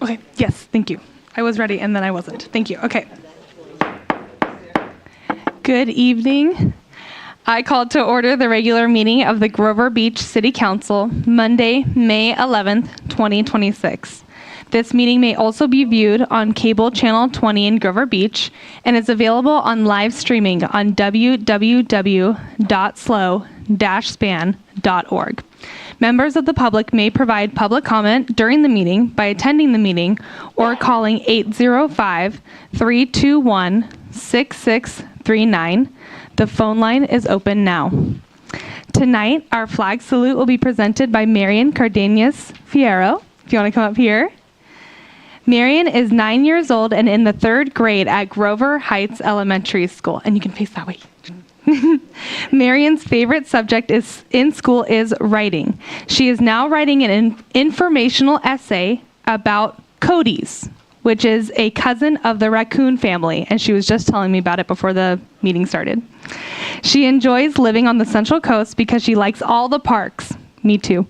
Okay, yes, thank you. I was ready and then I wasn't. Thank you. Okay. Good evening. I call to order the regular meeting of the Grover Beach City Council, Monday, May 11th, 2026. This meeting may also be viewed on cable channel 20 in Grover Beach and is available on live streaming on www.slow-span.org. Members of the public may provide public comment during the meeting by attending the meeting or calling 805-321-6639. The phone line is open now. Tonight, our flag salute will be presented by Marian Cardenas Fierro. If you want to come up here. Marian is 9 years old and in the 3rd grade at Grover Heights Elementary School. And you can face that way. Marian's favorite subject in school is writing. She is now writing an informational essay about Cody's, which is a cousin of the raccoon family, and she was just telling me about it before the meeting started. She enjoys living on the Central Coast because she likes all the parks. Me too.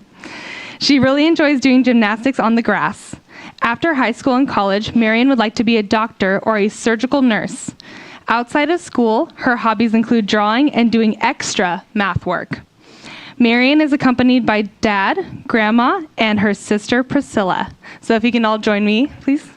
She really enjoys doing gymnastics on the grass. After high school and college, Marian would like to be a doctor or a surgical nurse. Outside of school, her hobbies include drawing and doing extra math work. Marian is accompanied by Dad, Grandma, and her sister Priscilla. So if you can all join me, please.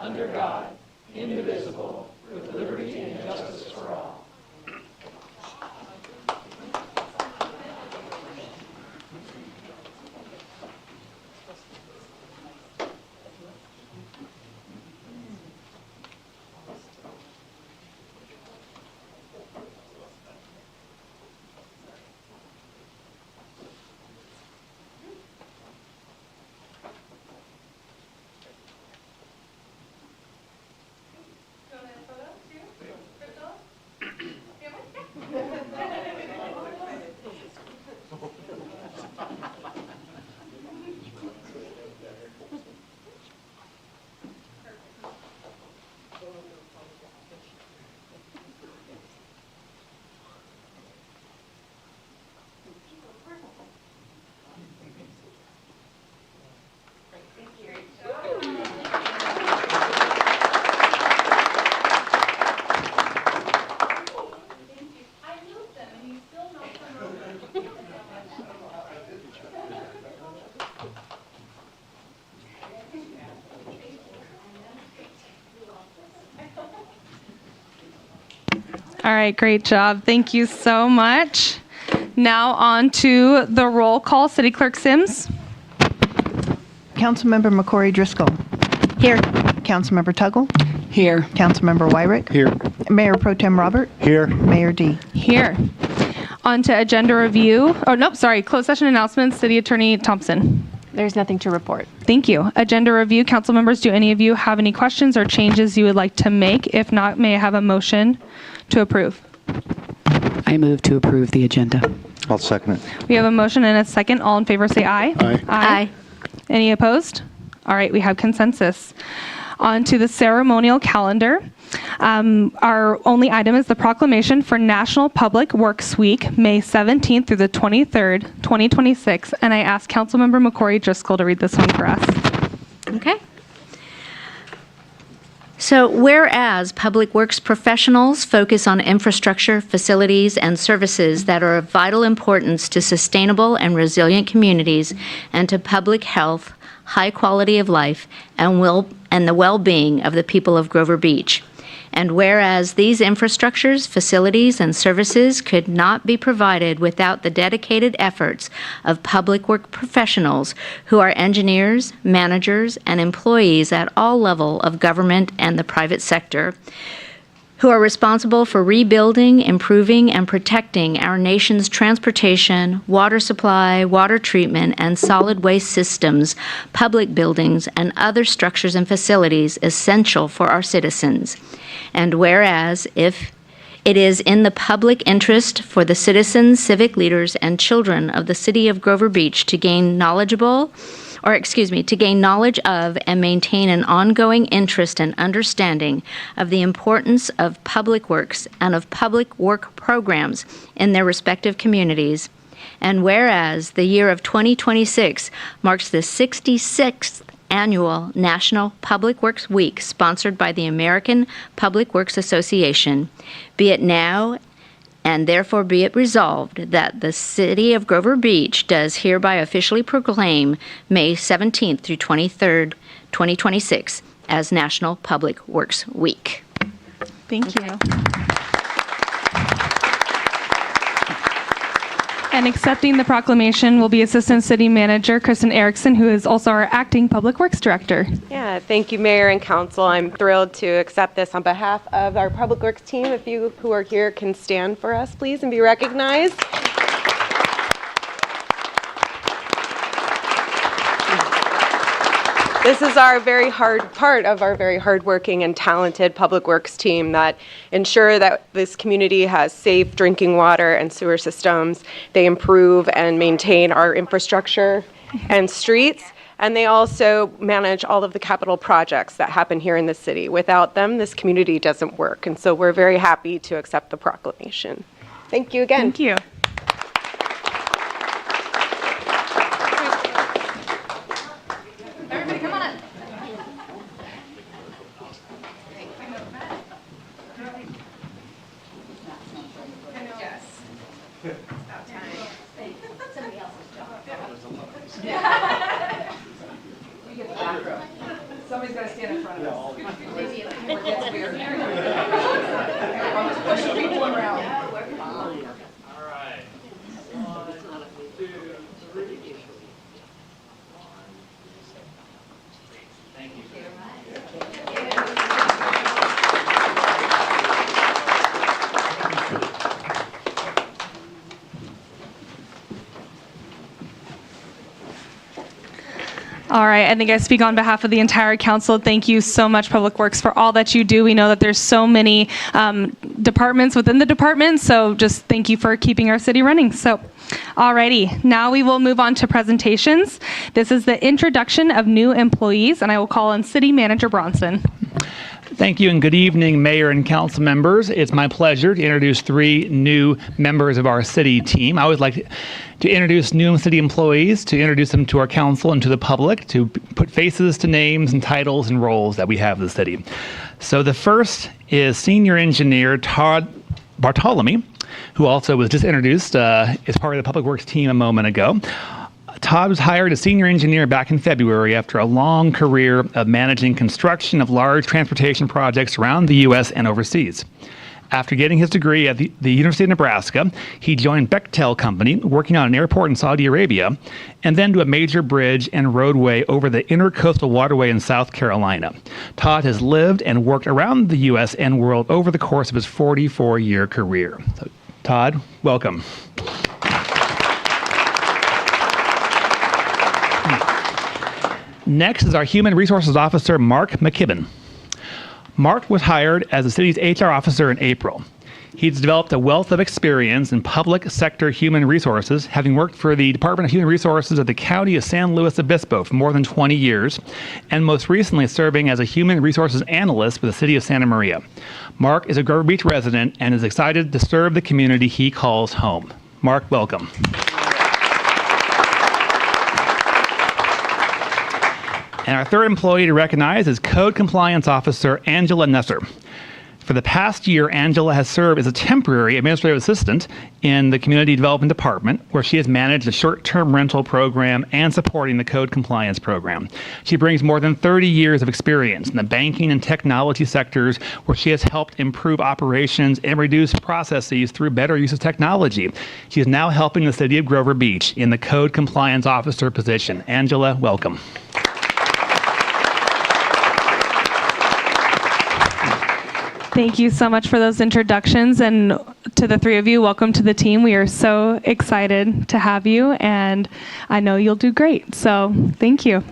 Under God, indivisible, with liberty and justice for all. All right, great job. Thank you so much. Now on to the roll call. City Clerk Sims. Councilmember McCory Driscoll. Here. Councilmember Tuggle. Here. Councilmember Wyrick. Here. Mayor Pro Tem Robert. Here. Mayor D. Here. On to agenda review. Oh, nope, sorry. Closed session announcements. City Attorney Thompson. There's nothing to report. Thank you. Agenda review. Council members, do any of you have any questions or changes you would like to make? If not, may I have a motion to approve? I move to approve the agenda. I'll second it. We have a motion and a second. All in favor say aye. Aye. Aye. Any opposed? All right, we have consensus. On to the ceremonial calendar. Our only item is the proclamation for National Public Works Week, May 17th through the 23rd, 2026. And I ask Councilmember McCory Driscoll to read this one for us. Okay. So whereas public works professionals focus on infrastructure, facilities, and services that are of vital importance to sustainable and resilient communities and to public health, high quality of life, and the well-being of the people of Grover Beach. And whereas these infrastructures, facilities, and services could not be provided without the dedicated efforts of public work professionals who are engineers, managers, and employees at all levels of government and the private sector, who are responsible for rebuilding, improving, and protecting our nation's transportation, water supply, water treatment, and solid waste systems, public buildings, and other structures and facilities essential for our citizens. And whereas, if It is in the public interest for the citizens, civic leaders, and children of the city of Grover Beach to gain knowledge of and maintain an ongoing interest and understanding of the importance of public works and of public work programs in their respective communities. And whereas the year of 2026 marks the 66th annual National Public Works Week sponsored by the American Public Works Association, be it now and therefore be it resolved that the City of Grover Beach does hereby officially proclaim May 17th through 23rd, 2026 as National Public Works Week. Thank you. And accepting the proclamation will be Assistant City Manager Kristen Erickson, who is also our Acting Public Works Director. Yeah, thank you, Mayor and Council. I'm thrilled to accept this on behalf of our Public Works team. If you who are here can stand for us, please, and be recognized. This is our very hard part of our very hardworking and talented Public Works team that ensure that this community has safe drinking water and sewer systems. They improve and maintain our infrastructure and streets, and they also manage all of the capital projects that happen here in the city. Without them, this community doesn't work, and so we're very happy to accept the proclamation. Thank you again. Thank you. Somebody's got to stand in front of us. Push people around. All right. 1, 2, 3. Thank you. All right, I think I speak on behalf of the entire council. Thank you so much, Public Works, for all that you do. We know that there's so many departments within the department, so just thank you for keeping our city running. So, alrighty, now we will move on to presentations. This is the introduction of new employees, and I will call on City Manager Bronson. Thank you and good evening, Mayor and Council members. It's my pleasure to introduce 3 new members of our city team. I always like to introduce new city employees, to introduce them to our council and to the public, to put faces to names and titles and roles that we have in the city. So the first is Senior Engineer Todd Bartolome, who also was just introduced as part of the Public Works team a moment ago. Todd was hired as senior engineer back in February after a long career of managing construction of large transportation projects around the U.S. and overseas. After getting his degree at the University of Nebraska, he joined Bechtel Company, working on an airport in Saudi Arabia, and then to a major bridge and roadway over the Intercoastal Waterway in South Carolina. Todd has lived and worked around the U.S. and world over the course of his 44-year career. So, Todd, welcome. Next is our Human Resources Officer, Mark McKibben. Mark was hired as the city's HR officer in April. He's developed a wealth of experience in public sector human resources, having worked for the Department of Human Resources at the County of San Luis Obispo for more than 20 years, and most recently serving as a human resources analyst for the city of Santa Maria. Mark is a Grover Beach resident and is excited to serve the community he calls home. Mark, welcome. And our third employee to recognize is Code Compliance Officer Angela Nesser. For the past year, Angela has served as a temporary administrative assistant in the Community Development Department, where she has managed the short-term rental program and supporting the code compliance program. She brings more than 30 years of experience in the banking and technology sectors, where she has helped improve operations and reduce processes through better use of technology. She is now helping the city of Grover Beach in the Code Compliance Officer position. Angela, welcome. Thank you so much for those introductions, and to the 3 of you, welcome to the team. We are so excited to have you, and I know you'll do great, so thank you.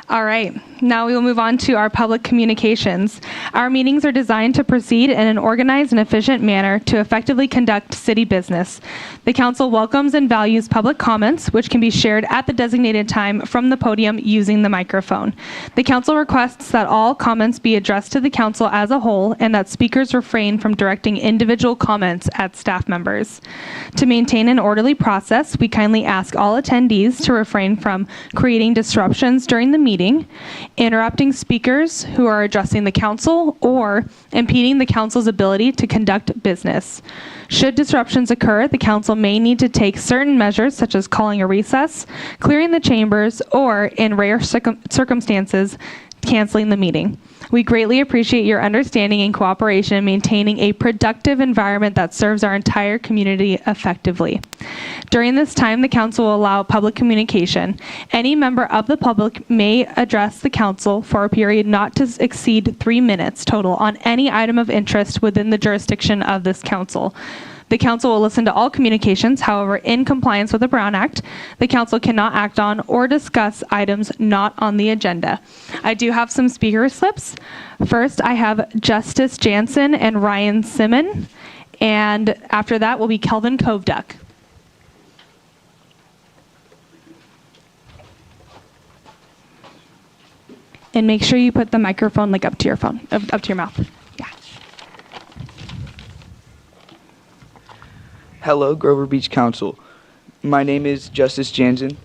All right, Now we will move on to our public communications. Our meetings are designed to proceed in an organized and efficient manner to effectively conduct city business. The council welcomes and values public comments, which can be shared at the designated time from the podium using the microphone. The council requests that all comments be addressed to the council as a whole and that speakers refrain from directing individual comments at staff members. To maintain an orderly process, we kindly ask all attendees to refrain from creating disruptions during the meeting, interrupting speakers who are addressing the council, or impeding the council's ability to conduct business. Should disruptions occur, the council may need to take certain measures such as calling a recess, clearing the chambers, or, in rare circumstances, canceling the meeting. We greatly appreciate your understanding and cooperation in maintaining a productive environment that serves our entire community effectively. During this time, the council will allow public communication. Any member of the public may address the council for a period not to exceed 3 minutes total on any item of interest within the jurisdiction of this council. The council will listen to all communications. However, in compliance with the Brown Act, the council cannot act on or discuss items not on the agenda. I do have some speaker slips. First, I have Justice Jansen and Ryan Simon, and after that will be Kelvin Koveduck. And make sure you put the microphone up to your phone, up to your mouth. Yeah. Hello, Grover Beach Council. My name is Justice Jansen.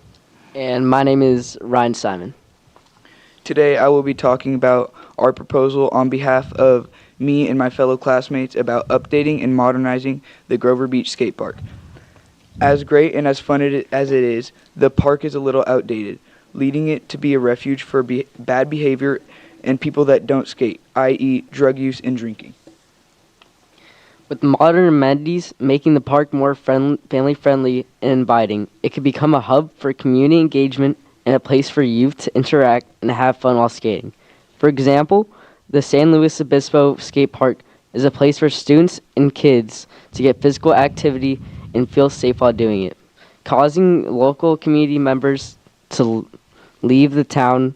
And my name is Ryan Simon. Today I will be talking about our proposal on behalf of me and my fellow classmates about updating and modernizing the Grover Beach Skate Park. As great and as fun as it is, the park is a little outdated, leading it to be a refuge for bad behavior and people that don't skate, i.e. drug use and drinking. With modern amenities making the park more family-friendly and inviting, it could become a hub for community engagement and a place for youth to interact and have fun while skating. For example, the San Luis Obispo Skate Park is a place for students and kids to get physical activity and feel safe while doing it, causing local community members to leave the town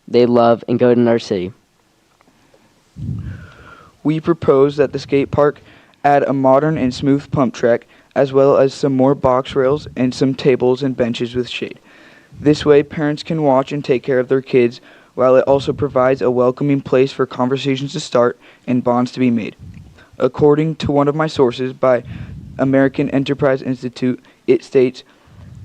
they love and go to another city. We propose that the skate park add a modern and smooth pump track, as well as some more box rails and some tables and benches with shade. This way, parents can watch and take care of their kids, while it also provides a welcoming place for conversations to start and bonds to be made. According to one of my sources by American Enterprise Institute, it states,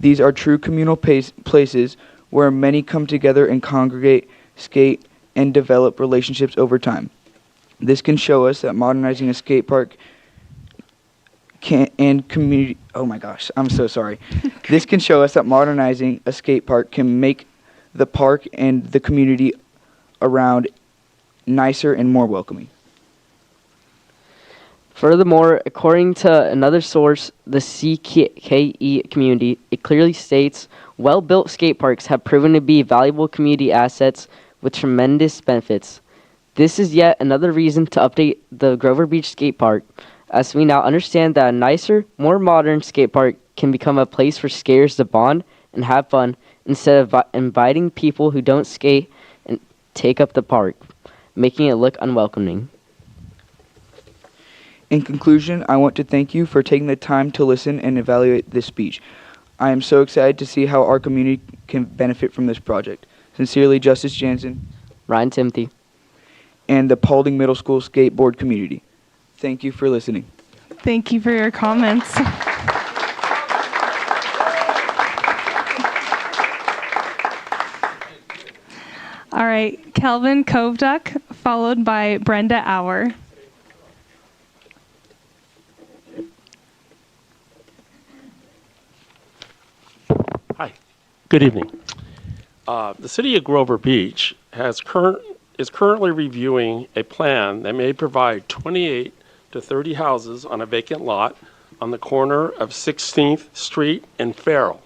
"These are true communal places where many come together and congregate, skate, and develop relationships over time. This can show us that modernizing a skate park This can show us that modernizing a skate park can make the park and the community around nicer and more welcoming." Furthermore, according to another source, the CKE community, it clearly states, well-built skate parks have proven to be valuable community assets with tremendous benefits. This is yet another reason to update the Grover Beach Skate Park, as we now understand that a nicer, more modern skate park can become a place for skaters to bond and have fun instead of inviting people who don't skate and take up the park, making it look unwelcoming. In conclusion, I want to thank you for taking the time to listen and evaluate this speech. I am so excited to see how our community can benefit from this project. Sincerely, Justice Jansen, Ryan Timothy, and the Paulding Middle School skateboard community. Thank you for listening. Thank you for your comments. All right, Kelvin Koveduck, followed by Brenda Auer. Hi, good evening. The City of Grover Beach is currently reviewing a plan that may provide 28 to 30 houses on a vacant lot on the corner of 16th Street and Farrell.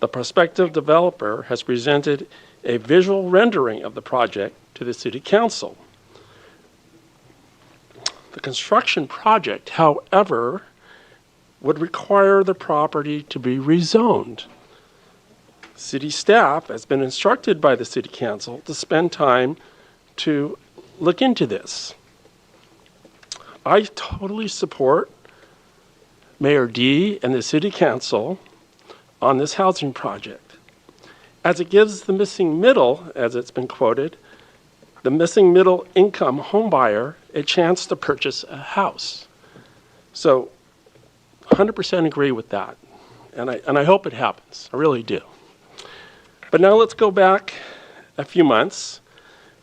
The prospective developer has presented a visual rendering of the project to the City Council. The construction project, however, would require the property to be rezoned. City staff has been instructed by the City Council to spend time to look into this. I totally support Mayor D and the City Council on this housing project, as it gives the missing middle, as it's been quoted, the missing middle income homebuyer a chance to purchase a house. So 100% agree with that, and I hope it happens. I really do. But now let's go back a few months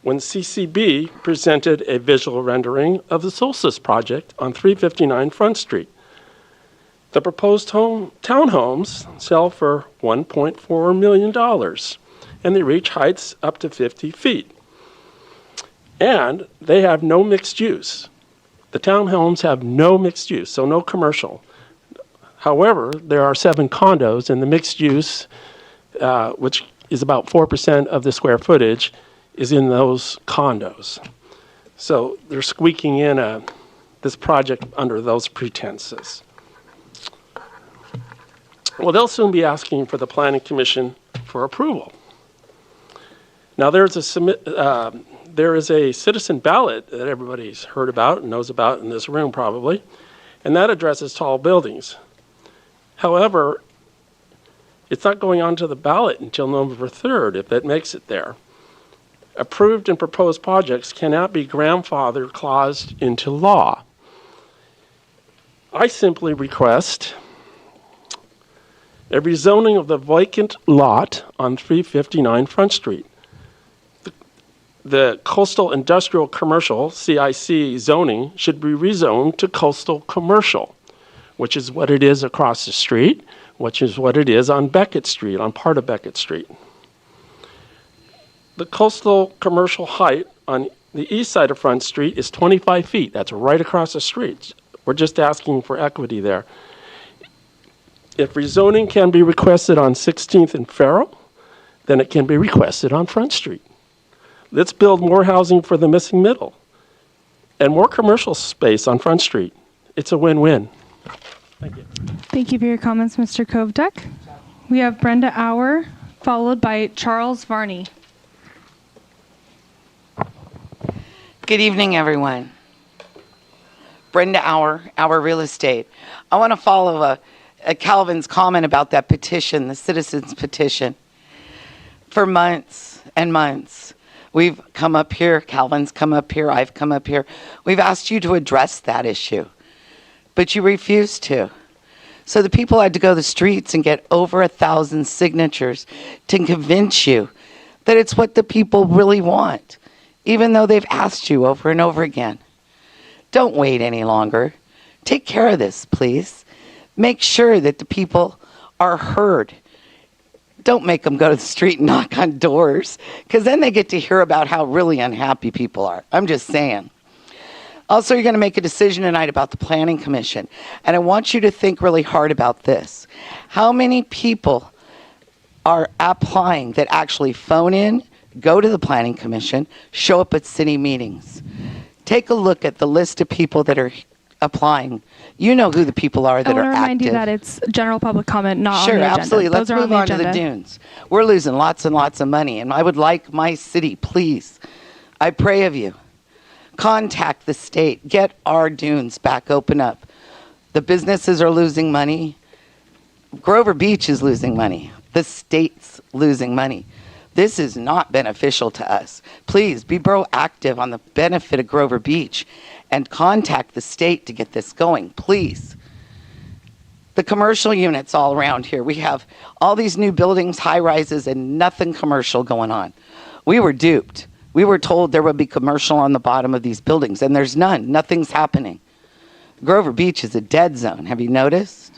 when CCB presented a visual rendering of the Solstice project on 359 Front Street. The proposed townhomes sell for $1.4 million, and they reach heights up to 50 feet. And they have no mixed use. The townhomes have no mixed use, so no commercial. However, there are 7 condos, and the mixed use, which is about 4% of the square footage, is in those condos. So they're squeaking in this project under those pretenses. Well, they'll soon be asking for the Planning Commission for approval. Now, there is a citizen ballot that everybody's heard about and knows about in this room probably, and that addresses tall buildings. However, it's not going onto the ballot until November 3rd, if it makes it there. Approved and proposed projects cannot be grandfather claused into law. I simply request a rezoning of the vacant lot on 359 Front Street. The coastal industrial commercial, CIC zoning, should be rezoned to coastal commercial, which is what it is across the street, which is what it is on Beckett Street, on part of Beckett Street. The coastal commercial height on the east side of Front Street is 25 feet. That's right across the street. We're just asking for equity there. If rezoning can be requested on 16th and Farrell, then it can be requested on Front Street. Let's build more housing for the missing middle and more commercial space on Front Street. It's a win-win. Thank you. Thank you for your comments, Mr. Kovtun. We have Brenda Auer, followed by Charles Varney. Good evening, everyone. Brenda Auer, Auer Real Estate. I want to follow Calvin's comment about that petition, the citizens petition. For months and months, we've come up here, Calvin's come up here, I've come up here. We've asked you to address that issue, but you refused to. So the people had to go to the streets and get over 1,000 signatures to convince you that it's what the people really want, even though they've asked you over and over again. Don't wait any longer. Take care of this, please. Make sure that the people are heard. Don't make them go to the street and knock on doors, because then they get to hear about how really unhappy people are. I'm just saying. Also, you're going to make a decision tonight about the Planning Commission, and I want you to think really hard about this. How many people are applying that actually phone in, go to the Planning Commission, show up at city meetings? Take a look at the list of people that are applying. You know who the people are that are active. I want to remind you that it's general public comment, not on Sure, the agenda. absolutely. Let's Those are move the on to the agenda. dunes. We're losing lots and lots of money, and I would like my city, please, I pray of you, contact the state, get our dunes back open up. The businesses are losing money. Grover Beach is losing money. The state's losing money. This is not beneficial to us. Please be proactive on the benefit of Grover Beach and contact the state to get this going, please. The commercial units all around here. We have all these new buildings, high rises, and nothing commercial going on. We were duped. We were told there would be commercial on the bottom of these buildings, and there's none. Nothing's happening. Grover Beach is a dead zone. Have you noticed?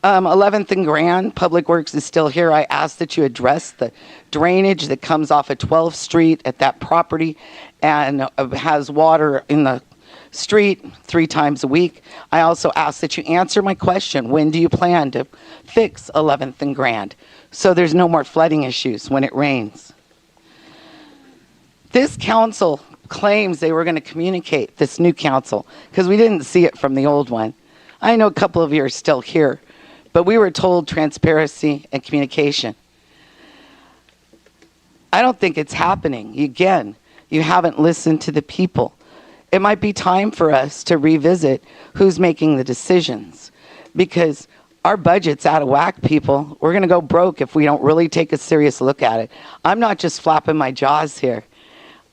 11th and Grand, Public Works is still here. I ask that you address the drainage that comes off of 12th Street at that property and has water in the street 3 times a week. I also ask that you answer my question. When do you plan to fix 11th and Grand so there's no more flooding issues when it rains? This council claims they were going to communicate, this new council, because we didn't see it from the old one. I know a couple of you are still here, but we were told transparency and communication. I don't think it's happening. Again, you haven't listened to the people. It might be time for us to revisit who's making the decisions, because our budget's out of whack, people. We're going to go broke if we don't really take a serious look at it. I'm not just flapping my jaws here.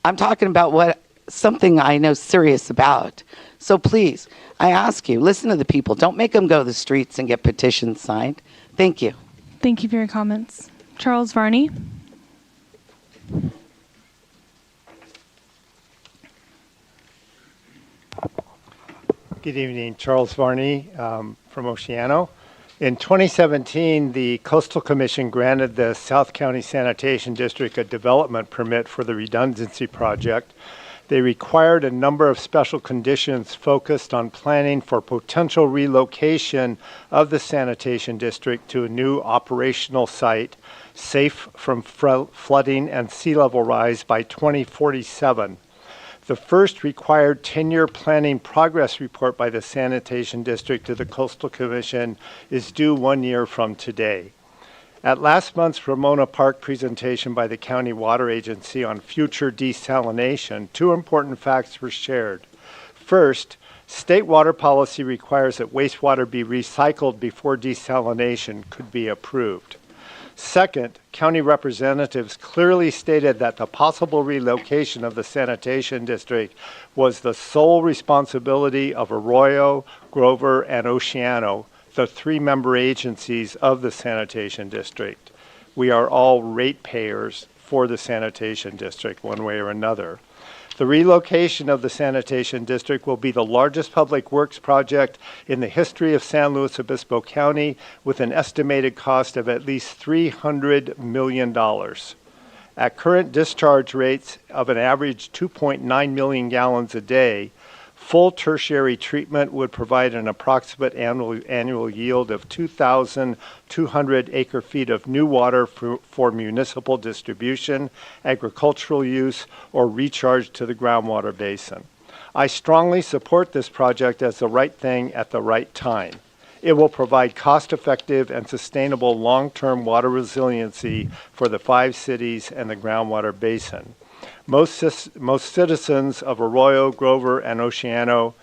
I'm talking about something I know serious about. So please, I ask you, listen to the people. Don't make them go to the streets and get petitions signed. Thank you. Thank you for your comments. Charles Varney. Good evening, Charles Varney from Oceano. In 2017, the Coastal Commission granted the South County Sanitation District a development permit for the redundancy project. They required a number of special conditions focused on planning for potential relocation of the sanitation district to a new operational site, safe from flooding and sea level rise by 2047. The first required 10-year planning progress report by the Sanitation District to the Coastal Commission is due 1 year from today. At last month's Ramona Park presentation by the County Water Agency on future desalination, two important facts were shared. First, state water policy requires that wastewater be recycled before desalination could be approved. Second, county representatives clearly stated that the possible relocation of the sanitation district was the sole responsibility of Arroyo, Grover, and Oceano, the three-member agencies of the sanitation district. We are all ratepayers for the sanitation district one way or another. The relocation of the sanitation district will be the largest public works project in the history of San Luis Obispo County, with an estimated cost of at least $300 million. At current discharge rates of an average 2.9 million gallons a day, full tertiary treatment would provide an approximate annual yield of 2,200 acre-feet of new water for municipal distribution, agricultural use, or recharge to the groundwater basin. I strongly support this project as the right thing at the right time. It will provide cost-effective and sustainable long-term water resiliency for the 5 cities and the groundwater basin. Most citizens of Arroyo, Grover, and Oceano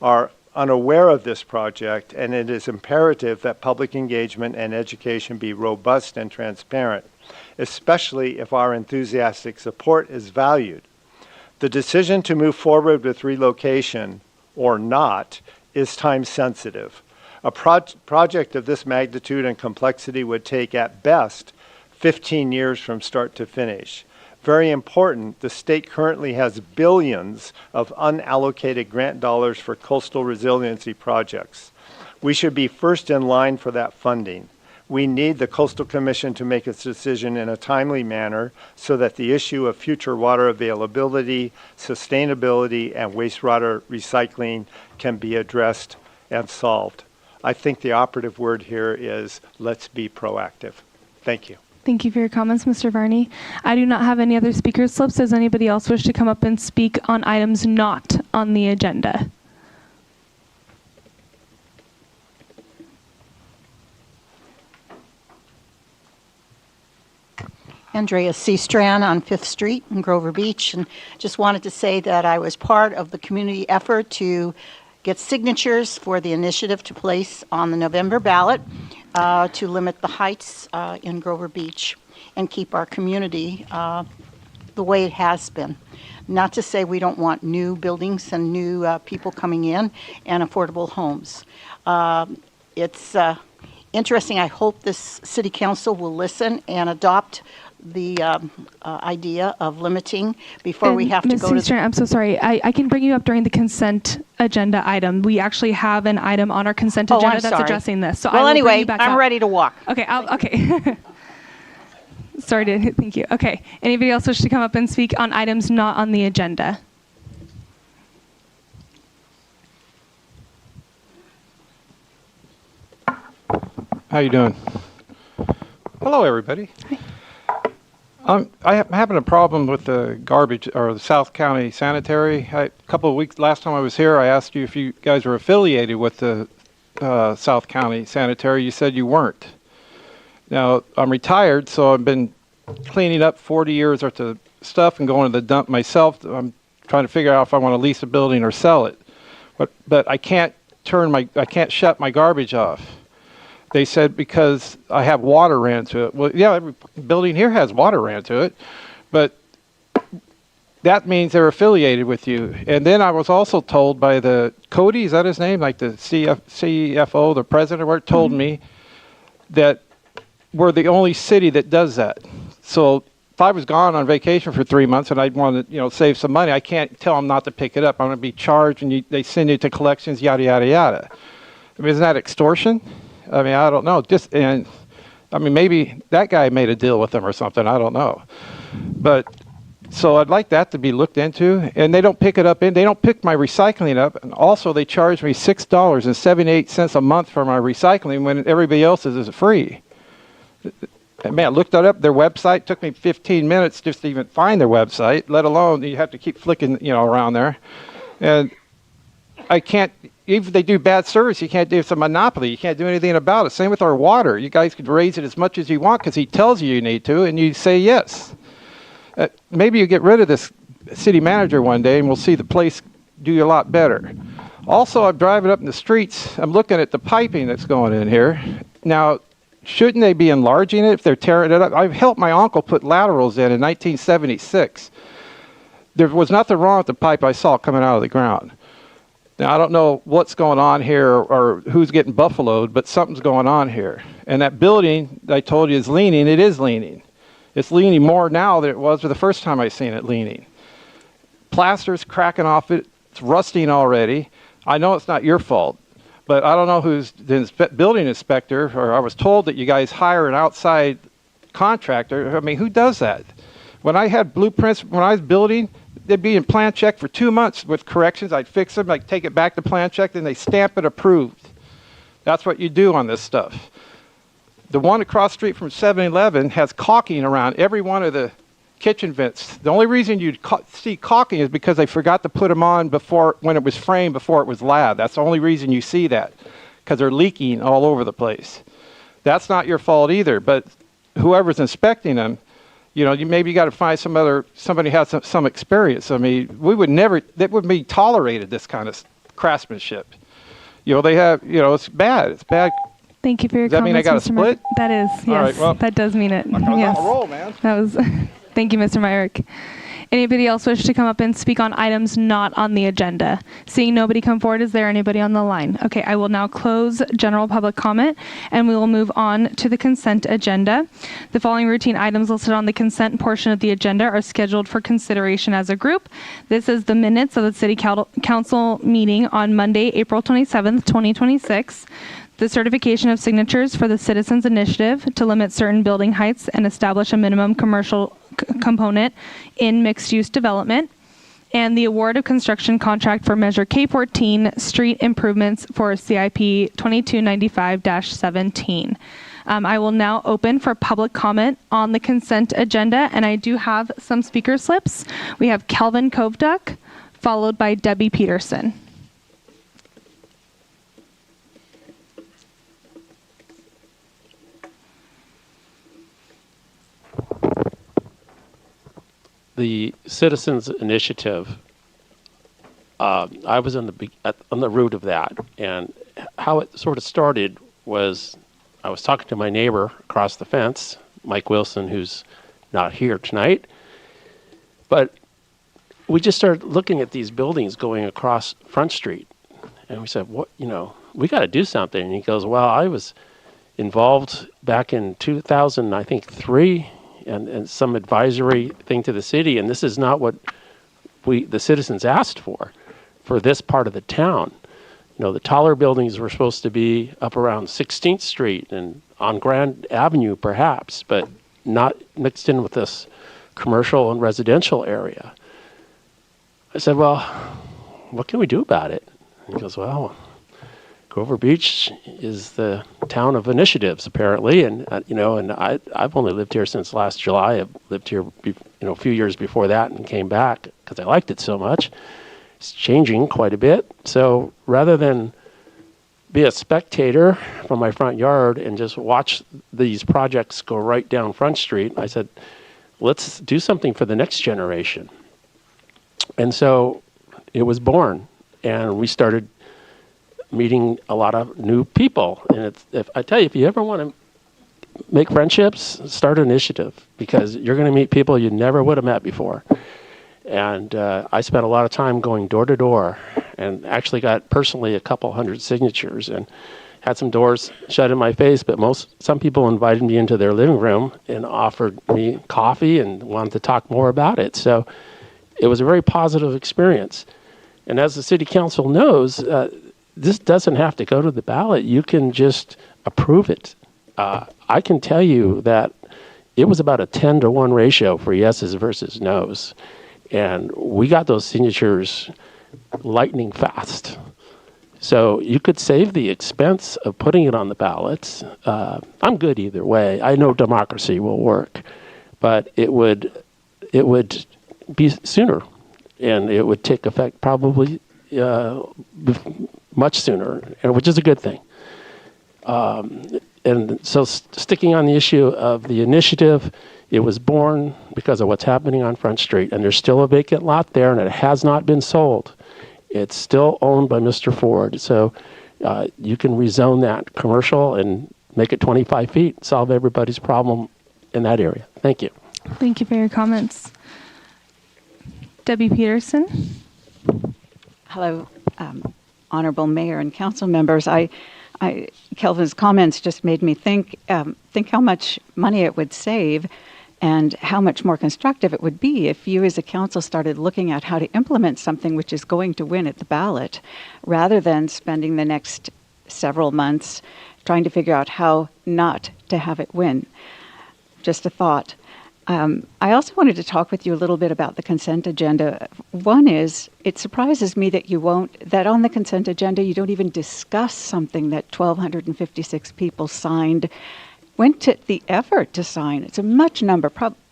are unaware of this project, and it is imperative that public engagement and education be robust and transparent, especially if our enthusiastic support is valued. The decision to move forward with relocation or not is time sensitive. A project of this magnitude and complexity would take at best 15 years from start to finish. Very important, the state currently has billions of unallocated grant dollars for coastal resiliency projects. We should be first in line for that funding. We need the Coastal Commission to make its decision in a timely manner so that the issue of future water availability, sustainability, and wastewater recycling can be addressed and solved. I think the operative word here is let's be proactive. Thank you. Thank you for your comments, Mr. Varney. I do not have any other speaker slips. Does anybody else wish to come up and speak on items not on the agenda? Andrea C. Strand on 5th Street in Grover Beach, and just wanted to say that I was part of the community effort to get signatures for the initiative to place on the November ballot to limit the heights in Grover Beach and keep our community the way it has been. Not to say we don't want new buildings and new people coming in and affordable homes. It's interesting. I hope this city council will listen and adopt the idea of limiting before we have to go to Ms. I'm so sorry. I can bring you up during the consent agenda item. We actually have an item on our consent agenda that's addressing this. So well, I will bring anyway, you back I'm up. ready to walk. Okay. Okay. Sorry to thank you. Okay. Anybody else wish to come up and speak on items not on the agenda? How you doing? Hello, everybody. Hi. I'm having a problem with the garbage or the South County Sanitary. A couple of weeks, last time I was here, I asked you if you guys were affiliated with the South County Sanitary. You said you weren't. Now, I'm retired, so I've been cleaning up 40 years worth of stuff and going to the dump myself. I'm trying to figure out if I want to lease a building or sell it. But I can't shut my garbage off. They said because I have water ran to it. Well, yeah, every building here has water ran to it, but that means they're affiliated with you. And then I was also told by the Cody, is that his name? Like the CFO, the president, or told me that we're the only city that does that. So if I was gone on vacation for 3 months and I'd want to, save some money, I can't tell them not to pick it up. I'm going to be charged, and they send you to collections, yada yada yada. I mean, isn't that extortion? I mean, I don't know. Maybe that guy made a deal with them or something. I don't know. But so I'd like that to be looked into. And they don't pick it up. They don't pick my recycling up. And also, they charge me $6.78 a month for my recycling when everybody else's is free. And man, I looked that up. Their website took me 15 minutes just to even find their website, let alone you have to keep flicking, around there. And I can't, even if they do bad service, you can't do, it's a monopoly. You can't do anything about it. Same with our water. You guys could raise it as much as you want because he tells you need to, and you say yes. Maybe you get rid of this city manager one day, and we'll see the place do a lot better. Also, I'm driving up in the streets. I'm looking at the piping that's going in here. Now, shouldn't they be enlarging it if they're tearing it up? I've helped my uncle put laterals in 1976. There was nothing wrong with the pipe I saw coming out of the ground. Now, I don't know what's going on here or who's getting buffaloed, but something's going on here. And that building I told you is leaning. It is leaning. It's leaning more now than it was the first time I seen it leaning. Plaster's cracking off it. It's rusting already. I know it's not your fault, but I don't know who's the building inspector, or I was told that you guys hire an outside contractor. I mean, who does that? When I had blueprints, when I was building, they'd be in plan check for 2 months with corrections. I'd fix them, I'd take it back to plan check, then they stamp it approved. That's what you do on this stuff. The one across the street from 7-Eleven has caulking around every one of the kitchen vents. The only reason you'd see caulking is because they forgot to put them on when it was framed, before it was labbed. That's the only reason you see that, because they're leaking all over the place. That's not your fault either, but whoever's inspecting them, maybe you got to find somebody who has some experience. I mean, that wouldn't be tolerated, this kind of craftsmanship. They have, it's bad. It's bad. Thank you for your comments. Does that mean I got to split? That is, yes. All right, well, that does mean it. I was yes. on a roll, man. That was. Thank you, Mr. Myrick. Anybody else wish to come up and speak on items not on the agenda? Seeing nobody come forward, is there anybody on the line? Okay, I will now close general public comment, and we will move on to the consent agenda. The following routine items listed on the consent portion of the agenda are scheduled for consideration as a group. This is the minutes of the City Council meeting on Monday, April 27th, 2026. The certification of signatures for the Citizens Initiative to limit certain building heights and establish a minimum commercial component in mixed-use development, and the award of construction contract for Measure K14 street improvements for CIP 2295-17. I will now open for public comment on the consent agenda, and I do have some speaker slips. We have Kelvin Koveduck, followed by Debbie Peterson. The Citizens Initiative, I was on the root of that, and how it sort of started was I was talking to my neighbor across the fence, Mike Wilson, who's not here tonight, but we just started looking at these buildings going across Front Street, and we said, we got to do something. And he goes, well, I was involved back in 2003 and some advisory thing to the city, and this is not what the citizens asked for this part of the town. The taller buildings were supposed to be up around 16th Street and on Grand Avenue perhaps, but not mixed in with this commercial and residential area. I said, well, what can we do about it? And he goes, well, Grover Beach is the town of initiatives, apparently, and I've only lived here since last July. I've lived here, a few years before that, and came back because I liked it so much. It's changing quite a bit. So rather than be a spectator from my front yard and just watch these projects go right down Front Street. I said, let's do something for the next generation. And so it was born, and we started meeting a lot of new people. And if I tell you, if you ever want to make friendships, start an initiative, because you're going to meet people you never would have met before. And I spent a lot of time going door to door, and actually got personally a couple hundred signatures, and had some doors shut in my face, but some people invited me into their living room and offered me coffee and wanted to talk more about it. So it was a very positive experience. And as the city council knows, this doesn't have to go to the ballot. You can just approve it. I can tell you that it was about a 10-to-1 ratio for yeses versus nos. And we got those signatures lightning fast. So you could save the expense of putting it on the ballots. I'm good either way. I know democracy will work, but it would be sooner, and it would take effect probably much sooner, and which is a good thing. And so sticking on the issue of the initiative, it was born because of what's happening on Front Street, and there's still a vacant lot there, and it has not been sold. It's still owned by Mr. Ford. So you can rezone that commercial and make it 25 feet, solve everybody's problem in that area. Thank you. Thank you for your comments. Debbie Peterson. Hello, Honorable Mayor and council members. Kelvin's comments just made me think how much money it would save and how much more constructive it would be if you as a council started looking at how to implement something which is going to win at the ballot, rather than spending the next several months trying to figure out how not to have it win. Just a thought. I also wanted to talk with you a little bit about the consent agenda. One is, it surprises me that on the consent agenda you don't even discuss something that 1,256 people signed, went to the effort to sign. It's a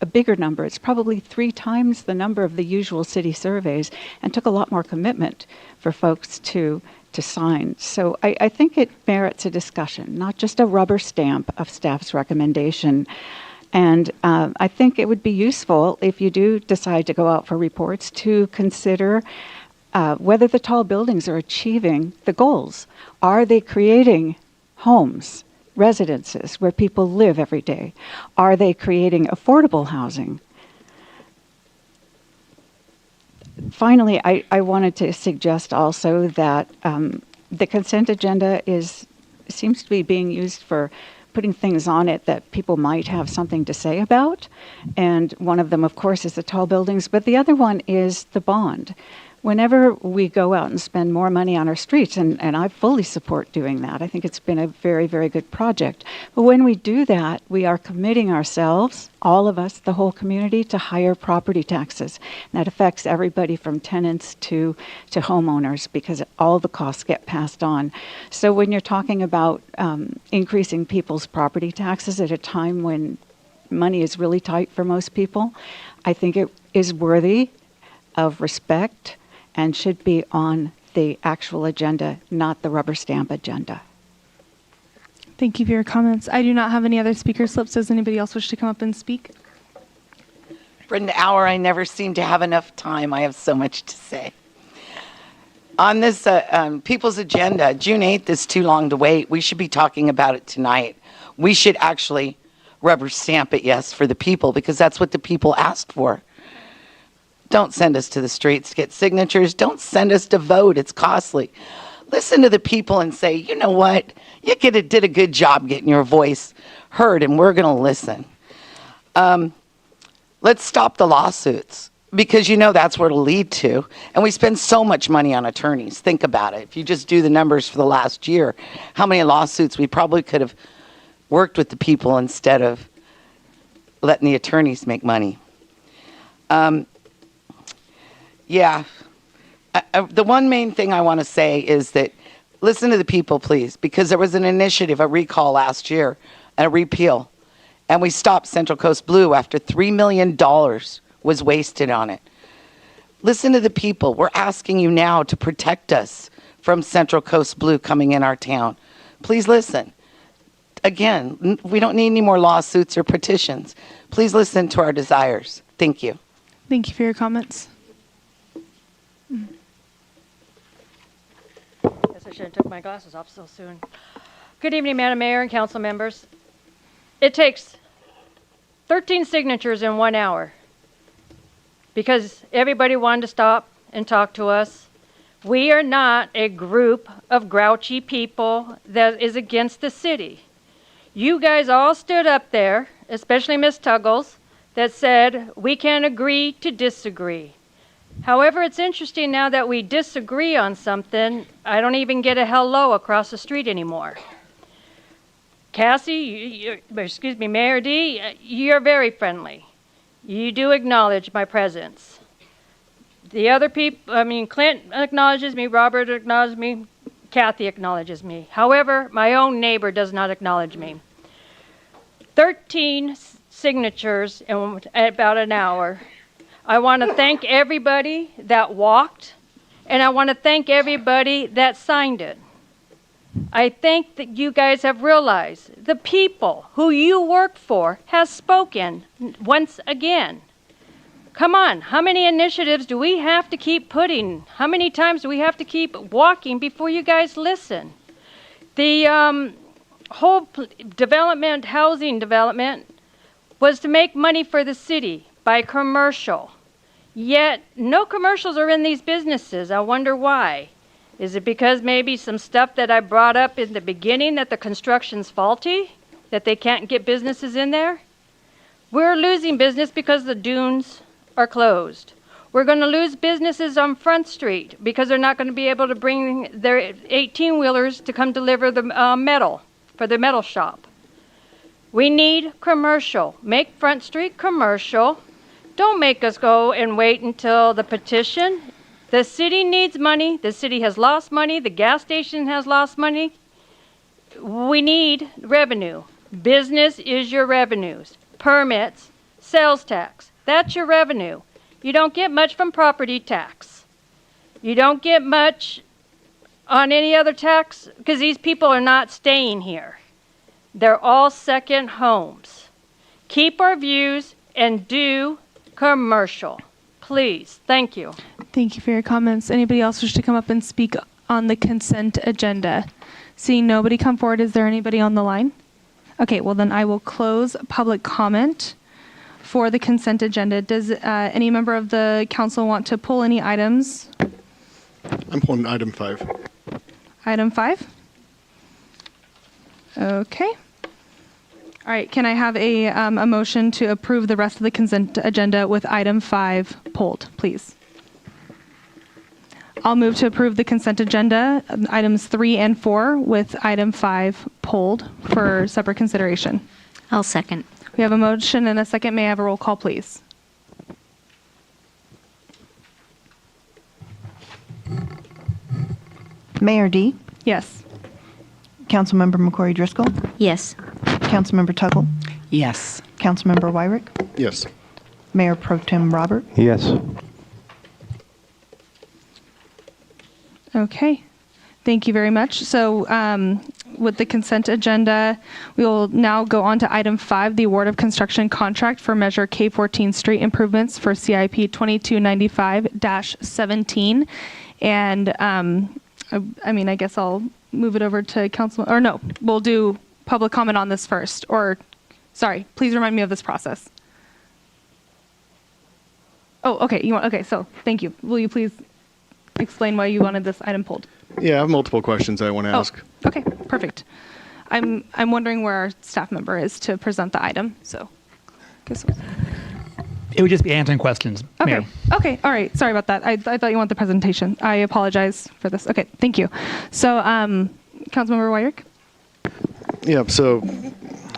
a bigger number. It's probably 3 times the number of the usual city surveys, and took a lot more commitment for folks to sign. So I think it merits a discussion, not just a rubber stamp of staff's recommendation. And I think it would be useful, if you do decide to go out for reports, to consider whether the tall buildings are achieving the goals. Are they creating homes, residences where people live every day? Are they creating affordable housing? Finally, I wanted to suggest also that the consent agenda seems to be being used for putting things on it that people might have something to say about. And one of them, of course, is the tall buildings, but the other one is the bond. Whenever we go out and spend more money on our streets, and I fully support doing that, I think it's been a very, very good project. But when we do that, we are committing ourselves, all of us, the whole community, to higher property taxes. And that affects everybody from tenants to homeowners, because all the costs get passed on. So when you're talking about increasing people's property taxes at a time when money is really tight for most people, I think it is worthy of respect and should be on the actual agenda, not the rubber stamp agenda. Thank you for your comments. I do not have any other speaker slips. Does anybody else wish to come up and speak? Brenda Auer, I never seem to have enough time. I have so much to say. On this people's agenda, June 8th is too long to wait. We should be talking about it tonight. We should actually rubber stamp it, yes, for the people, because that's what the people asked for. Don't send us to the streets to get signatures. Don't send us to vote. It's costly. Listen to the people and say, you know what? You did a good job getting your voice heard, and we're going to listen. Let's stop the lawsuits, because that's where it'll lead to. And we spend so much money on attorneys. Think about it. If you just do the numbers for the last year, how many lawsuits we probably could have worked with the people instead of letting the attorneys make money. The one main thing I want to say is that listen to the people, please, because there was an initiative, a recall last year, and a repeal, and we stopped Central Coast Blue after $3 million was wasted on it. Listen to the people. We're asking you now to protect us from Central Coast Blue coming in our town. Please listen. Again, we don't need any more lawsuits or petitions. Please listen to our desires. Thank you. Thank you for your comments. Guess I should have took my glasses off so soon. Good evening, Madam Mayor and council members. It takes 13 signatures in 1 hour because everybody wanted to stop and talk to us. We are not a group of grouchy people that is against the city. You guys all stood up there, especially Ms. Tuggles, that said we can agree to disagree. However, it's interesting now that we disagree on something, I don't even get a hello across the street anymore. Cassie, Mayor D, you're very friendly. You do acknowledge my presence. The other people, Clint acknowledges me, Robert acknowledges me, Kathy acknowledges me. However, my own neighbor does not acknowledge me. 13 signatures in about an hour. I want to thank everybody that walked, and I want to thank everybody that signed it. I think that you guys have realized the people who you work for has spoken once again. Come on, how many initiatives do we have to keep putting? How many times do we have to keep walking before you guys listen? The whole housing development was to make money for the city by commercial. Yet no commercials are in these businesses. I wonder why. Is it because maybe some stuff that I brought up in the beginning that the construction's faulty? That they can't get businesses in there? We're losing business because the dunes are closed. We're going to lose businesses on Front Street because they're not going to be able to bring their 18-wheelers to come deliver the metal for the metal shop. We need commercial. Make Front Street commercial. Don't make us go and wait until the petition. The city needs money. The city has lost money. The gas station has lost money. We need revenue. Business is your revenues. Permits, sales tax. That's your revenue. You don't get much from property tax. You don't get much on any other tax because these people are not staying here. They're all second homes. Keep our views and do commercial. Please. Thank you. Thank you for your comments. Anybody else wish to come up and speak on the consent agenda? Seeing nobody come forward, is there anybody on the line? Okay, well then I will close public comment for the consent agenda. Does any member of the council want to pull any items? I'm pulling item 5. Item 5? Okay. All right, can I have a motion to approve the rest of the consent agenda with item 5 pulled, please? I'll move to approve the consent agenda, items 3 and 4, with item 5 pulled for separate consideration. I'll second. We have a motion and a second. May I have a roll call, please? Mayor D? Yes. Councilmember McCory Driscoll? Yes. Councilmember Tuggle? Yes. Councilmember Wyrick? Yes. Mayor Pro Tem Robert? Yes. Okay. Thank you very much. So with the consent agenda, we will now go on to item 5, the award of construction contract for Measure K14 street improvements for CIP 2295-17. And I guess I'll move it over to council, or no, we'll do public comment on this first. Or, sorry, please remind me of this process. Oh, okay. Okay, so thank you. Will you please explain why you wanted this item pulled? Yeah, I have multiple questions I want to ask. Okay, perfect. I'm wondering where our staff member is to present the item. So, it would just be answering questions, okay. Mayor. Okay. All right. Sorry about that. I thought you want the presentation. I apologize for this. Okay. Thank you. So, Councilmember Wyrick. Yeah. So,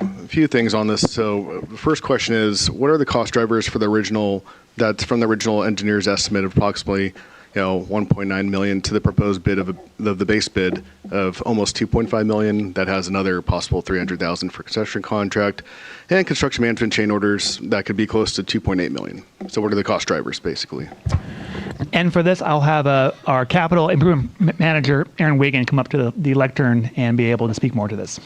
a few things on this. So, the first question is, what are the cost drivers for the original? That's from the original engineer's estimate of approximately, 1.9 million to the proposed bid of the base bid of almost 2.5 million. That has another possible 300,000 for construction contract and construction management chain orders that could be close to 2.8 million. So what are the cost drivers basically? And for this, I'll have our capital improvement manager, Aaron Wiggin, come up to the lectern and be able to speak more to this.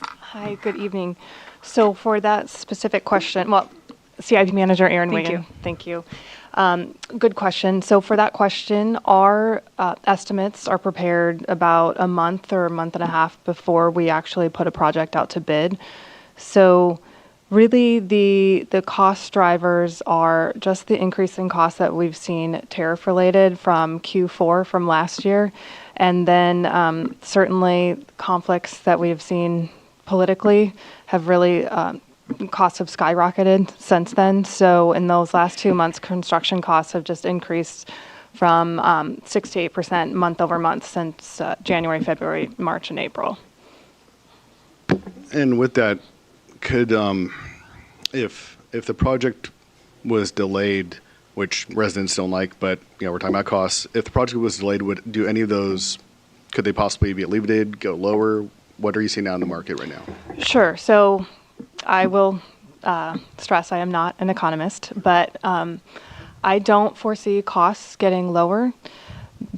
Hi, good evening. So for that specific question, well, CIP Manager Aaron Wiggin. Thank you. Good question. So for that question, our estimates are prepared about a month or a month and a half before we actually put a project out to bid. So really the cost drivers are just the increase in costs that we've seen tariff related from Q4 from last year. And then certainly conflicts that we've seen politically have really costs have skyrocketed since then. So in those last 2 months, construction costs have just increased from 6 to 8% month over month since January, February, March, and April. And with that, could if the project was delayed, which residents don't like, but we're talking about costs. If the project was delayed, do any of those, could they possibly be alleviated, go lower? What are you seeing out in the market right now? Sure. So I will stress I am not an economist, but I don't foresee costs getting lower.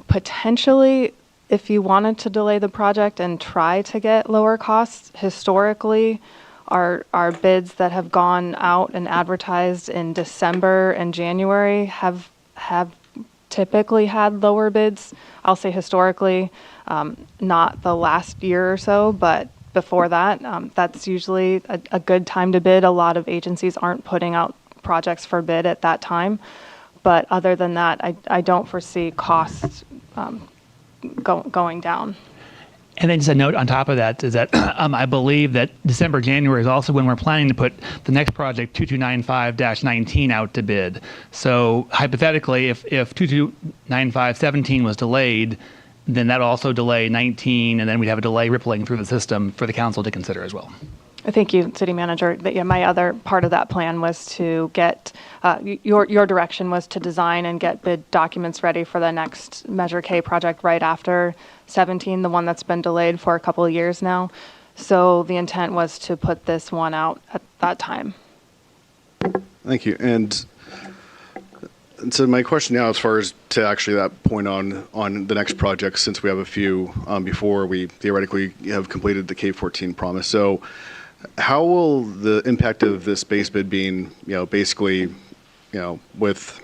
Potentially, if you wanted to delay the project and try to get lower costs, historically, our bids that have gone out and advertised in December and January have typically had lower bids. I'll say historically, not the last year or so, but before that, that's usually a good time to bid. A lot of agencies aren't putting out projects for bid at that time. But other than that, I don't foresee costs going down. And then just a note on top of that is that I believe that December, January is also when we're planning to put the next project 2295-19 out to bid. So hypothetically, if 2295-17 was delayed, then that'll also delay 19, and then we'd have a delay rippling through the system for the council to consider as well. Thank you, City Manager. My other part of that plan was to get, your direction was to design and get bid documents ready for the next Measure K project right after 17, the one that's been delayed for a couple of years now. So the intent was to put this one out at that time. Thank you. And so my question now, as far as to actually that point on the next project, since we have a few before we theoretically have completed the K-14 promise. So how will the impact of this base bid being, basically, with,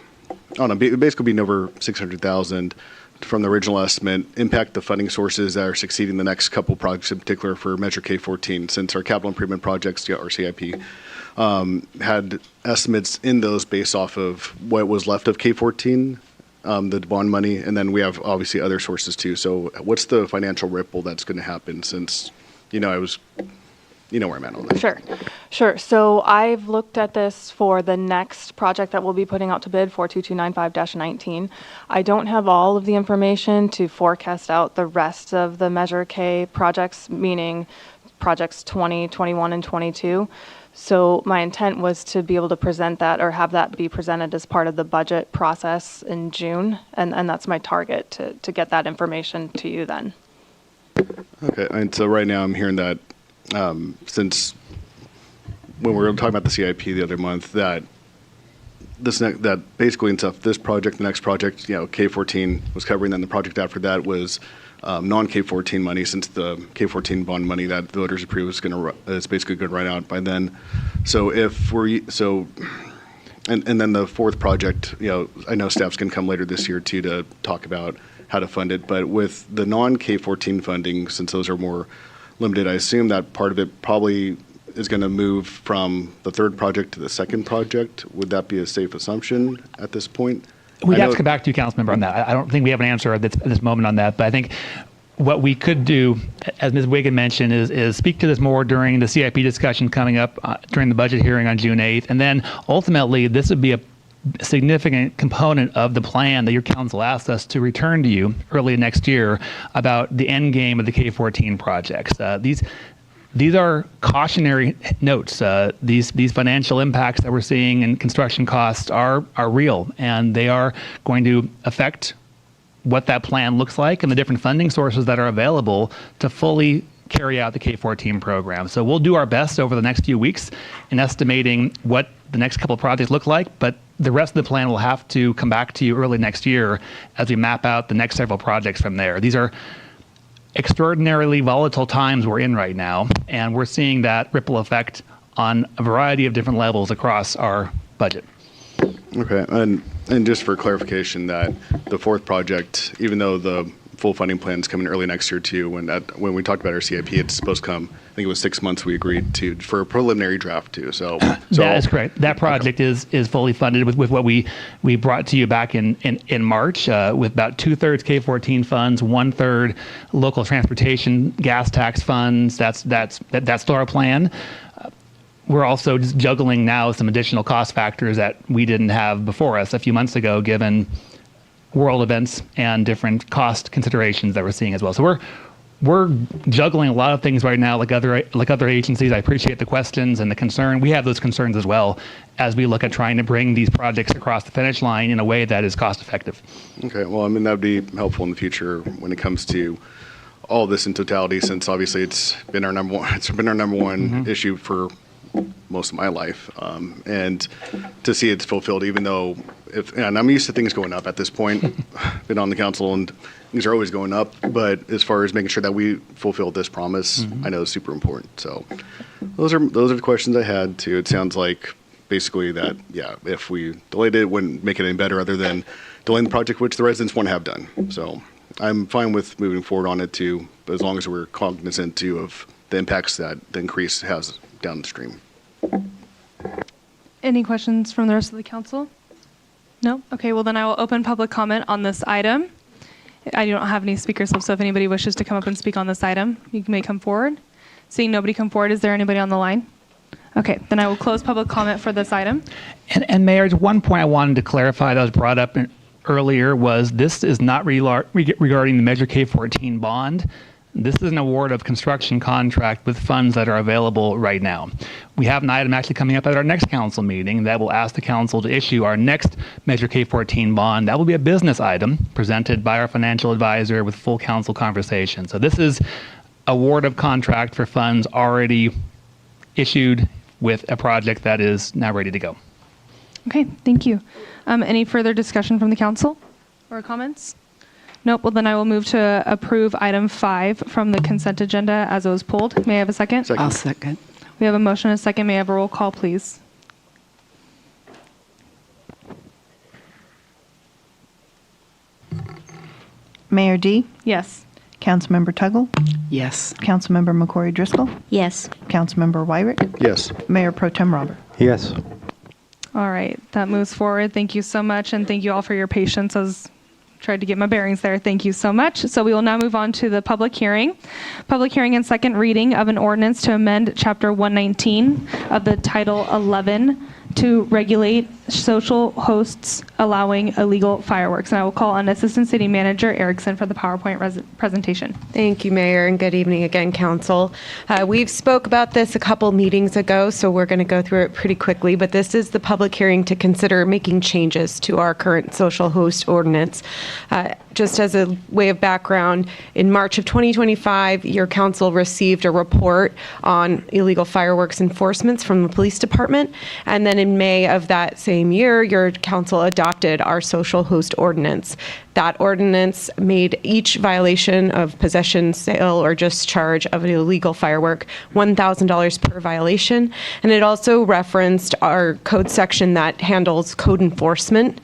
basically being over 600,000 from the original estimate, impact the funding sources that are succeeding the next couple projects, in particular for Measure K-14, since our capital improvement projects, or CIP, had estimates in those based off of what was left of K-14, the bond money, and then we have obviously other sources too. So what's the financial ripple that's going to happen since, I was, where I'm at on that. Sure. So I've looked at this for the next project that we'll be putting out to bid for 2295-19. I don't have all of the information to forecast out the rest of the Measure K projects, meaning projects 20, 21, and 22. So my intent was to be able to present that or have that be presented as part of the budget process in June. And that's my target to get that information to you then. Okay. And so right now I'm hearing that since when we were talking about the CIP the other month, that that basically in stuff, this project, the next project, K-14 was covering, then the project after that was non-K-14 money, since the K-14 bond money that the voters approved is basically going to run out by then. So and then the fourth project, I know staff's going to come later this year too to talk about how to fund it, but with the non-K-14 funding, since those are more limited, I assume that part of it probably is going to move from the third project to the second project. Would that be a safe assumption at this point? We'd have to come back to you, Councilmember, on that. I don't think we have an answer at this moment on that, but I think what we could do, as Ms. Wiggin mentioned, is speak to this more during the CIP discussion coming up during the budget hearing on June 8th, and then ultimately this would be a significant component of the plan that your council asked us to return to you early next year about the end game of the K-14 projects. These are cautionary notes. These financial impacts that we're seeing in construction costs are real, and they are going to affect what that plan looks like and the different funding sources that are available to fully carry out the K-14 program. So we'll do our best over the next few weeks in estimating what the next couple of projects look like, but the rest of the plan will have to come back to you early next year as we map out the next several projects from there. These are extraordinarily volatile times we're in right now, and we're seeing that ripple effect on a variety of different levels across our budget. Okay, and just for clarification, that the fourth project, even though the full funding plan is coming early next year too, when we talked about our CIP, it's supposed to come, I think it was 6 months we agreed to for a preliminary draft too. So that is correct. That project is fully funded with what we brought to you back in March, with about 2/3 K-14 funds, 1/3 local transportation gas tax funds. That's still our plan. We're also just juggling now some additional cost factors that we didn't have before us a few months ago, given world events and different cost considerations that we're seeing as well. So we're juggling a lot of things right now, like other agencies. I appreciate the questions and the concern. We have those concerns as well as we look at trying to bring these projects across the finish line in a way that is cost effective. Okay, well, I mean, that would be helpful in the future when it comes to all this in totality, since obviously it's been our number one issue for most of my life, and to see it's fulfilled, even though and I'm used to things going up at this point. Been on the council and things are always going up, but as far as making sure that we fulfill this promise, I know is super important. So those are the questions I had too. It sounds like basically that, yeah, if we delayed it, wouldn't make it any better other than delaying the project, which the residents want to have done. So I'm fine with moving forward on it too, as long as we're cognizant too of the impacts that the increase has down the stream. Any questions from the rest of the council? No? Okay, well then I will open public comment on this item. I don't have any speakers, so if anybody wishes to come up and speak on this item, you may come forward. Seeing nobody come forward, is there anybody on the line? Okay, then I will close public comment for this item. And Mayor, one point I wanted to clarify that was brought up earlier was this is not regarding the Measure K-14 bond. This is an award of construction contract with funds that are available right now. We have an item actually coming up at our next council meeting that will ask the council to issue our next Measure K-14 bond. That will be a business item presented by our financial advisor with full council conversation. So this is award of contract for funds already issued with a project that is now ready to go. Okay, thank you. Any further discussion from the council or comments? Nope. Well, then I will move to approve item 5 from the consent agenda as it was pulled. May I have a second? I'll second. We have a motion and a second. May I have a roll call, please? Mayor D? Yes. Councilmember Tuggle? Yes. Councilmember McCory Driscoll? Yes. Councilmember Wyrick? Yes. Mayor Pro Tem Robert? Yes. All right. That moves forward. Thank you so much, and thank you all for your patience as tried to get my bearings there. Thank you so much. So we will now move on to the public hearing. Public hearing and second reading of an ordinance to amend Chapter 119 of the Title 11 to regulate social hosts allowing illegal fireworks. And I will call on Assistant City Manager Erickson for the PowerPoint presentation. Thank you, Mayor, and good evening again, Council. We've spoke about this a couple meetings ago, so we're going to go through it pretty quickly, but this is the public hearing to consider making changes to our current social host ordinance. Just as a way of background, in March of 2025, your council received a report on illegal fireworks enforcements from the police department, and then in May of that same year, your council adopted our social host ordinance. That ordinance made each violation of possession, sale, or discharge of an illegal firework $1,000 per violation, and it also referenced our code section that handles code enforcement,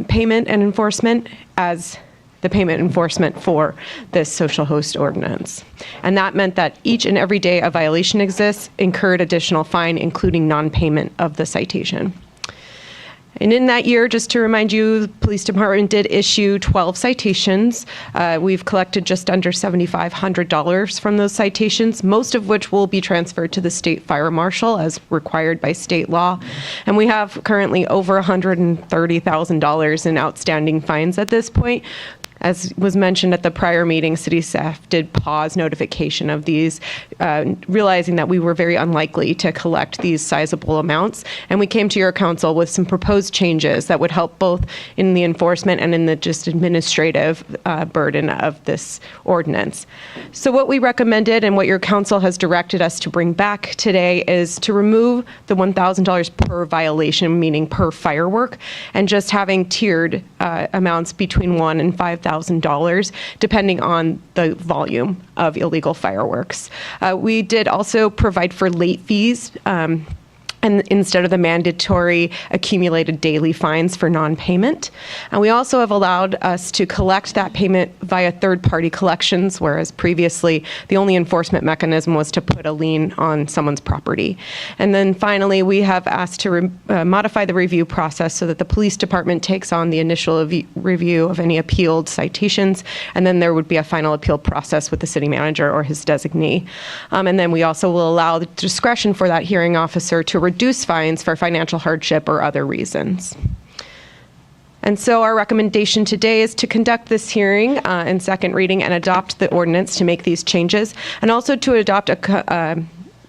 payment and enforcement as the payment enforcement for this social host ordinance. And that meant that each and every day a violation exists incurred additional fine, including non-payment of the citation. And in that year, just to remind you, the police department did issue 12 citations. We've collected just under $7,500 from those citations, most of which will be transferred to the state fire marshal as required by state law. And we have currently over $130,000 in outstanding fines at this point. As was mentioned at the prior meeting, city staff did pause notification of these, realizing that we were very unlikely to collect these sizable amounts. And we came to your council with some proposed changes that would help both in the enforcement and in the just administrative burden of this ordinance. So what we recommended and what your council has directed us to bring back today is to remove the $1,000 per violation, meaning per firework, and just having tiered amounts between $1,000 and $5,000, depending on the volume of illegal fireworks. We did also provide for late fees. And instead of the mandatory accumulated daily fines for non-payment. And we also have allowed us to collect that payment via third-party collections, whereas previously the only enforcement mechanism was to put a lien on someone's property. And then finally, we have asked to modify the review process so that the police department takes on the initial review of any appealed citations, and then there would be a final appeal process with the city manager or his designee. And then we also will allow the discretion for that hearing officer to reduce fines for financial hardship or other reasons. And so our recommendation today is to conduct this hearing and second reading and adopt the ordinance to make these changes, and also to adopt a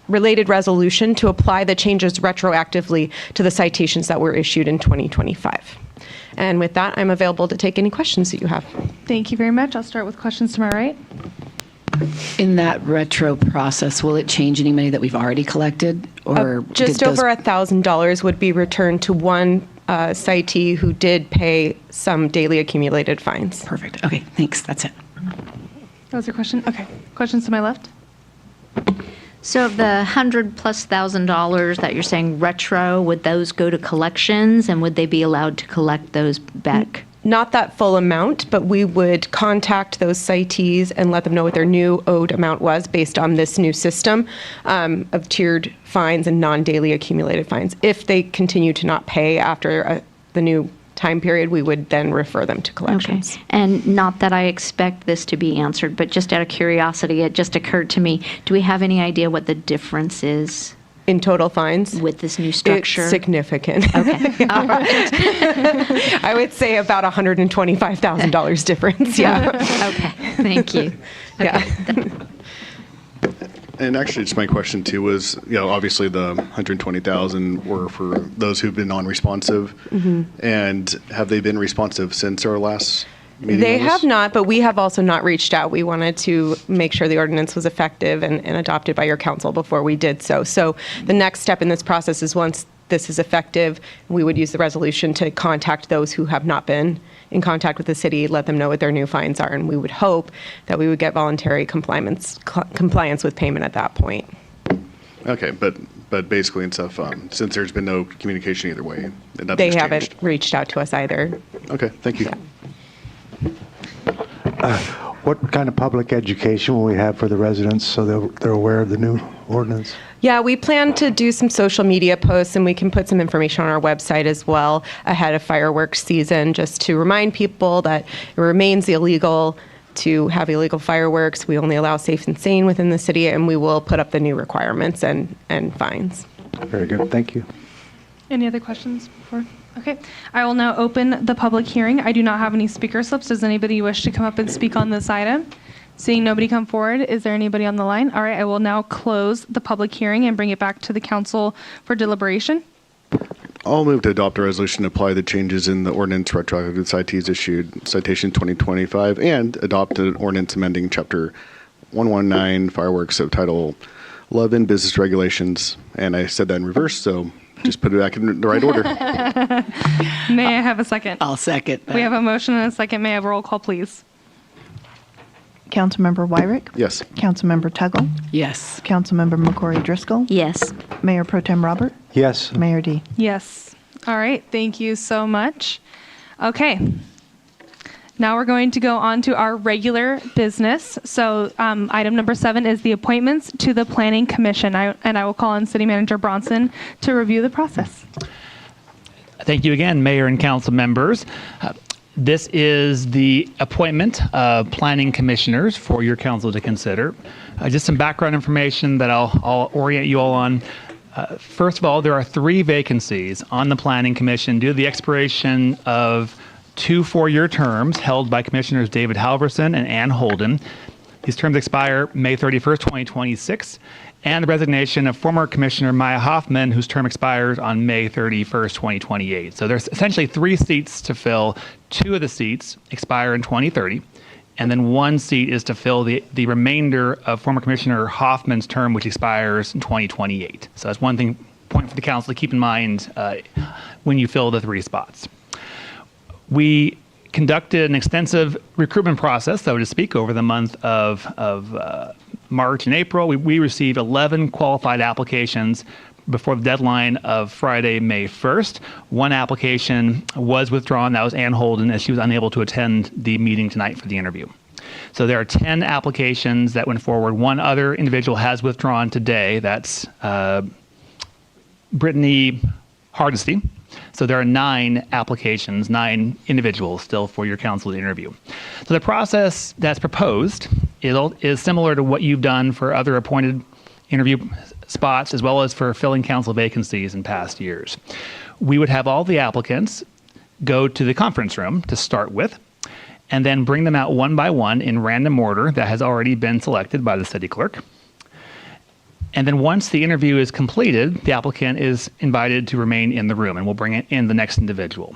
related resolution to apply the changes retroactively to the citations that were issued in 2025. And with that, I'm available to take any questions that you have. Thank you very much. I'll start with questions to my right. In that retro process, will it change any money that we've already collected? Or just over $1,000 would be returned to one citee who did pay some daily accumulated fines. Perfect. Okay, thanks. That's it. That was your question? Okay. Questions to my left? So of the $100,000+ that you're saying retro, would those go to collections, and would they be allowed to collect those back? Not that full amount, but we would contact those citees and let them know what their new owed amount was based on this new system of tiered fines and non-daily accumulated fines. If they continue to not pay after the new time period, we would then refer them to collections. Okay. And not that I expect this to be answered, but just out of curiosity, it just occurred to me, do we have any idea what the difference is? In total fines? With this new structure? It's significant. Okay. All right. I would say about $125,000 difference, yeah. Okay, thank you. Okay. Yeah. And actually, just my question too was, obviously the 120,000 were for those who've been non-responsive. Mm-hmm. And have they been responsive since our last meeting? They have not, but we have also not reached out. We wanted to make sure the ordinance was effective and adopted by your council before we did so. So the next step in this process is once this is effective, we would use the resolution to contact those who have not been in contact with the city, let them know what their new fines are, and we would hope that we would get voluntary compliance with payment at that point. Okay, but basically and stuff, since there's been no communication either way, nothing's They changed. haven't reached out to us either. Okay, thank you. Yeah. What kind of public education will we have for the residents so they're aware of the new ordinance? Yeah, we plan to do some social media posts, and we can put some information on our website as well ahead of fireworks season, just to remind people that it remains illegal to have illegal fireworks. We only allow safe and sane within the city, and we will put up the new requirements and fines. Very good. Thank you. Any other questions before? Okay. I will now open the public hearing. I do not have any speaker slips. Does anybody wish to come up and speak on this item? Seeing nobody come forward, is there anybody on the line? All right, I will now close the public hearing and bring it back to the council for deliberation. I'll move to adopt a resolution to apply the changes in the ordinance retroactive to citations issued, citation 2025, and adopt an ordinance amending Chapter 119 Fireworks of Title 11 Business Regulations. And I said that in reverse, so just put it back in the right order. May I have a second? I'll second that. We have a motion and a second. May I have a roll call, please? Councilmember Wyrick? Yes. Councilmember Tuggle? Yes. Councilmember McCory Driscoll? Yes. Mayor Pro Tem Robert? Yes. Mayor D. Yes. All right. Thank you so much. Okay. Now we're going to go on to our regular business. So item number 7 is the appointments to the Planning Commission. I will call on City Manager Bronson to review the process. Thank you again, Mayor and council members. This is the appointment of planning commissioners for your council to consider. Just some background information that I'll orient you all on. First of all, there are 3 vacancies on the Planning Commission due to the expiration of 2 4-year terms held by Commissioners David Halverson and Ann Holden. These terms expire May 31st, 2026, and the resignation of former Commissioner Maya Hoffman, whose term expires on May 31st, 2028. So there's essentially 3 seats to fill. 2 of the seats expire in 2030, and then 1 seat is to fill the remainder of former Commissioner Hoffman's term, which expires in 2028. So that's one point for the council to keep in mind when you fill the 3 spots. We conducted an extensive recruitment process, so to speak, over the month of March and April. We received 11 qualified applications before the deadline of Friday, May 1st. 1 application was withdrawn. That was Ann Holden, as she was unable to attend the meeting tonight for the interview. So there are 10 applications that went forward. 1 other individual has withdrawn today. That's Brittany Hardesty. So there are 9 applications, 9 individuals still for your council to interview. So the process that's proposed is similar to what you've done for other appointed interview spots, as well as for filling council vacancies in past years. We would have all the applicants go to the conference room to start with, and then bring them out one by one in random order that has already been selected by the city clerk. And then once the interview is completed, the applicant is invited to remain in the room, and we'll bring in the next individual.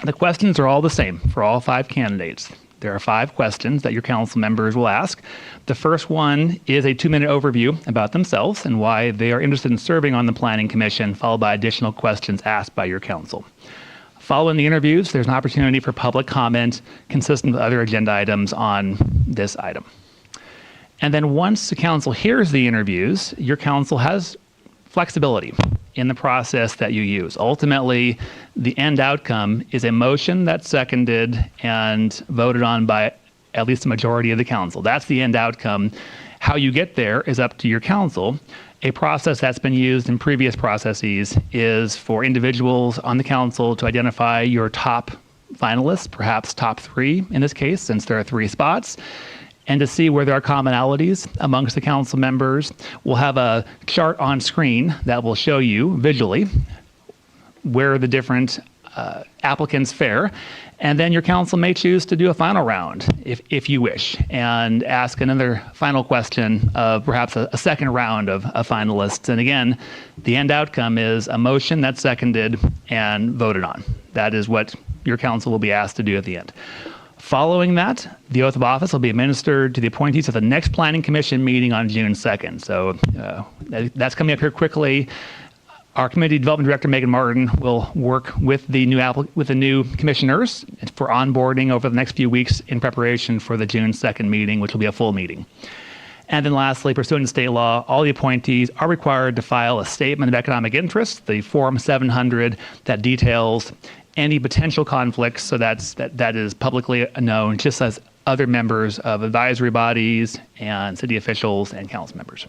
The questions are all the same for all 5 candidates. There are 5 questions that your council members will ask. The first one is a 2-minute overview about themselves and why they are interested in serving on the Planning Commission, followed by additional questions asked by your council. Following the interviews, there's an opportunity for public comment consistent with other agenda items on this item. And then once the council hears the interviews, your council has flexibility in the process that you use. Ultimately, the end outcome is a motion that's seconded and voted on by at least a majority of the council. That's the end outcome. How you get there is up to your council. A process that's been used in previous processes is for individuals on the council to identify your top finalists, perhaps top 3 in this case, since there are 3 spots, and to see where there are commonalities amongst the council members. We'll have a chart on screen that will show you visually where the different applicants fare. And then your council may choose to do a final round if you wish, and ask another final question of perhaps a second round of finalists. And again, the end outcome is a motion that's seconded and voted on. That is what your council will be asked to do at the end. Following that, the oath of office will be administered to the appointees at the next Planning Commission meeting on June 2nd. So that's coming up here quickly. Our Community Development Director, Megan Martin, will work with the new commissioners for onboarding over the next few weeks in preparation for the June 2nd meeting, which will be a full meeting. And then lastly, pursuant to state law, all the appointees are required to file a statement of economic interest, the Form 700, that details any potential conflicts, so that is publicly known, just as other members of advisory bodies and city officials and council members.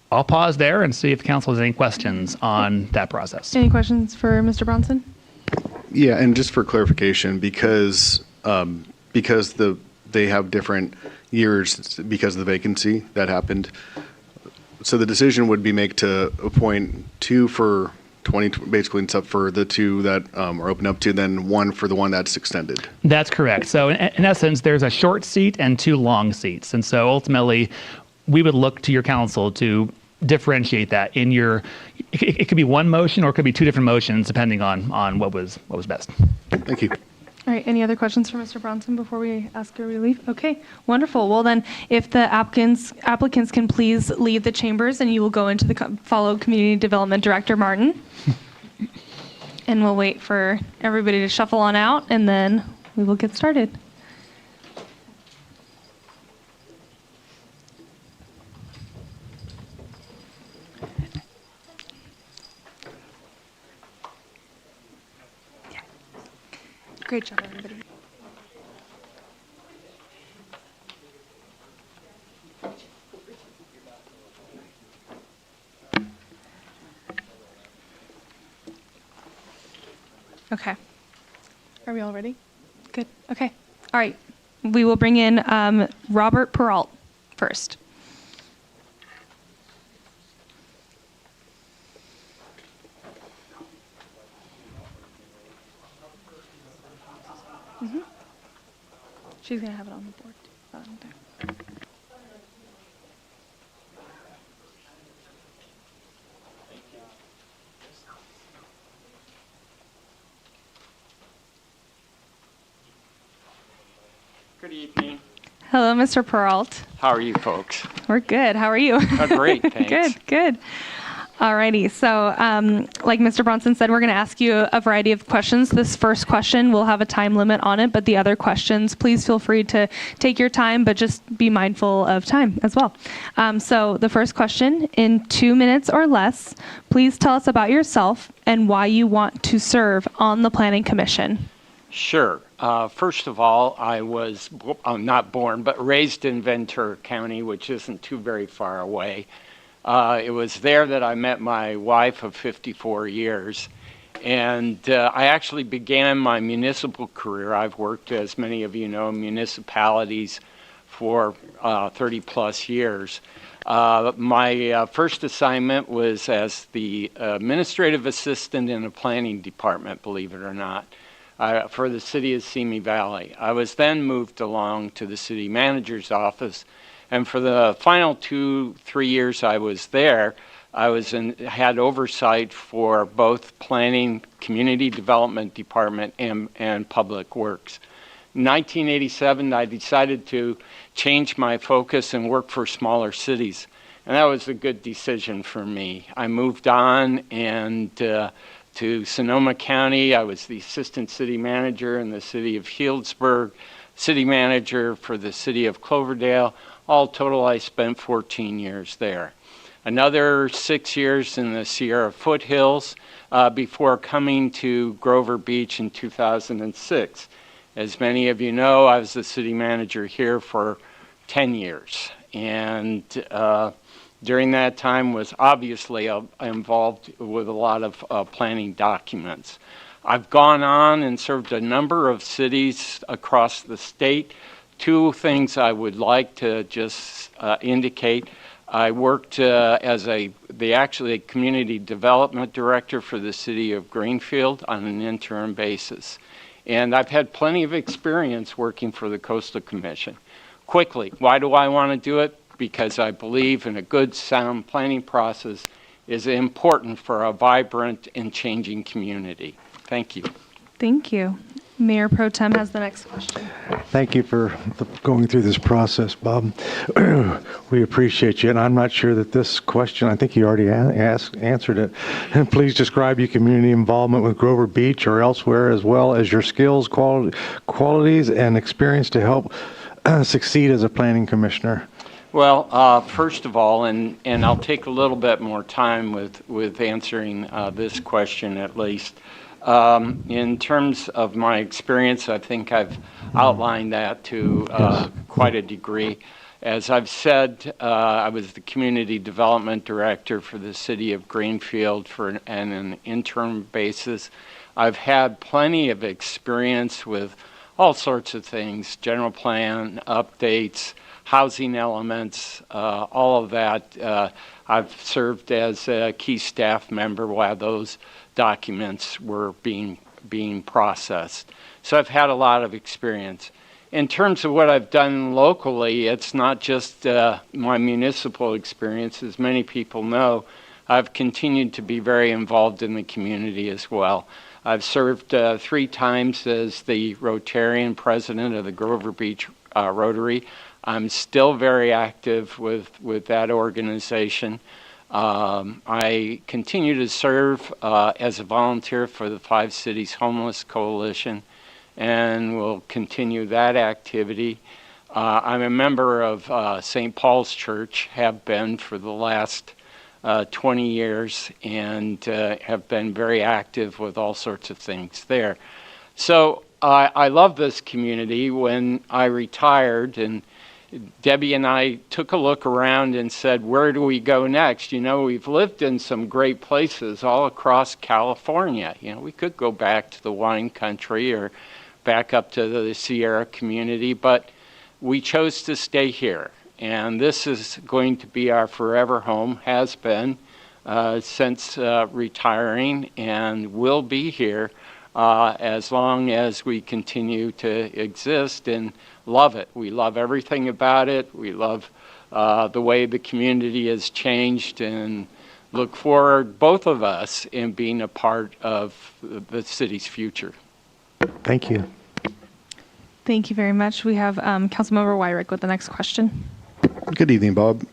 I'll pause there and see if the council has any questions on that process. Any questions for Mr. Bronson? Yeah, and just for clarification, because they have different years because of the vacancy that happened, so the decision would be made to appoint 2 for 20, basically, except for the 2 that are open up to, then 1 for the one that's extended. That's correct. So in essence, there's a short seat and 2 long seats. And so ultimately, we would look to your council to differentiate that in your, it could be 1 motion or it could be 2 different motions depending on what was best. Thank you. All right, any other questions for Mr. Bronson before we ask her to leave? Okay, wonderful. Well then, if the applicants can please leave the chambers, and you will go into the follow Community Development Director Martin. And we'll wait for everybody to shuffle on out, and then we will get started. Great job, everybody. Okay. Are we all ready? Good. Okay. All right. We will bring in Robert Peralt first. She's going to have it on the board. There. Good evening. Hello, Mr. Peralt. How are you folks? We're good. How are you? Oh, great, thanks. Good. Alrighty. So, like Mr. Bronson said, we're going to ask you a variety of questions. This first question will have a time limit on it, but the other questions, please feel free to take your time, but just be mindful of time as well. So the first question, in 2 minutes or less, please tell us about yourself and why you want to serve on the Planning Commission. Sure. First of all, I was not born, but raised in Ventura County, which isn't too very far away. It was there that I met my wife of 54 years. And I actually began my municipal career. I've worked, as many of you know, in municipalities for 30 plus years. My first assignment was as the administrative assistant in a planning department, believe it or not, for the city of Simi Valley. I was then moved along to the city manager's office, and for the final 2-3 years I was there, I had oversight for both planning, community development department, and public works. In 1987, I decided to change my focus and work for smaller cities, and that was a good decision for me. I moved on and to Sonoma County. I was the assistant city manager in the city of Healdsburg, city manager for the city of Cloverdale. All total, I spent 14 years there. Another 6 years in the Sierra Foothills before coming to Grover Beach in 2006. As many of you know, I was the city manager here for 10 years. And during that time was obviously involved with a lot of planning documents. I've gone on and served a number of cities across the state. Two things I would like to just indicate. I worked as the community development director for the city of Greenfield on an interim basis. And I've had plenty of experience working for the Coastal Commission. Quickly, why do I want to do it? Because I believe in a good, sound planning process is important for a vibrant and changing community. Thank you. Thank you. Mayor Pro Tem has the next question. Thank you for going through this process, Bob. We appreciate you, and I'm not sure that this question, I think you already answered it. And please describe your community involvement with Grover Beach or elsewhere, as well as your skills, qualities, and experience to help succeed as a planning commissioner. Well, first of all, and I'll take a little bit more time with answering this question at least. In terms of my experience, I think I've outlined that to quite a degree. As I've said, I was the community development director for the city of Greenfield on an interim basis. I've had plenty of experience with all sorts of things, general plan, updates, housing elements, all of that. I've served as a key staff member while those documents were being processed. So I've had a lot of experience. In terms of what I've done locally, it's not just my municipal experience. As many people know, I've continued to be very involved in the community as well. I've served 3 times as the Rotarian president of the Grover Beach Rotary. I'm still very active with that organization. I continue to serve as a volunteer for the 5 Cities Homeless Coalition and will continue that activity. I'm a member of St. Paul's Church, have been for the last 20 years, and have been very active with all sorts of things there. So I love this community. When I retired, and Debbie and I took a look around and said, where do we go next? You know, we've lived in some great places all across California. You know, we could go back to the wine country or back up to the Sierra community, but we chose to stay here. And this is going to be our forever home, has been since retiring, and will be here as long as we continue to exist and love it. We love everything about it. We love the way the community has changed and look forward, both of us, in being a part of the city's future. Thank you. Thank you very much. We have Councilmember Wyrick with the next question. Good evening, Bob.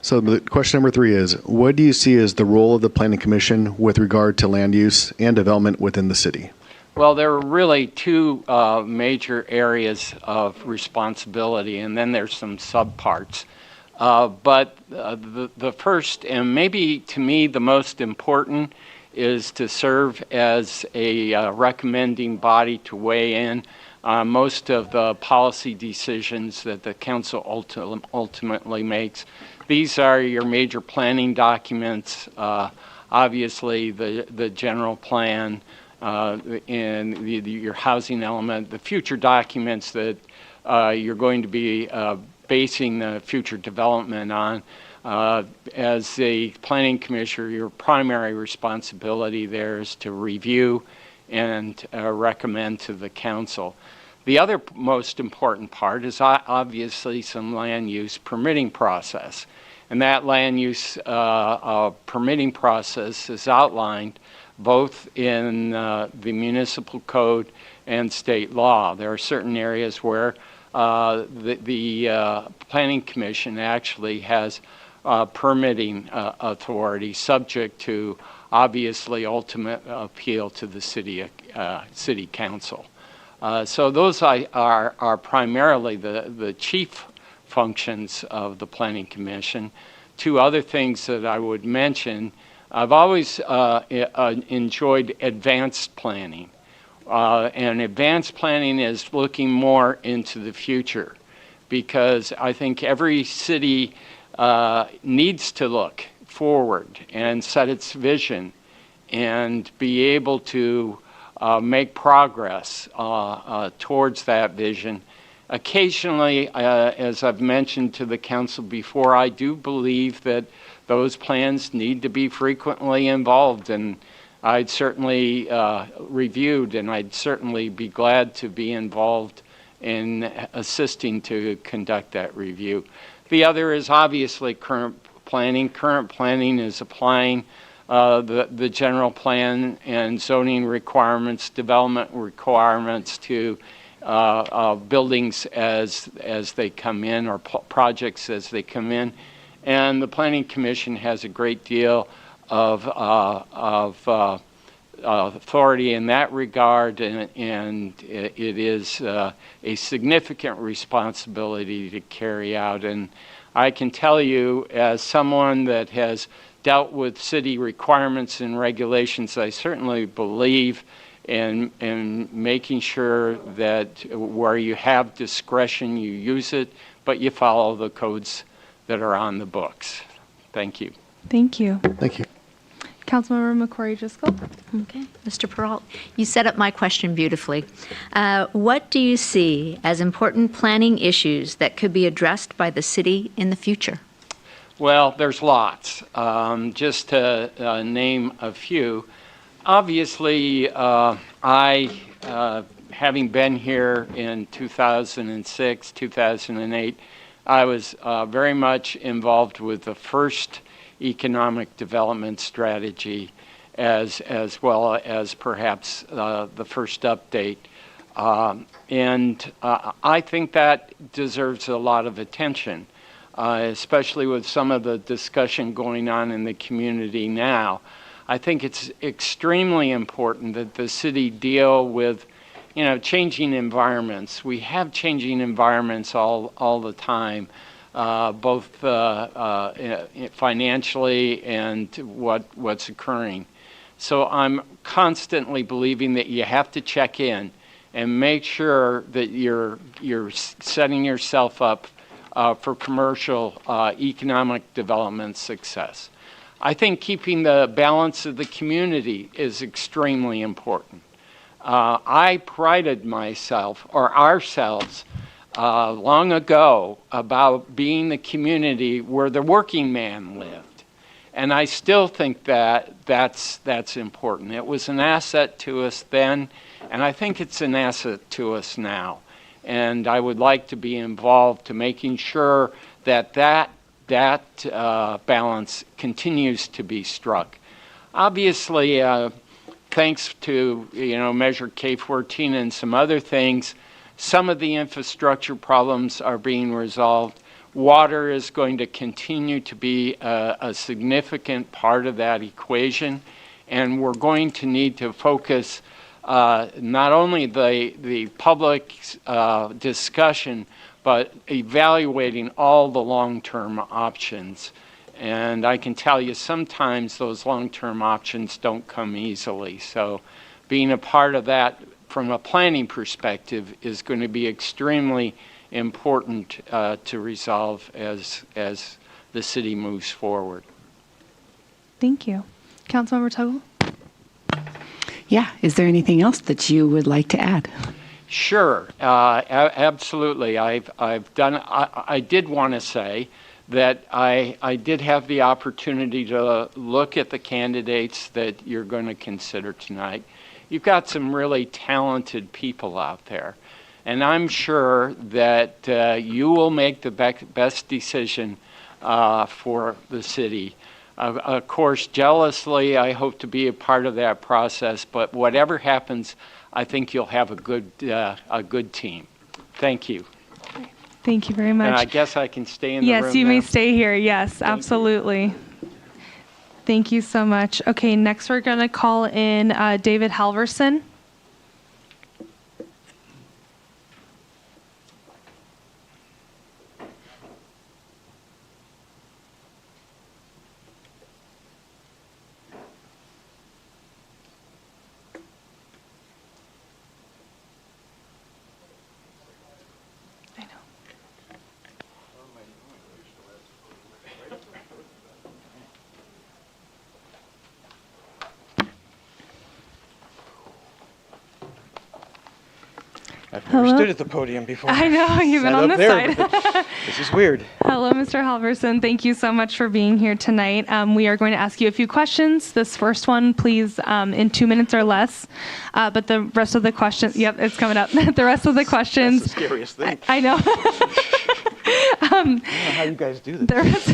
So the question number 3 is, what do you see as the role of the Planning Commission with regard to land use and development within the city? Well, there are really 2 major areas of responsibility, and then there's some subparts. But the first, and maybe to me the most important, is to serve as a recommending body to weigh in on most of the policy decisions that the council ultimately makes. These are your major planning documents, obviously the general plan, and your housing element, the future documents that you're going to be basing the future development on. As a planning commissioner, your primary responsibility there is to review and recommend to the council. The other most important part is obviously some land use permitting process. And that land use permitting process is outlined both in the municipal code and state law. There are certain areas where the Planning Commission actually has permitting authority subject to obviously ultimate appeal to the city council. So those are primarily the chief functions of the Planning Commission. 2 other things that I would mention, I've always enjoyed advanced planning. And advanced planning is looking more into the future, because I think every city needs to look forward and set its vision and be able to make progress towards that vision. Occasionally, as I've mentioned to the council before, I do believe that those plans need to be frequently involved, and I'd certainly reviewed, and I'd certainly be glad to be involved in assisting to conduct that review. The other is obviously current planning. Current planning is applying the general plan and zoning requirements, development requirements to buildings as they come in, or projects as they come in. And the Planning Commission has a great deal of authority in that regard, and it is a significant responsibility to carry out. And I can tell you, as someone that has dealt with city requirements and regulations, I certainly believe in making sure that where you have discretion, you use it, but you follow the codes that are on the books. Thank you. Thank you. Thank you. Councilmember McCrory Driscoll. Okay, Mr. Peralt, you set up my question beautifully. What do you see as important planning issues that could be addressed by the city in the future? Well, there's lots. Just to name a few, obviously, having been here in 2006, 2008, I was very much involved with the first economic development strategy, as well as perhaps the first update. And I think that deserves a lot of attention, especially with some of the discussion going on in the community now. I think it's extremely important that the city deal with, changing environments. We have changing environments all the time, both financially and what's occurring. So I'm constantly believing that you have to check in and make sure that you're setting yourself up for commercial economic development success. I think keeping the balance of the community is extremely important. I prided myself, or ourselves, long ago about being the community where the working man lived. And I still think that that's important. It was an asset to us then, and I think it's an asset to us now. And I would like to be involved to making sure that balance continues to be struck. Obviously, thanks to Measure K14 and some other things, some of the infrastructure problems are being resolved. Water is going to continue to be a significant part of that equation, and we're going to need to focus not only the public discussion, but evaluating all the long-term options. And I can tell you sometimes those long-term options don't come easily. So being a part of that from a planning perspective is going to be extremely important to resolve as the city moves forward. Thank you. Councilmember Tuggle? Yeah, is there anything else that you would like to add? Sure, absolutely. I did want to say that I did have the opportunity to look at the candidates that you're going to consider tonight. You've got some really talented people out there, and I'm sure that you will make the best decision for the city. Of course, jealously, I hope to be a part of that process, but whatever happens, I think you'll have a good team. Thank you. Thank you very much. And I guess I can stay in the room Yes, you may now. stay here. Yes, absolutely. Thank you so much. Okay, next we're going to call in David Halverson. I've never Hello? stood at the podium before. I know, you've been Sat on up this there, side. but this is weird. Hello, Mr. Halverson. Thank you so much for being here tonight. We are going to ask you a few questions. This first one, please, in 2 minutes or less. But the rest of the questions, yep, it's coming up. The rest of the questions. That's the scariest thing. I know. I don't know how you guys do this.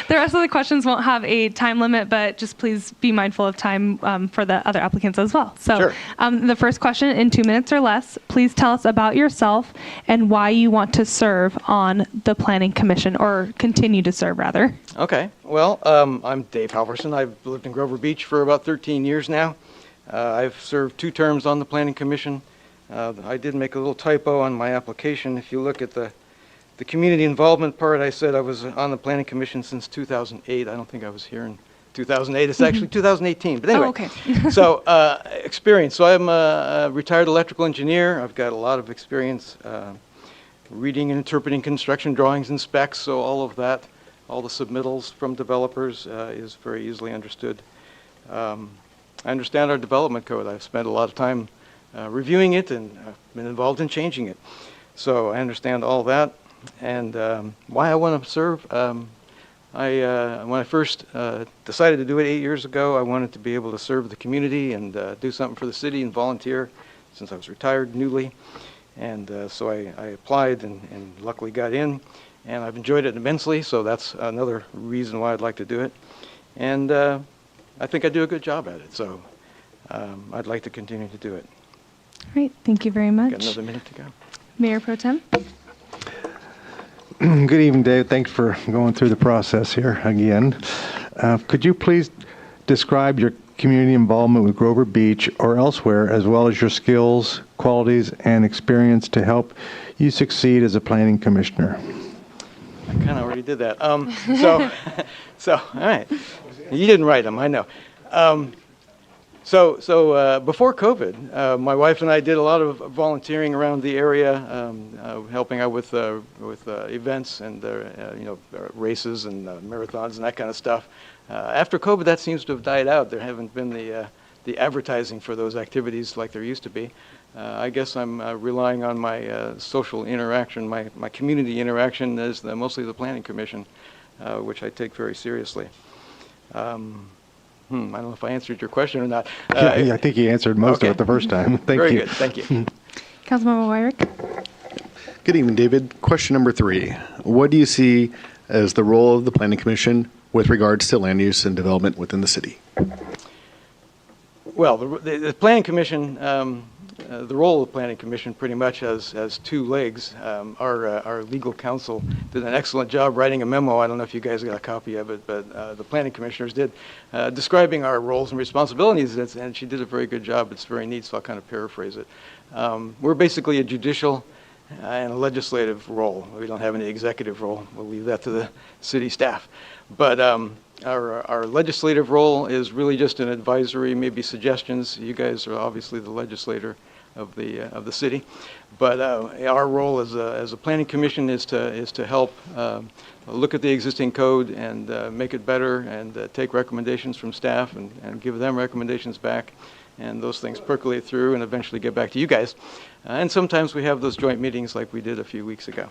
The rest of the questions won't have a time limit, but just please be mindful of time for the other applicants as well. So Sure. The first question, in 2 minutes or less, please tell us about yourself and why you want to serve on the Planning Commission, or continue to serve, rather. Okay. Well, I'm Dave Halverson. I've lived in Grover Beach for about 13 years now. I've served 2 terms on the Planning Commission. I did make a little typo on my application. If you look at the community involvement part, I said I was on the Planning Commission since 2008. I don't think I was here in 2008. It's actually 2018. But anyway, Oh, okay. so experience. So I'm a retired electrical engineer. I've got a lot of experience reading and interpreting construction drawings and specs. So all of that, all the submittals from developers is very easily understood. I understand our development code. I've spent a lot of time reviewing it, and I've been involved in changing it. So I understand all that. And why I want to serve, when I first decided to do it 8 years ago, I wanted to be able to serve the community and do something for the city and volunteer, since I was retired newly. And so I applied and luckily got in, and I've enjoyed it immensely, so that's another reason why I'd like to do it. And I think I do a good job at it, so I'd like to continue to do it. Great. Thank you very much. Got another minute to go. Mayor Pro Tem. Good evening, Dave. Thanks for going through the process here again. Could you please describe your community involvement with Grover Beach or elsewhere, as well as your skills, qualities, and experience to help you succeed as a planning commissioner? I kind of already did that. So all right. You didn't write them, I know. So before COVID, my wife and I did a lot of volunteering around the area, helping out with events and races and marathons and that kind of stuff. After COVID, that seems to have died out. There haven't been the advertising for those activities like there used to be. I guess I'm relying on my social interaction, my community interaction as mostly the Planning Commission, which I take very seriously. I don't know if I answered your question or not. Yeah, I think he answered most of it the first time. Thank Very you. good. Thank you. Councilmember Wyrick. Good evening, David. Question number 3. What do you see as the role of the Planning Commission with regards to land use and development within the city? Well, the Planning Commission, the role of the Planning Commission pretty much has 2 legs. Our legal counsel did an excellent job writing a memo. I don't know if you guys got a copy of it, but the Planning Commissioners did, describing our roles and responsibilities, and she did a very good job. It's very neat, so I'll kind of paraphrase it. We're basically a judicial and a legislative role. We don't have any executive role. We'll leave that to the city staff. But our legislative role is really just an advisory, maybe suggestions. You guys are obviously the legislator of the city, but our role as a planning commission is to help look at the existing code and make it better, and take recommendations from staff and give them recommendations back, and those things percolate through and eventually get back to you guys. And sometimes we have those joint meetings like we did a few weeks ago.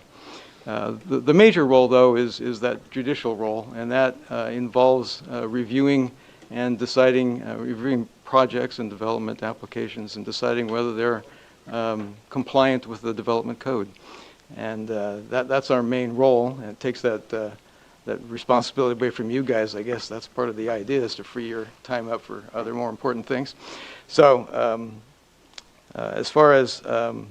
The major role, though, is that judicial role, and that involves reviewing and deciding, reviewing projects and development applications and deciding whether they're compliant with the development code. And that's our main role, and it takes that responsibility away from you guys. I guess that's part of the idea, is to free your time up for other more important things. So as far as the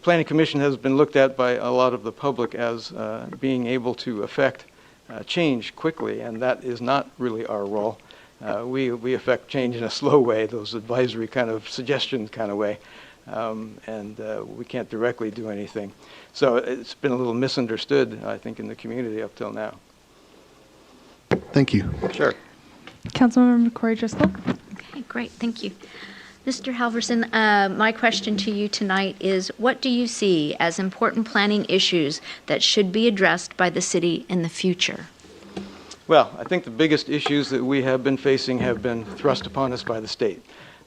Planning Commission has been looked at by a lot of the public as being able to affect change quickly, and that is not really our role. We affect change in a slow way, those advisory kind of suggestion kind of way, and we can't directly do anything. So it's been a little misunderstood, I think, in the community up till now. Thank you. Sure. Councilmember McCrory Driscoll. Okay, great, thank you. Mr. Halverson, my question to you tonight is, what do you see as important planning issues that should be addressed by the city in the future? Well, I think the biggest issues that we have been facing have been thrust upon us by the state.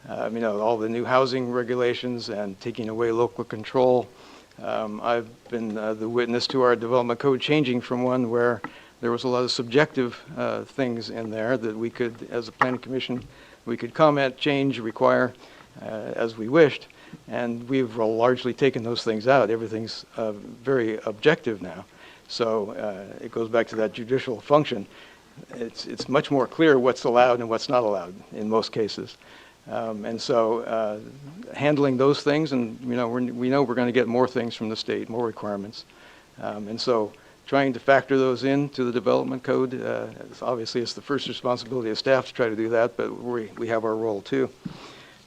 All the new housing regulations and taking away local control. I've been the witness to our development code changing from one where there was a lot of subjective things in there that we could, as a planning commission, we could comment, change, require as we wished, and we've largely taken those things out. Everything's very objective now. So it goes back to that judicial function. It's much more clear what's allowed and what's not allowed in most cases. And so handling those things, and we know we're going to get more things from the state, more requirements. And so trying to factor those into the development code, obviously it's the first responsibility of staff to try to do that, but we have our role too.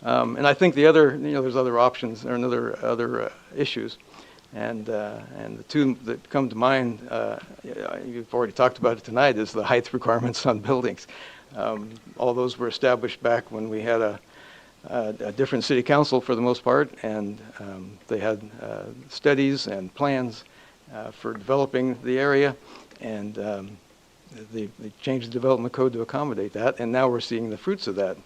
And I think the other, there's other options or other issues. And the 2 that come to mind, you've already talked about it tonight, is the height requirements on buildings. All those were established back when we had a different city council for the most part, and they had studies and plans for developing the area, and they changed the development code to accommodate that, and now we're seeing the fruits of that.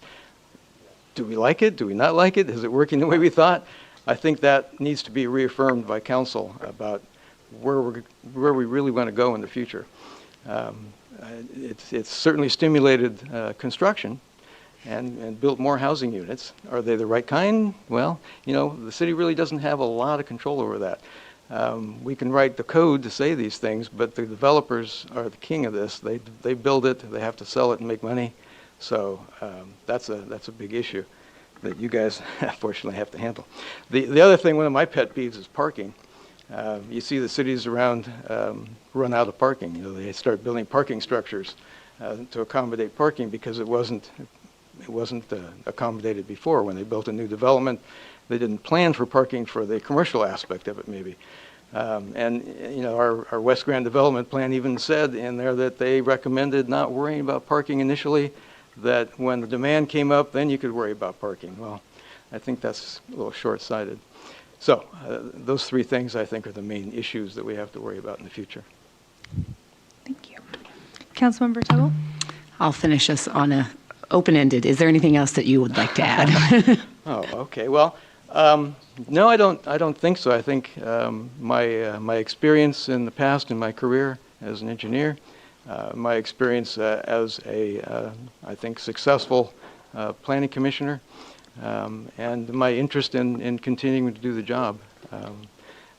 Do we like it? Do we not like it? Is it working the way we thought? I think that needs to be reaffirmed by council about where we really want to go in the future. It's certainly stimulated construction and built more housing units. Are they the right kind? Well, the city really doesn't have a lot of control over that. We can write the code to say these things, but the developers are the king of this. They build it, they have to sell it and make money. So that's a big issue that you guys fortunately have to handle. The other thing, one of my pet peeves, is parking. You see the cities around run out of parking. They start building parking structures to accommodate parking because it wasn't accommodated before. When they built a new development, they didn't plan for parking for the commercial aspect of it, maybe. Our West Grand Development Plan even said in there that they recommended not worrying about parking initially, that when the demand came up, then you could worry about parking. Well, I think that's a little short-sighted. So those 3 things, I think, are the main issues that we have to worry about in the future. Thank you. Councilmember Tuggle? I'll finish us on a open-ended. Is there anything else that you would like to add? Oh, okay. Well, no, I don't think so. I think my experience in the past in my career as an engineer my experience as a, I think, successful planning commissioner, and my interest in continuing to do the job.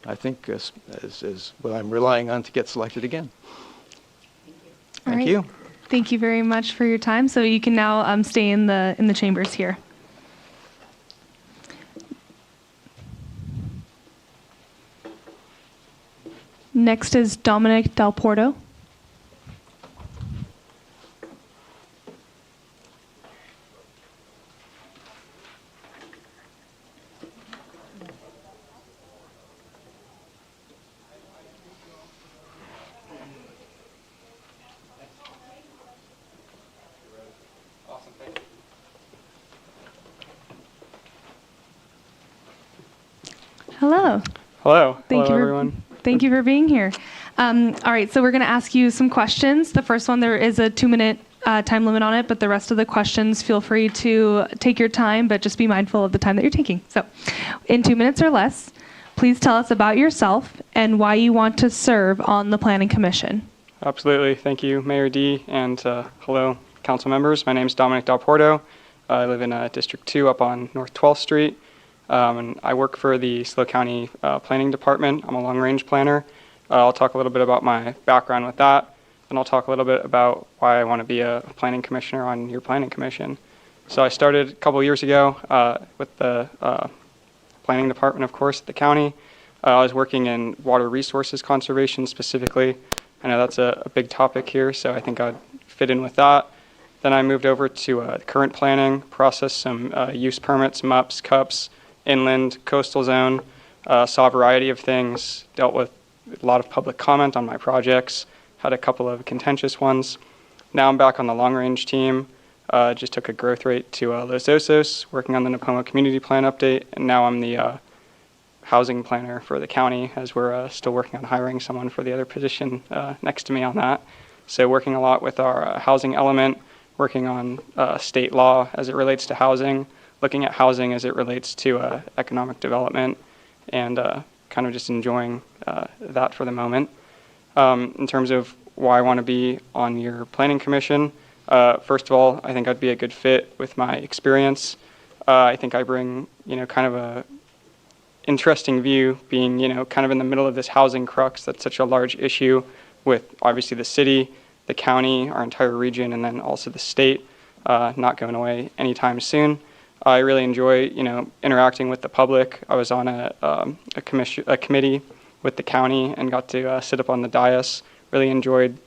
I think is what I'm relying on to get selected again. All Thank right. you. Thank you very much for your time. So you can now stay in the chambers here. Next is Dominic Del Porto. Hello. Hello. Thank Hello, you, everyone. Thank you for being here. All right, so we're going to ask you some questions. The first one, there is a 2-minute time limit on it, but the rest of the questions, feel free to take your time, but just be mindful of the time that you're taking. So in 2 minutes or less, please tell us about yourself and why you want to serve on the Planning Commission. Absolutely. Thank you, Mayor D. And hello, council members. My name is Dominic Del Porto. I live in District 2 up on North 12th Street. And I work for the SLO County Planning Department. I'm a long-range planner. I'll talk a little bit about my background with that, and I'll talk a little bit about why I want to be a planning commissioner on your planning commission. So I started a couple years ago with the planning department, of course, at the county. I was working in water resources conservation specifically. I know that's a big topic here, so I think I'd fit in with that. Then I moved over to the current planning, processed some use permits, MUPs, CUPs, inland, coastal zone, saw a variety of things, dealt with a lot of public comment on my projects, had a couple of contentious ones. Now I'm back on the long-range team, just took a growth rate to Los Osos, working on the Nipomo Community Plan update, and now I'm the housing planner for the county, as we're still working on hiring someone for the other position next to me on that. So working a lot with our housing element, working on state law as it relates to housing, looking at housing as it relates to economic development, and kind of just enjoying that for the moment. In terms of why I want to be on your planning commission, first of all, I think I'd be a good fit with my experience. I think I bring, kind of a interesting view, being, kind of in the middle of this housing crux that's such a large issue with obviously the city, the county, our entire region, and then also the state not going away anytime soon. I really enjoy, interacting with the public. I was on a committee with the county and got to sit up on the dais. Really enjoyed,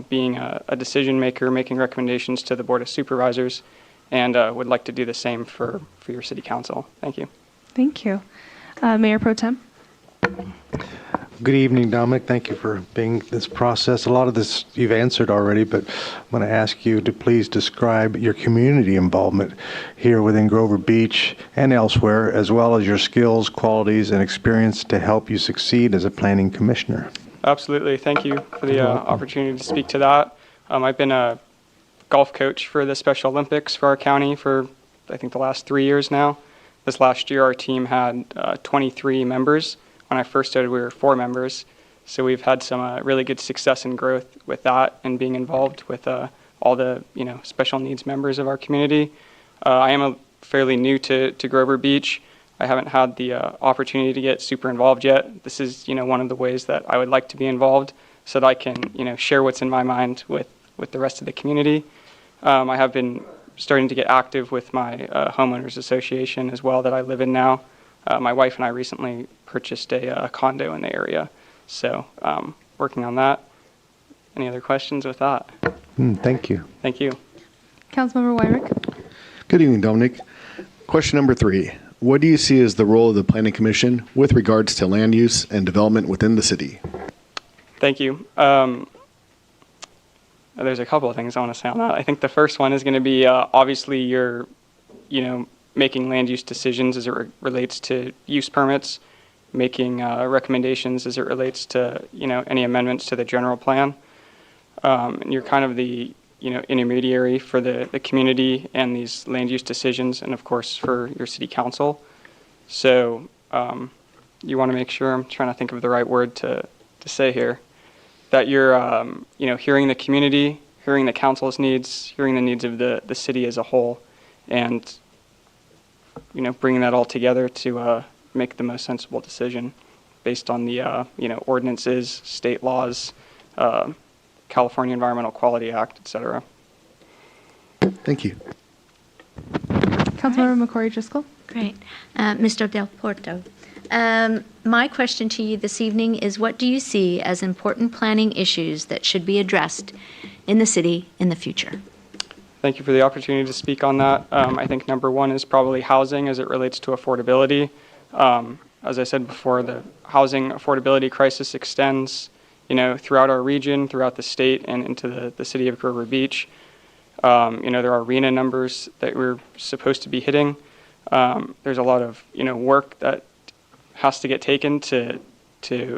being a decision maker, making recommendations to the Board of Supervisors, and would like to do the same for your city council. Thank you. Thank you. Mayor Pro Tem. Good evening, Dominic. Thank you for being this process. A lot of this you've answered already, but I'm going to ask you to please describe your community involvement here within Grover Beach and elsewhere, as well as your skills, qualities, and experience to help you succeed as a planning commissioner. Absolutely. Thank you for the opportunity to speak to that. I've been a golf coach for the Special Olympics for our county for, I think, the last 3 years now. This last year, our team had 23 members. When I first started, we were 4 members. So we've had some really good success and growth with that and being involved with all the special needs members of our community. I am fairly new to Grover Beach. I haven't had the opportunity to get super involved yet. This is one of the ways that I would like to be involved so that I can share what's in my mind with the rest of the community. I have been starting to get active with my homeowners association as well that I live in now. My wife and I recently purchased a condo in the area, so working on that. Any other questions with that? Thank you. Thank you. Councilmember Wyrick. Good evening, Dominic. Question number 3. What do you see as the role of the Planning Commission with regards to land use and development within the city? Thank you. There's a couple of things I want to say on that. I think the first one is going to be obviously you're, making land use decisions as it relates to use permits, making recommendations as it relates to any amendments to the general plan. And you're kind of the intermediary for the community and these land use decisions, and of course for your city council. So you want to make sure, I'm trying to think of the right word to say here. that you're, hearing the community, hearing the council's needs, hearing the needs of the city as a whole, and, bringing that all together to make the most sensible decision based on the, ordinances, state laws, California Environmental Quality Act, et cetera. Thank you. Councilmember McCrory Driscoll. Great. Mr. Del Porto, my question to you this evening is, what do you see as important planning issues that should be addressed in the city in the future? Thank you for the opportunity to speak on that. I think number one is probably housing as it relates to affordability. As I said before, the housing affordability crisis extends, throughout our region, throughout the state, and into the city of Grover Beach. There are RENA numbers that we're supposed to be hitting. There's a lot of, work that has to get taken to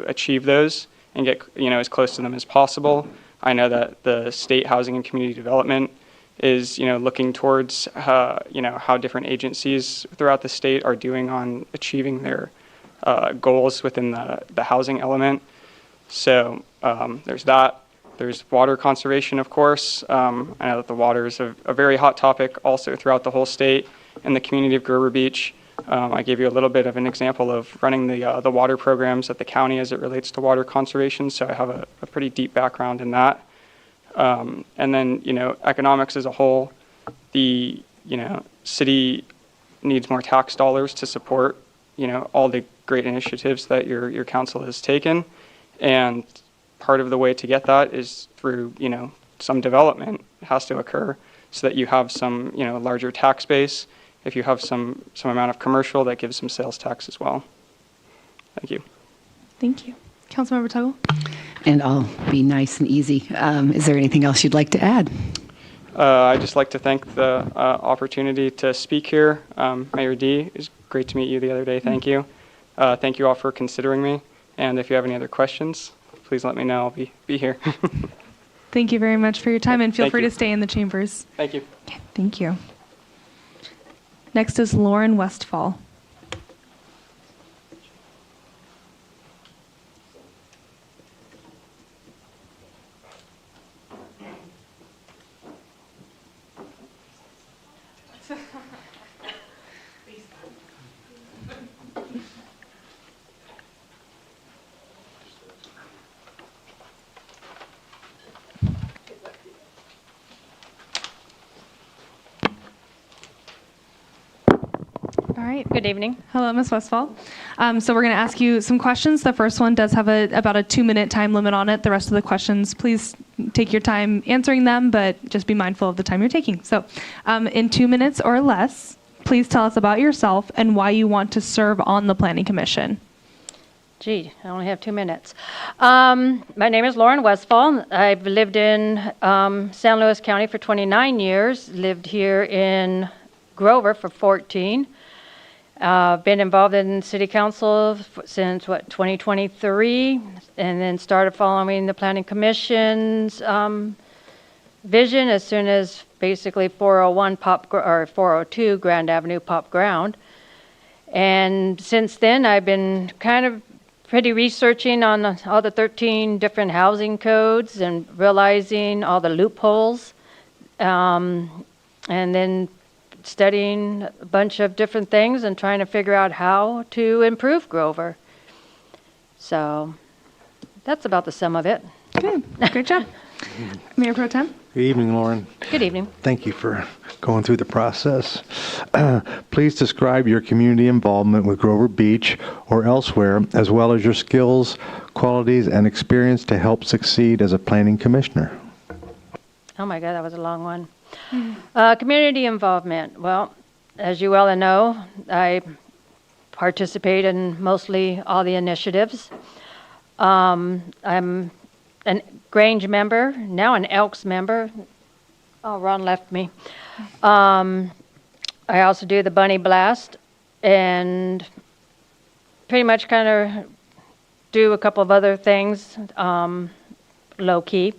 achieve those and get, as close to them as possible. I know that the State Housing and Community Development is, looking towards, how different agencies throughout the state are doing on achieving their goals within the housing element. So there's that. There's water conservation, of course. I know that the water is a very hot topic also throughout the whole state and the community of Grover Beach. I gave you a little bit of an example of running the water programs at the county as it relates to water conservation, so I have a pretty deep background in that. And then, economics as a whole, the, city needs more tax dollars to support, all the great initiatives that your council has taken. And part of the way to get that is through, some development has to occur so that you have some, larger tax base. If you have some amount of commercial, that gives some sales tax as well. Thank you. Thank you. Councilmember Tuggle. And I'll be nice and easy. Is there anything else you'd like to add? I'd just like to thank the opportunity to speak here. Mayor D, it was great to meet you the other day. Thank you. Thank you all for considering me. And if you have any other questions, please let me know. I'll be here. Thank you very much for your time, and feel Thank free you. to stay in the chambers. Thank you. Okay, thank you. Next is Lauren Westfall. All right. Good evening. Hello, Ms. Westfall. So we're going to ask you some questions. The first one does have about a 2-minute time limit on it. The rest of the questions, please take your time answering them, but just be mindful of the time you're taking. So in 2 minutes or less, please tell us about yourself and why you want to serve on the Planning Commission. Gee, I only have 2 minutes. My name is Lauren Westfall. I've lived in San Luis County for 29 years, lived here in Grover for 14. Been involved in city council since, 2023, and then started following the Planning Commission's vision as soon as basically 402 Grand Avenue popped ground. And since then, I've been kind of pretty researching on all the 13 different housing codes and realizing all the loopholes, and then studying a bunch of different things and trying to figure out how to improve Grover. So that's about the sum of it. Good. Great job. Mayor Pro Tem. Good evening, Lauren. Good evening. Thank you for going through the process. Please describe your community involvement with Grover Beach or elsewhere, as well as your skills, qualities, and experience to help succeed as a planning commissioner. Oh my God, that was a long one. Community involvement. Well, as you well know, I participate in mostly all the initiatives. I'm an Grange member, now an Elks member. Oh, Ron left me. I also do the Bunny Blast and pretty much kind of do a couple of other things, low key.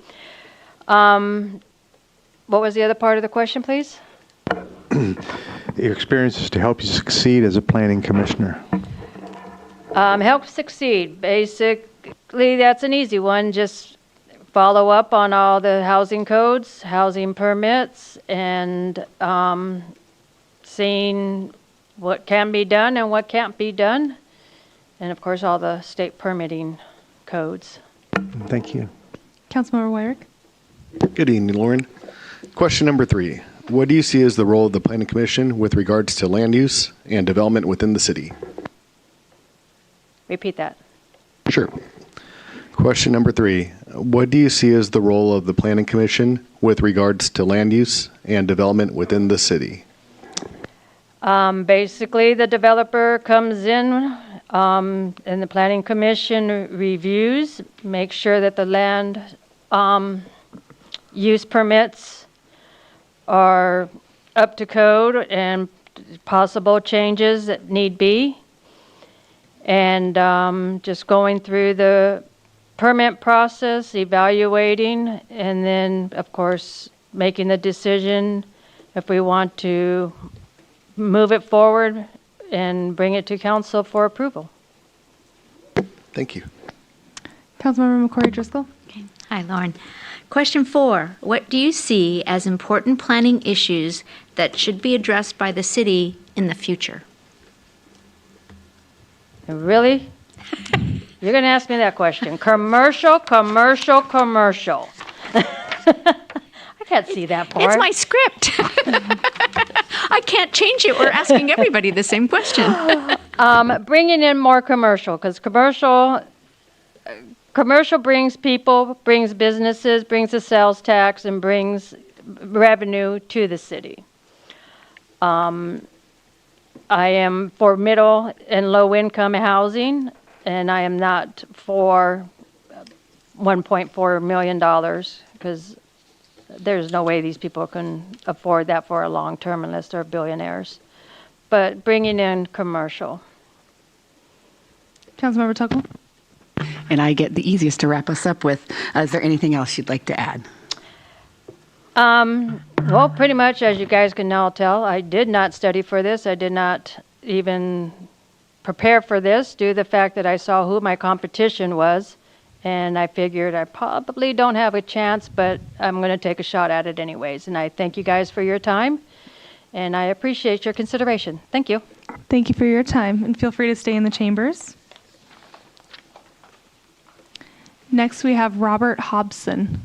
What was the other part of the question, please? Your experiences to help you succeed as a planning commissioner. Help succeed. Basically, that's an easy one. Just follow up on all the housing codes, housing permits, and seeing what can be done and what can't be done. And of course, all the state permitting codes. Thank you. Councilmember Wyrick. Good evening, Lauren. Question number 3. What do you see as the role of the Planning Commission with regards to land use and development within the city? Repeat that. Sure. Question number 3. What do you see as the role of the Planning Commission with regards to land use and development within the city? Basically, the developer comes in and the Planning Commission reviews, makes sure that the land use permits are up to code and possible changes that need be. And just going through the permit process, evaluating, and then, of course, making the decision if we want to move it forward and bring it to council for approval. Thank you. Councilmember McCory Driscoll. Okay. Hi, Lauren. Question 4. What do you see as important planning issues that should be addressed by the city in the future? Really? You're going to ask me that question. Commercial, commercial, commercial. I can't see that part. It's my script. I can't change it. We're asking everybody the same question. Bringing in more commercial, because commercial brings people, brings businesses, brings a sales tax, and brings revenue to the city. I am for middle and low income housing, and I am not for $1.4 million because there's no way these people can afford that for a long term unless they're billionaires. But bringing in commercial. Councilmember Tuggle. And I get the easiest to wrap us up with. Is there anything else you'd like to add? Well, pretty much, as you guys can now tell, I did not study for this. I did not even prepare for this due to the fact that I saw who my competition was. And I figured I probably don't have a chance, but I'm going to take a shot at it anyways. And I thank you guys for your time. And I appreciate your consideration. Thank you. Thank you for your time. And feel free to stay in the chambers. Next, we have Robert Hobson.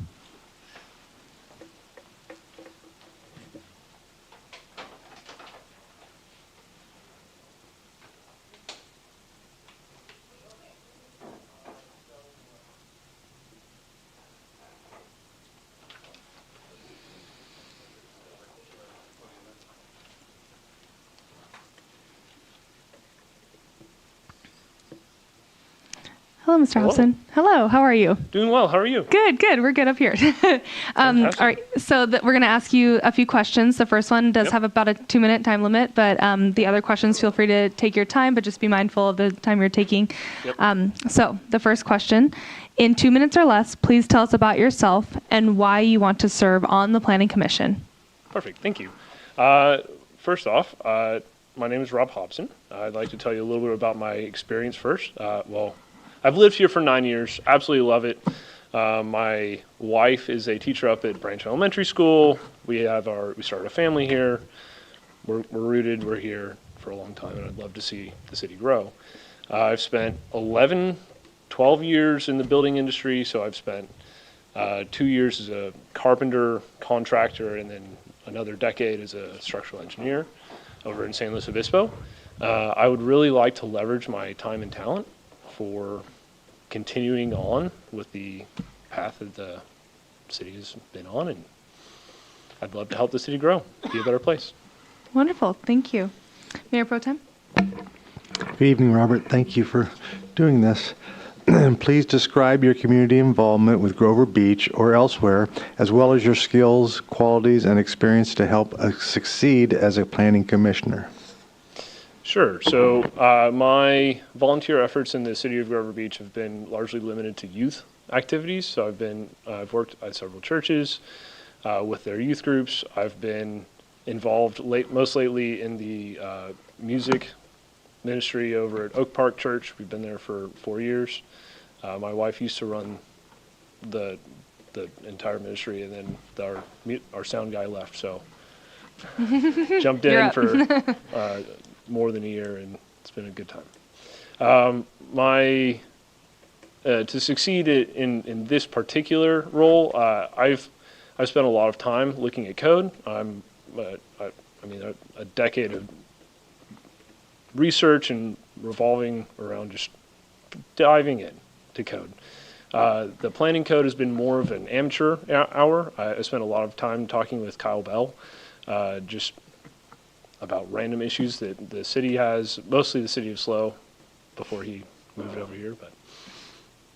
Hello, Mr. Hobson. Hello, how are you? Doing well. How are you? Good, good. We're good up here. All right, so we're going to ask you a few questions. The first one does have about a 2-minute time limit, but the other questions, feel free to take your time, but just be mindful of the time you're taking. So the first question, in 2 minutes or less, please tell us about yourself and why you want to serve on the Planning Commission. Perfect. Thank you. First off, my name is Rob Hobson. I'd like to tell you a little bit about my experience first. I've lived here for 9 years. Absolutely love it. My wife is a teacher up at Branch Elementary School. We started a family here. We're rooted. We're here for a long time, and I'd love to see the city grow. I've spent 12 years in the building industry. So I've spent 2 years as a carpenter, contractor, and then another decade as a structural engineer over in San Luis Obispo. I would really like to leverage my time and talent for continuing on with the path that the city has been on, and I'd love to help the city grow, be a better place. Wonderful. Thank you. Mayor Pro Tem? Good evening, Robert. Thank you for doing this. Please describe your community involvement with Grover Beach or elsewhere, as well as your skills, qualities, and experience to help succeed as a planning commissioner. Sure. So my volunteer efforts in the city of Grover Beach have been largely limited to youth activities. So I've worked at several churches with their youth groups. I've been involved most lately in the music ministry over at Oak Park Church. We've been there for 4 years. My wife used to run the the entire ministry, and then our sound guy left, so jumped in for more than a year, and it's been a good time. To succeed in this particular role, I've spent a lot of time looking at code. A decade of research and revolving around just diving in to code. The planning code has been more of an amateur hour. I spent a lot of time talking with Kyle Bell, just about random issues that the city has, mostly the city of SLO, before he moved over here. But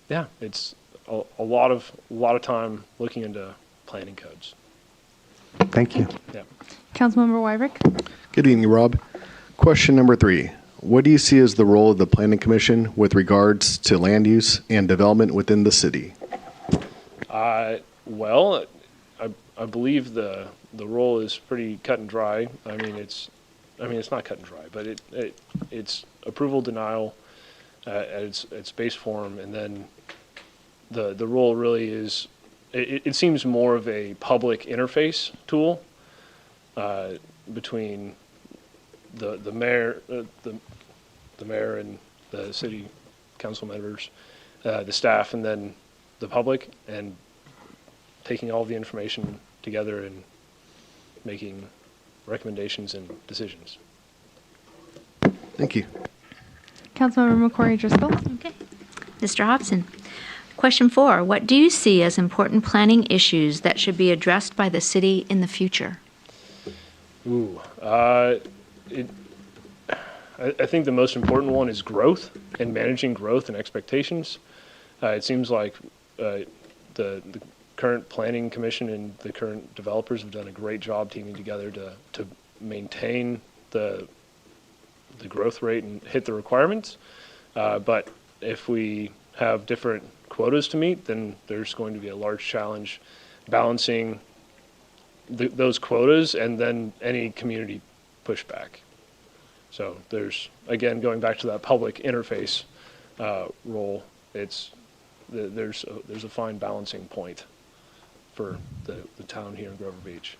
yeah, it's a lot of time looking into planning codes. Thank you. Yeah. Councilmember Wyrick. Good evening, Rob. Question number 3. What do you see as the role of the Planning Commission with regards to land use and development within the city? Well, I believe the role is pretty cut and dry. It's not cut and dry, but it's approval, denial at its base form, and then the role really is, it seems more of a public interface tool between the mayor and the city council members, the staff, and then the public, and taking all the information together and making recommendations and decisions. Thank you. Councilmember McCrory Driscoll. Okay. Mr. Hobson. Question 4. What do you see as important planning issues that should be addressed by the city in the future? I think the most important one is growth and managing growth and expectations. It seems like the current planning commission and the current developers have done a great job teaming together to maintain the growth rate and hit the requirements. But if we have different quotas to meet, then there's going to be a large challenge balancing those quotas and then any community pushback. So there's, again, going back to that public interface role, there's a fine balancing point for the town here in Grover Beach.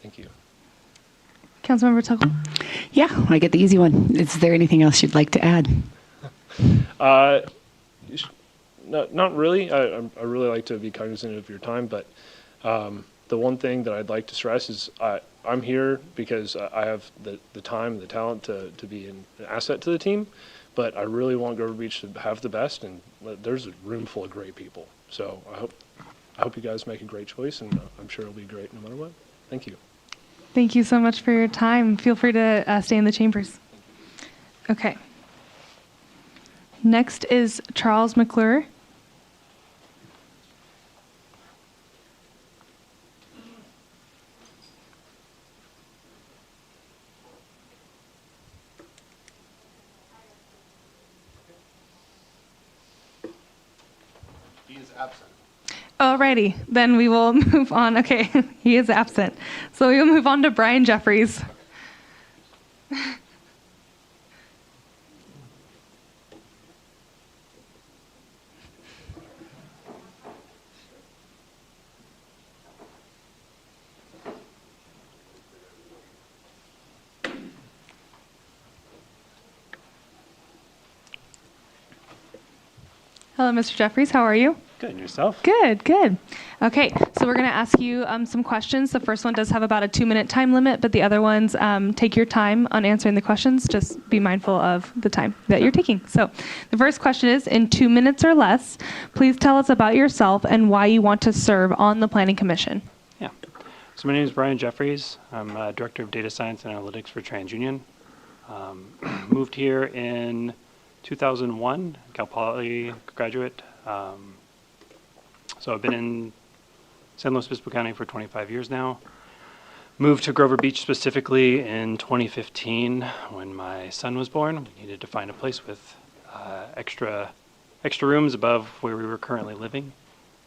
Thank you. Councilmember Tuggle. Yeah, I get the easy one. Is there anything else you'd like to add? Not really. I really like to be cognizant of your time, but the one thing that I'd like to stress is I'm here because I have the time and the talent to be an asset to the team, but I really want Grover Beach to have the best, and there's a room full of great people. So I hope you guys make a great choice, and I'm sure it'll be great no matter what. Thank you. Thank you so much for your time. Feel free to stay in the chambers. Okay. Next is Charles McClure. He is absent. Alrighty, then we will move on. Okay, he is absent. So we will move on to Brian Jeffries. Hello, Mr. Jeffries. How are you? Good, and yourself? Good, good. Okay, so we're going to ask you some questions. The first one does have about a 2-minute time limit, but the other ones, take your time on answering the questions. Just be mindful of the time that you're taking. So the first question is, in 2 minutes or less, please tell us about yourself and why you want to serve on the Planning Commission. Yeah. So my name is Brian Jeffries. I'm Director of Data Science and Analytics for TransUnion. Moved here in 2001, Cal Poly graduate. So I've been in San Luis Obispo County for 25 years now. Moved to Grover Beach specifically in 2015 when my son was born. We needed to find a place with extra rooms above where we were currently living,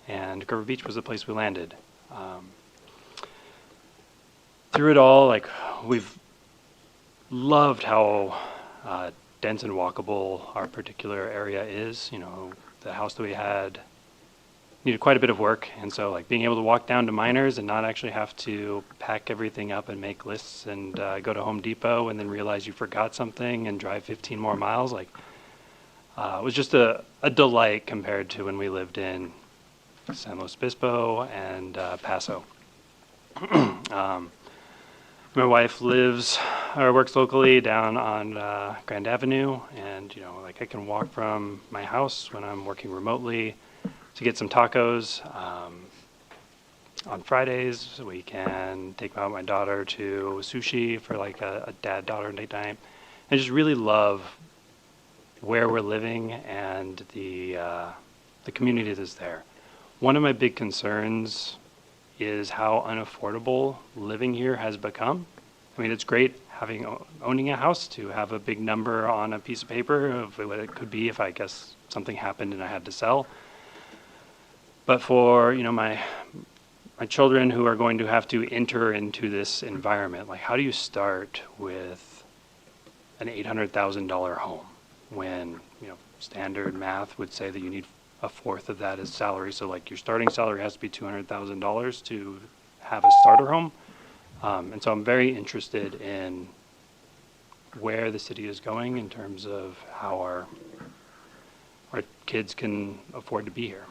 and Grover Beach was the place we landed. Through it all, we've loved how dense and walkable our particular area is. You know, the house that we had needed quite a bit of work. And so like being able to walk down to Miners and not actually have to pack everything up and make lists and go to Home Depot and then realize you forgot something and drive 15 more miles, like it was just a delight compared to when we lived in San Luis Obispo and Paso. My wife lives or works locally down on Grand Avenue, and like I can walk from my house when I'm working remotely to get some tacos. On Fridays, we can take out my daughter to sushi for like a dad-daughter date night. I just really love where we're living and the community that's there. One of my big concerns is how unaffordable living here has become. I mean, it's great owning a house to have a big number on a piece of paper of what it could be if I guess something happened and I had to sell. But for my children who are going to have to enter into this environment, like how do you start with an $800,000 home when standard math would say that you need a fourth of that as salary? So like your starting salary has to be $200,000 to have a starter home. And so I'm very interested in where the city is going in terms of how our kids can afford to be here.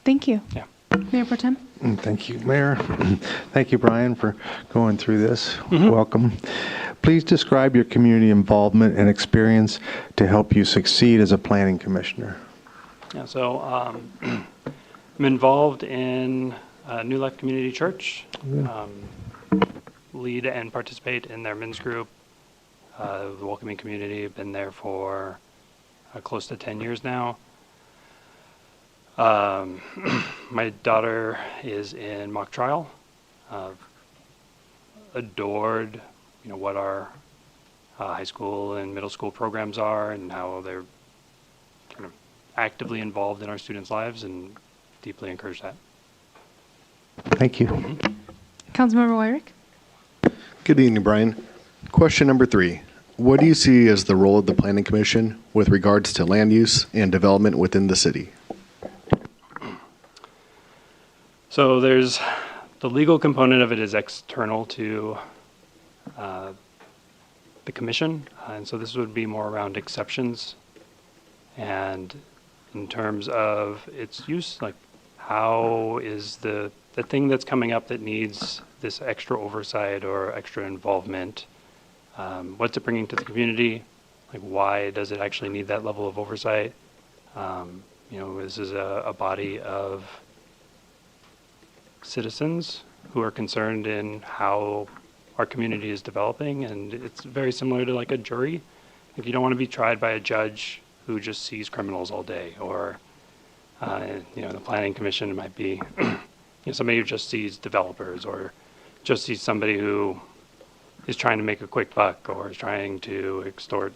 Thank you. Yeah. Mayor Pro Tem. Thank you, Mayor. Thank you, Brian, for going through this. Welcome. Please describe your community involvement and experience to help you succeed as a planning commissioner. Yeah, so I'm involved in New Life Community Church, lead and participate in their men's group, the welcoming community. I've been there for close to 10 years now. My daughter is in mock trial. Adored, what our high school and middle school programs are and how they're kind of actively involved in our students' lives, and deeply encourage that. Thank you. Councilmember Wyrick. Good evening, Brian. Question number 3. What do you see as the role of the Planning Commission with regards to land use and development within the city? So there's the legal component of it is external to the commission, and so this would be more around exceptions. And in terms of its use, like how is the thing that's coming up that needs this extra oversight or extra involvement, what's it bringing to the community? Like why does it actually need that level of oversight? This is a body of citizens who are concerned in how our community is developing, and it's very similar to like a jury. Like you don't want to be tried by a judge who just sees criminals all day, or the planning commission might be somebody who just sees developers, or just sees somebody who is trying to make a quick buck or is trying to extort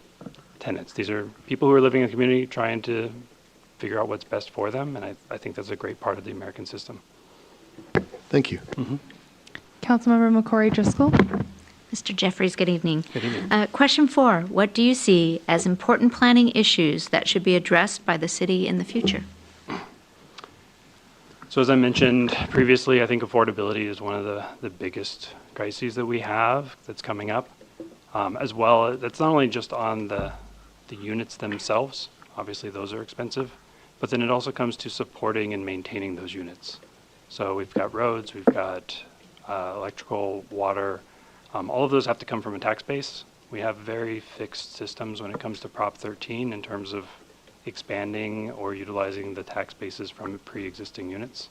tenants. These are people who are living in the community trying to figure out what's best for them, and I think that's a great part of the American system. Thank you. Councilmember McCrory Driscoll. Mr. Jeffries, good evening. Good evening. Question 4, what do you see as important planning issues that should be addressed by the city in the future? So as I mentioned previously, I think affordability is one of the biggest crises that we have that's coming up. As well, that's not only just on the units themselves, obviously those are expensive, but then it also comes to supporting and maintaining those units. So we've got roads, we've got electrical, water, all of those have to come from a tax base. We have very fixed systems when it comes to Prop 13 in terms of expanding or utilizing the tax bases from pre-existing units.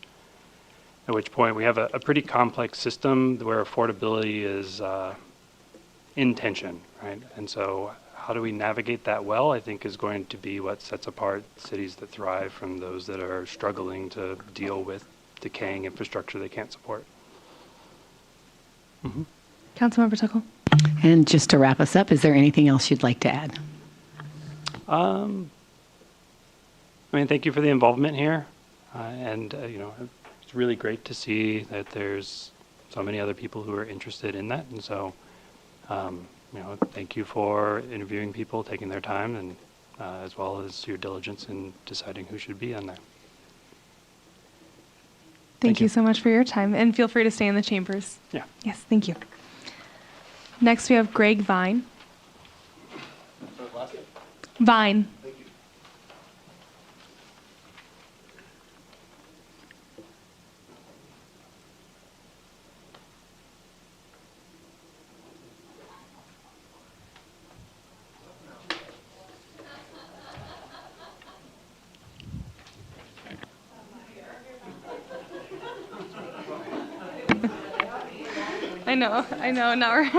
At which point we have a pretty complex system where affordability is in tension, right? And so how do we navigate that well, I think is going to be what sets apart cities that thrive from those that are struggling to deal with decaying infrastructure they can't support. Councilmember Tuckle. And just to wrap us up, is there anything else you'd like to add? Thank you for the involvement here. It's really great to see that there's so many other people who are interested in that. And so, thank you for interviewing people, taking their time, and as well as your diligence in deciding who should be on there. Thank you so much for your time, and feel free to stay in the chambers. Yeah. Yes, thank you. Next, we have Greg Vine. Vine. I know, now we're,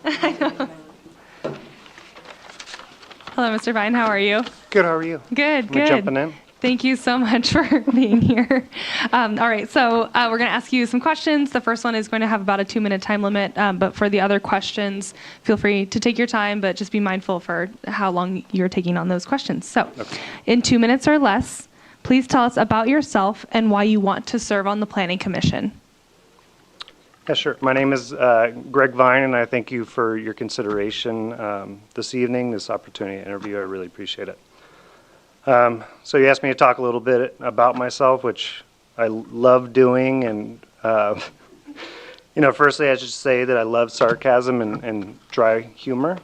I know. Hello, Mr. Vine, how are you? Good, how are you? Good, Am I good. jumping in? Thank you so much for being here. All right, so we're going to ask you some questions. The first one is going to have about a 2-minute time limit, but for the other questions, feel free to take your time, but just be mindful for how long you're taking on those questions. So, in 2 minutes or less, please tell us about yourself and why you want to serve on the Planning Commission. Yeah, sure. My name is Greg Vine, and I thank you for your consideration this evening, this opportunity to interview. I really appreciate it. So you asked me to talk a little bit about myself, which I love doing. And, firstly, I should say that I love sarcasm and dry humor.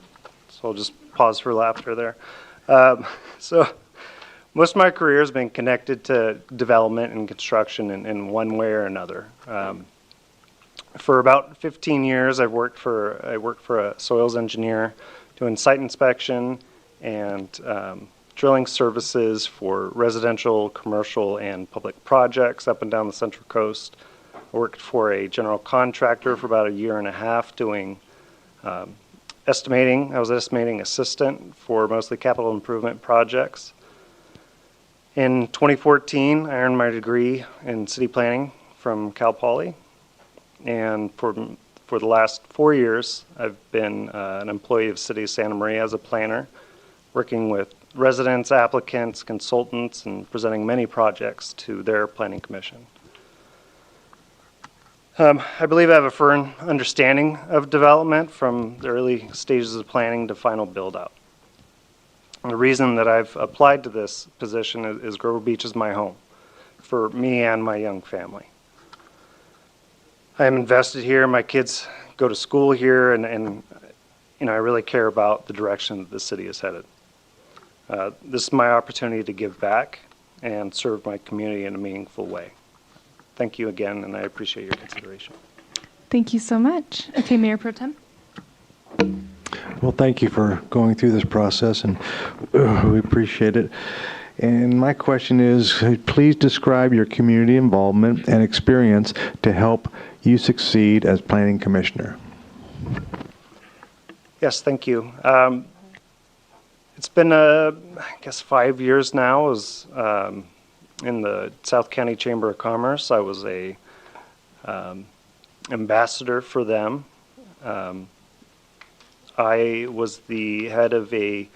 So I'll just pause for laughter there. So most of my career has been connected to development and construction in one way or another. For about 15 years, I worked for a soils engineer doing site inspection and drilling services for residential, commercial, and public projects up and down the Central Coast. I worked for a general contractor for about a year and a half doing estimating. I was estimating assistant for mostly capital improvement projects. In 2014, I earned my degree in city planning from Cal Poly. And for the last 4 years, I've been an employee of City of Santa Maria as a planner, working with residents, applicants, consultants, and presenting many projects to their planning commission. I believe I have a firm understanding of development from the early stages of planning to final build-out. The reason that I've applied to this position is Grover Beach is my home for me and my young family. I am invested here. My kids go to school here, and I really care about the direction that the city is headed. This is my opportunity to give back and serve my community in a meaningful way. Thank you again, and I appreciate your consideration. Thank you so much. Okay, Mayor Pro Tem. Well, thank you for going through this process, and we appreciate it. And my question is, please describe your community involvement and experience to help you succeed as planning commissioner. Yes, thank you. It's been, I guess, 5 years now. I was in the South County Chamber of Commerce. I was a ambassador for them. I was the head of a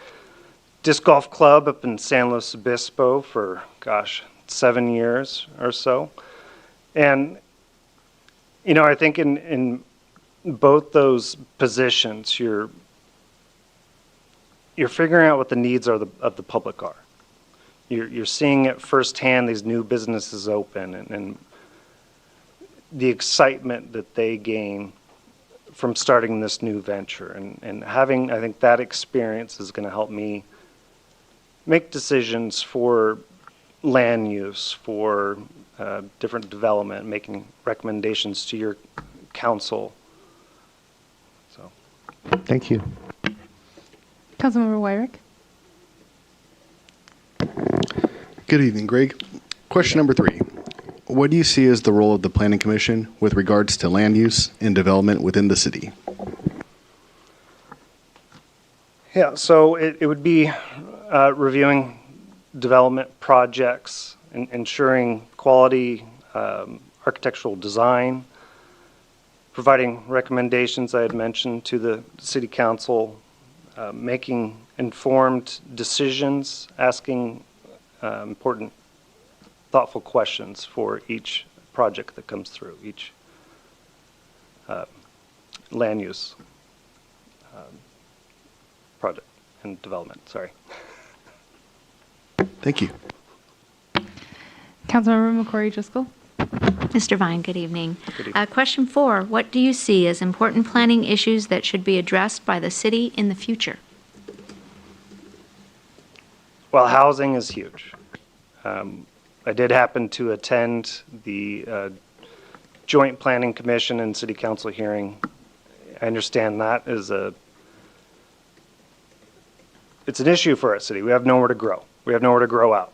disc golf club up in San Luis Obispo for, 7 years or so. And, I think in both those positions, you're figuring out what the needs of the public are. You're seeing it firsthand, these new businesses open, and the excitement that they gain from starting this new venture. And having, I think, that experience is going to help me make decisions for land use, for different development, making recommendations to your council. So, thank you. Councilmember Wyrick. Good evening, Greg. Question number 3. What do you see as the role of the Planning Commission with regards to land use and development within the city? yeah, so it would be reviewing development projects, and ensuring quality architectural design, providing recommendations I had mentioned to the city council, making informed decisions, asking important, thoughtful questions for each project that comes through, each land use project and development. Sorry. Thank you. Councilmember McCrory Driscoll. Mr. Vine, good evening. Good evening. Question 4, what do you see as important planning issues that should be addressed by the city in the future? Well, housing is huge. I did happen to attend the Joint Planning Commission and City Council hearing. I understand that it's an issue for our city. We have nowhere to grow. We have nowhere to grow out.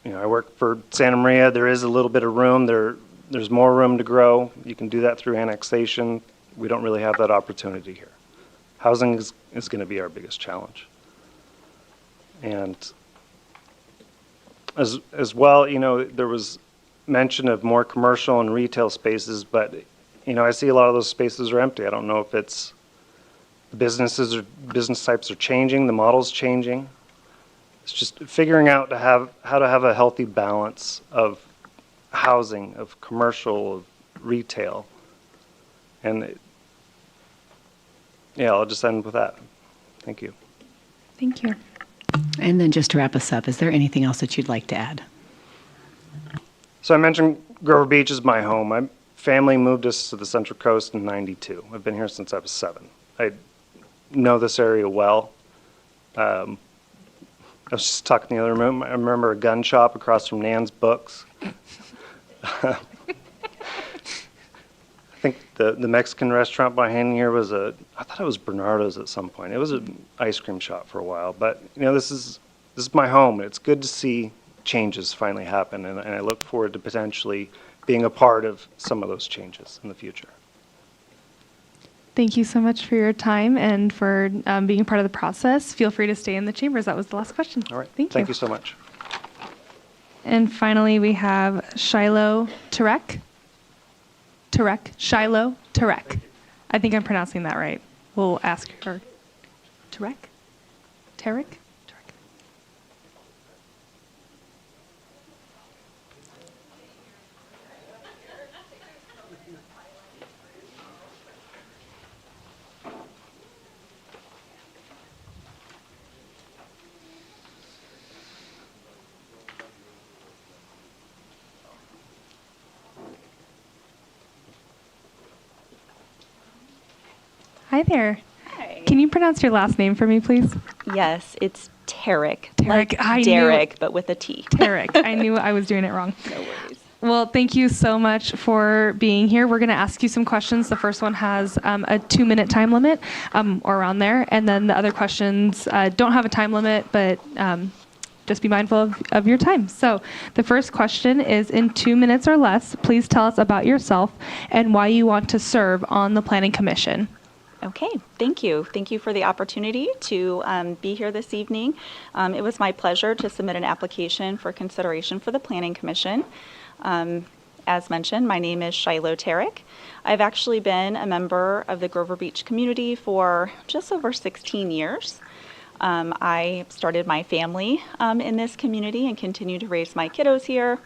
You know, I work for Santa Maria. There is a little bit of room. There's more room to grow. You can do that through annexation. We don't really have that opportunity here. Housing is going to be our biggest challenge. And as well, you know, there was mention of more commercial and retail spaces, but, you know, I see a lot of those spaces are empty. I don't know if it's business types are changing, the model's changing. It's just figuring out how to have a healthy balance of housing, of commercial, of retail. And yeah, I'll just end with that. Thank you. Thank you. And then just to wrap us up, is there anything else that you'd like to add? So I mentioned Grover Beach is my home. My family moved us to the Central Coast in '92. I've been here since I was 7. I know this area well. I was just talking in the other room. I remember a gun shop across from Nan's Books. I think the Mexican restaurant behind here was I thought it was Bernardo's at some point. It was an ice cream shop for a while. But, you know, this is my home. It's good to see changes finally happen, and I look forward to potentially being a part of some of those changes in the future. Thank you so much for your time and for being part of the process. Feel free to stay in the chambers. That was the last question. All right. Thank you so much. And finally, we have Shiloh Tarek. Shiloh Tarek. I think I'm pronouncing that right. We'll ask her. Tarek? Hi there. Hi. Can you pronounce your last name for me, please? Yes, it's Tarek. Tarek, Like I Derek, knew- but with a T. Tarek. I knew I was doing it wrong. No worries. Well, thank you so much for being here. We're going to ask you some questions. The first one has a 2-minute time limit or around there. And then the other questions don't have a time limit, but just be mindful of your time. So the first question is, in 2 minutes or less, please tell us about yourself and why you want to serve on the Planning Commission. Okay, thank you. Thank you for the opportunity to be here this evening. It was my pleasure to submit an application for consideration for the Planning Commission. As mentioned, my name is Shiloh Tarek. I've actually been a member of the Grover Beach community for just over 16 years. I started my family in this community and continue to raise my kiddos here.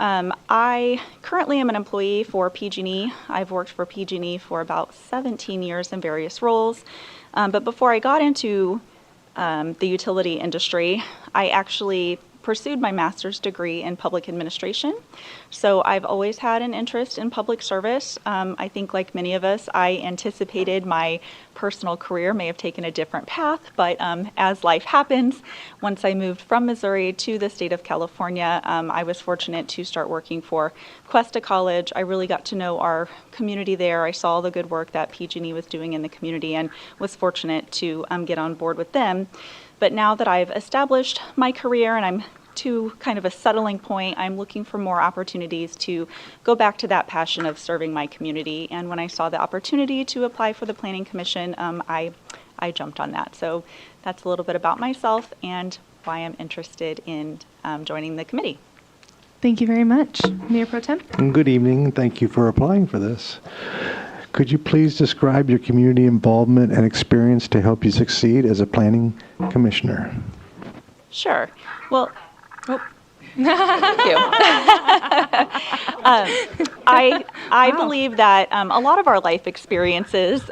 I currently am an employee for PG&E. I've worked for PG&E for about 17 years in various roles. But before I got into the utility industry, I actually pursued my master's degree in public administration. So I've always had an interest in public service. I think, like many of us, I anticipated my personal career may have taken a different path, but as life happens, once I moved from Missouri to the state of California, I was fortunate to start working for Cuesta College. I really got to know our community there. I saw the good work that PG&E was doing in the community and was fortunate to get on board with them. But now that I've established my career and I'm to kind of a settling point, I'm looking for more opportunities to go back to that passion of serving my community. And when I saw the opportunity to apply for the Planning Commission, I jumped on that. So that's a little bit about myself and why I'm interested in joining the committee. Thank you very much. Mayor Pro Tem? Good evening. Thank you for applying for this. Could you please describe your community involvement and experience to help you succeed as a planning commissioner? Sure. Well, thank you. I believe that a lot of our life experiences,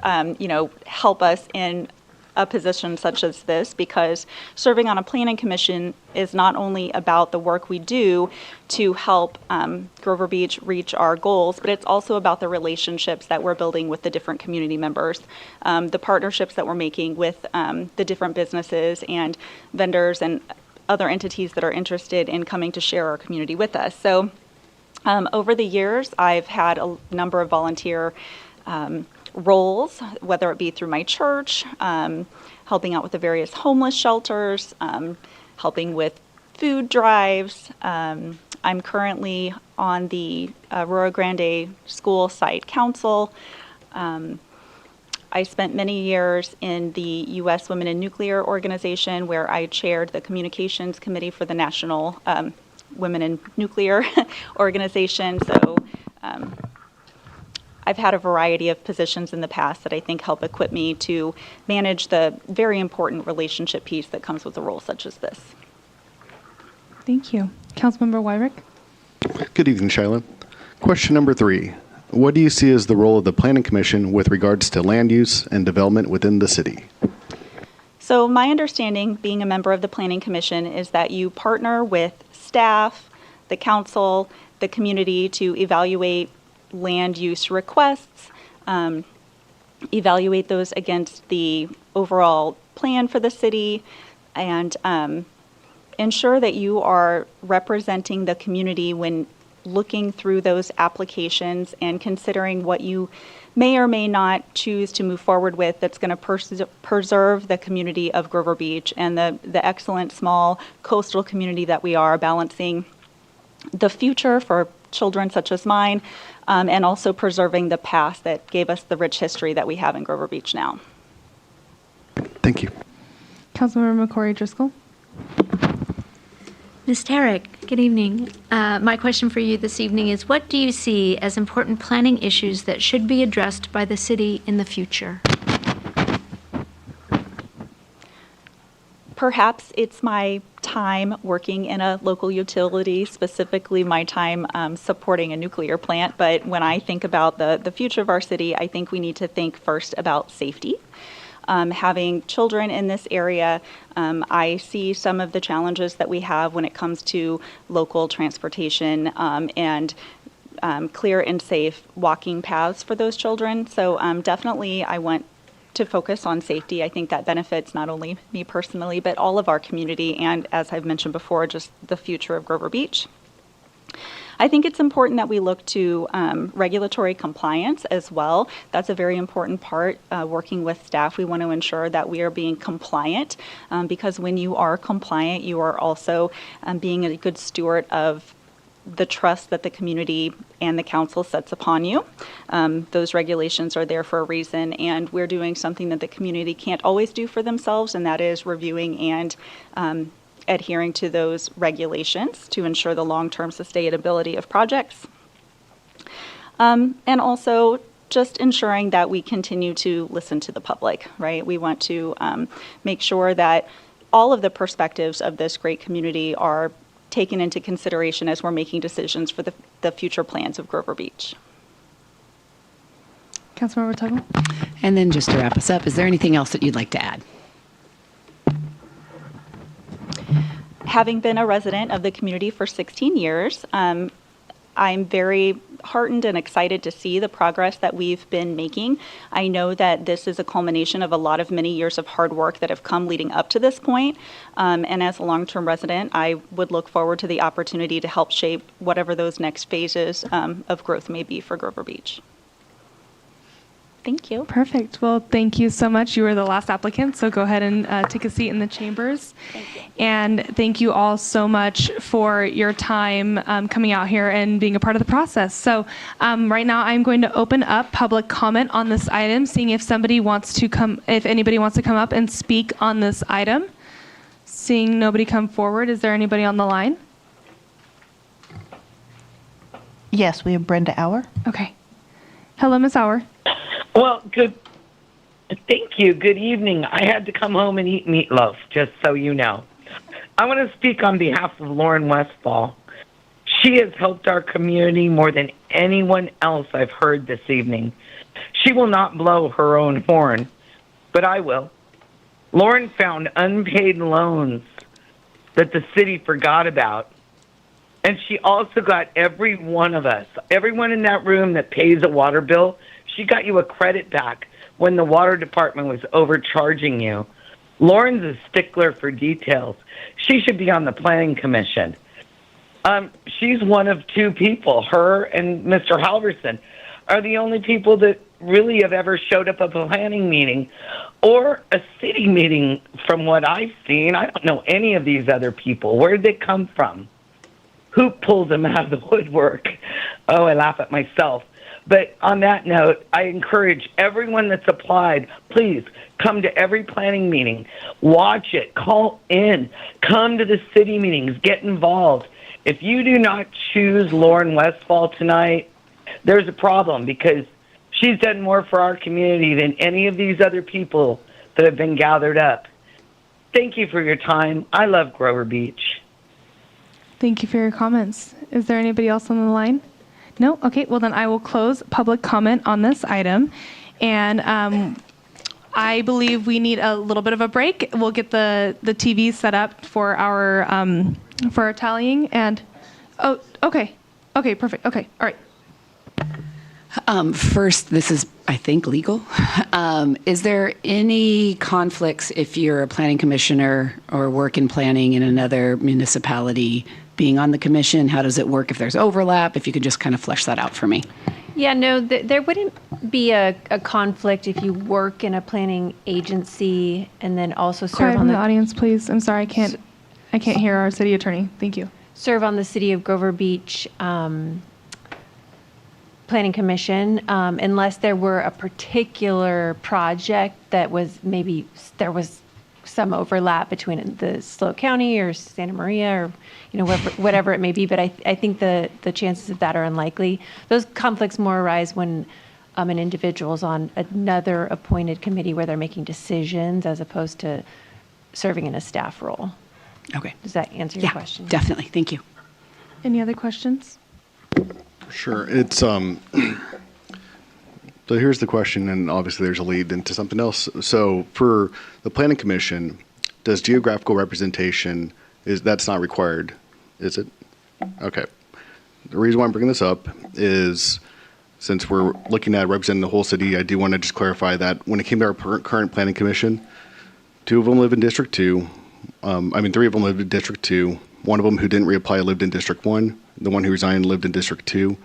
help us in a position such as this, because serving on a planning commission is not only about the work we do to help Grover Beach reach our goals, but it's also about the relationships that we're building with the different community members, the partnerships that we're making with the different businesses and vendors and other entities that are interested in coming to share our community with us. So over the years, I've had a number of volunteer roles, whether it be through my church, helping out with the various homeless shelters, helping with food drives. I'm currently on the Rio Grande School Site Council. I spent many years in the U.S. Women in Nuclear Organization, where I chaired the communications committee for the National Women in Nuclear Organization. So I've had a variety of positions in the past that I think help equip me to manage the very important relationship piece that comes with a role such as this. Thank you. Councilmember Wyrick? Good evening, Shiloh. Question number 3. What do you see as the role of the Planning Commission with regards to land use and development within the city? So my understanding, being a member of the Planning Commission, is that you partner with staff, the council, the community to evaluate land use requests, evaluate those against the overall plan for the city, and ensure that you are representing the community when looking through those applications and considering what you may or may not choose to move forward with that's going to preserve the community of Grover Beach and the excellent small coastal community that we are, balancing the future for children such as mine, and also preserving the past that gave us the rich history that we have in Grover Beach now. Thank you. Councilmember McCrory Driscoll? Ms. Tarek, good evening. My question for you this evening is, what do you see as important planning issues that should be addressed by the city in the future? Perhaps it's my time working in a local utility, specifically my time supporting a nuclear plant. But when I think about the future of our city, I think we need to think first about safety. Having children in this area, I see some of the challenges that we have when it comes to local transportation and clear and safe walking paths for those children. So definitely I want to focus on safety. I think that benefits not only me personally, but all of our community and, as I've mentioned before, just the future of Grover Beach. I think it's important that we look to regulatory compliance as well. That's a very important part. Working with staff, we want to ensure that we are being compliant, because when you are compliant, you are also being a good steward of the trust that the community and the council sets upon you. Those regulations are there for a reason, and we're doing something that the community can't always do for themselves, and that is reviewing and adhering to those regulations to ensure the long-term sustainability of projects. And also just ensuring that we continue to listen to the public, right? We want to make sure that all of the perspectives of this great community are taken into consideration as we're making decisions for the future plans of Grover Beach. Councilmember Tuggle? And then just to wrap us up, is there anything else that you'd like to add? Having been a resident of the community for 16 years, I'm very heartened and excited to see the progress that we've been making. I know that this is a culmination of a lot of many years of hard work that have come leading up to this point. And as a long-term resident, I would look forward to the opportunity to help shape whatever those next phases of growth may be for Grover Beach. Thank you. Perfect. Well, thank you so much. You were the last applicant, so go ahead and take a seat in the chambers. Thank you. And thank you all so much for your time coming out here and being a part of the process. So right now I'm going to open up public comment on this item, seeing if anybody wants to come up and speak on this item. Seeing nobody come forward, is there anybody on the line? Yes, we have Brenda Auer. Okay. Hello, Ms. Auer. Well, good. Thank you. Good evening. I had to come home and eat meatloaf, just so you know. I want to speak on behalf of Lauren Westfall. She has helped our community more than anyone else I've heard this evening. She will not blow her own horn, but I will. Lauren found unpaid loans that the city forgot about. And she also got every one of us, everyone in that room that pays a water bill, she got you a credit back when the water department was overcharging you. Lauren's a stickler for details. She should be on the planning commission. She's one of two people. Her and Mr. Halverson are the only people that really have ever showed up at a planning meeting or a city meeting from what I've seen. I don't know any of these other people. Where did they come from? Who pulled them out of the woodwork? Oh, I laugh at myself. But on that note, I encourage everyone that's applied, please come to every planning meeting, watch it, call in, come to the city meetings, get involved. If you do not choose Lauren Westfall tonight, there's a problem because she's done more for our community than any of these other people that have been gathered up. Thank you for your time. I love Grover Beach. Thank you for your comments. Is there anybody else on the line? No? Okay, well then I will close public comment on this item. And I believe we need a little bit of a break. We'll get the TV set up for our tallying and, oh, okay. Okay, perfect. Okay, all right. First, this is, I think, legal. Is there any conflicts if you're a planning commissioner or work in planning in another municipality being on the commission? How does it work if there's overlap? If you could just kind of flesh that out for me. Yeah, no, there wouldn't be a conflict if you work in a planning agency and then also serve Quiet on from the the audience, please. I'm sorry, I can't hear our city attorney. Thank you. Serve on the City of Grover Beach Planning Commission, unless there were a particular project that was maybe there was some overlap between the SLO County or Santa Maria or whatever it may be. But I think the chances of that are unlikely. Those conflicts more arise when an individual's on another appointed committee where they're making decisions as opposed to serving in a staff role. Okay. Does that answer your question? Definitely. Thank you. Any other questions? Sure. It's so here's the question, and obviously there's a lead into something else. So for the planning commission, does geographical representation that's not required, is it? Okay. The reason why I'm bringing this up is since we're looking at representing the whole city, I do want to just clarify that when it came to our current planning commission, 2 of them live in District 2. 3 of them lived in District 2. One of them who didn't reapply lived in District 1. The one who resigned lived in District 2.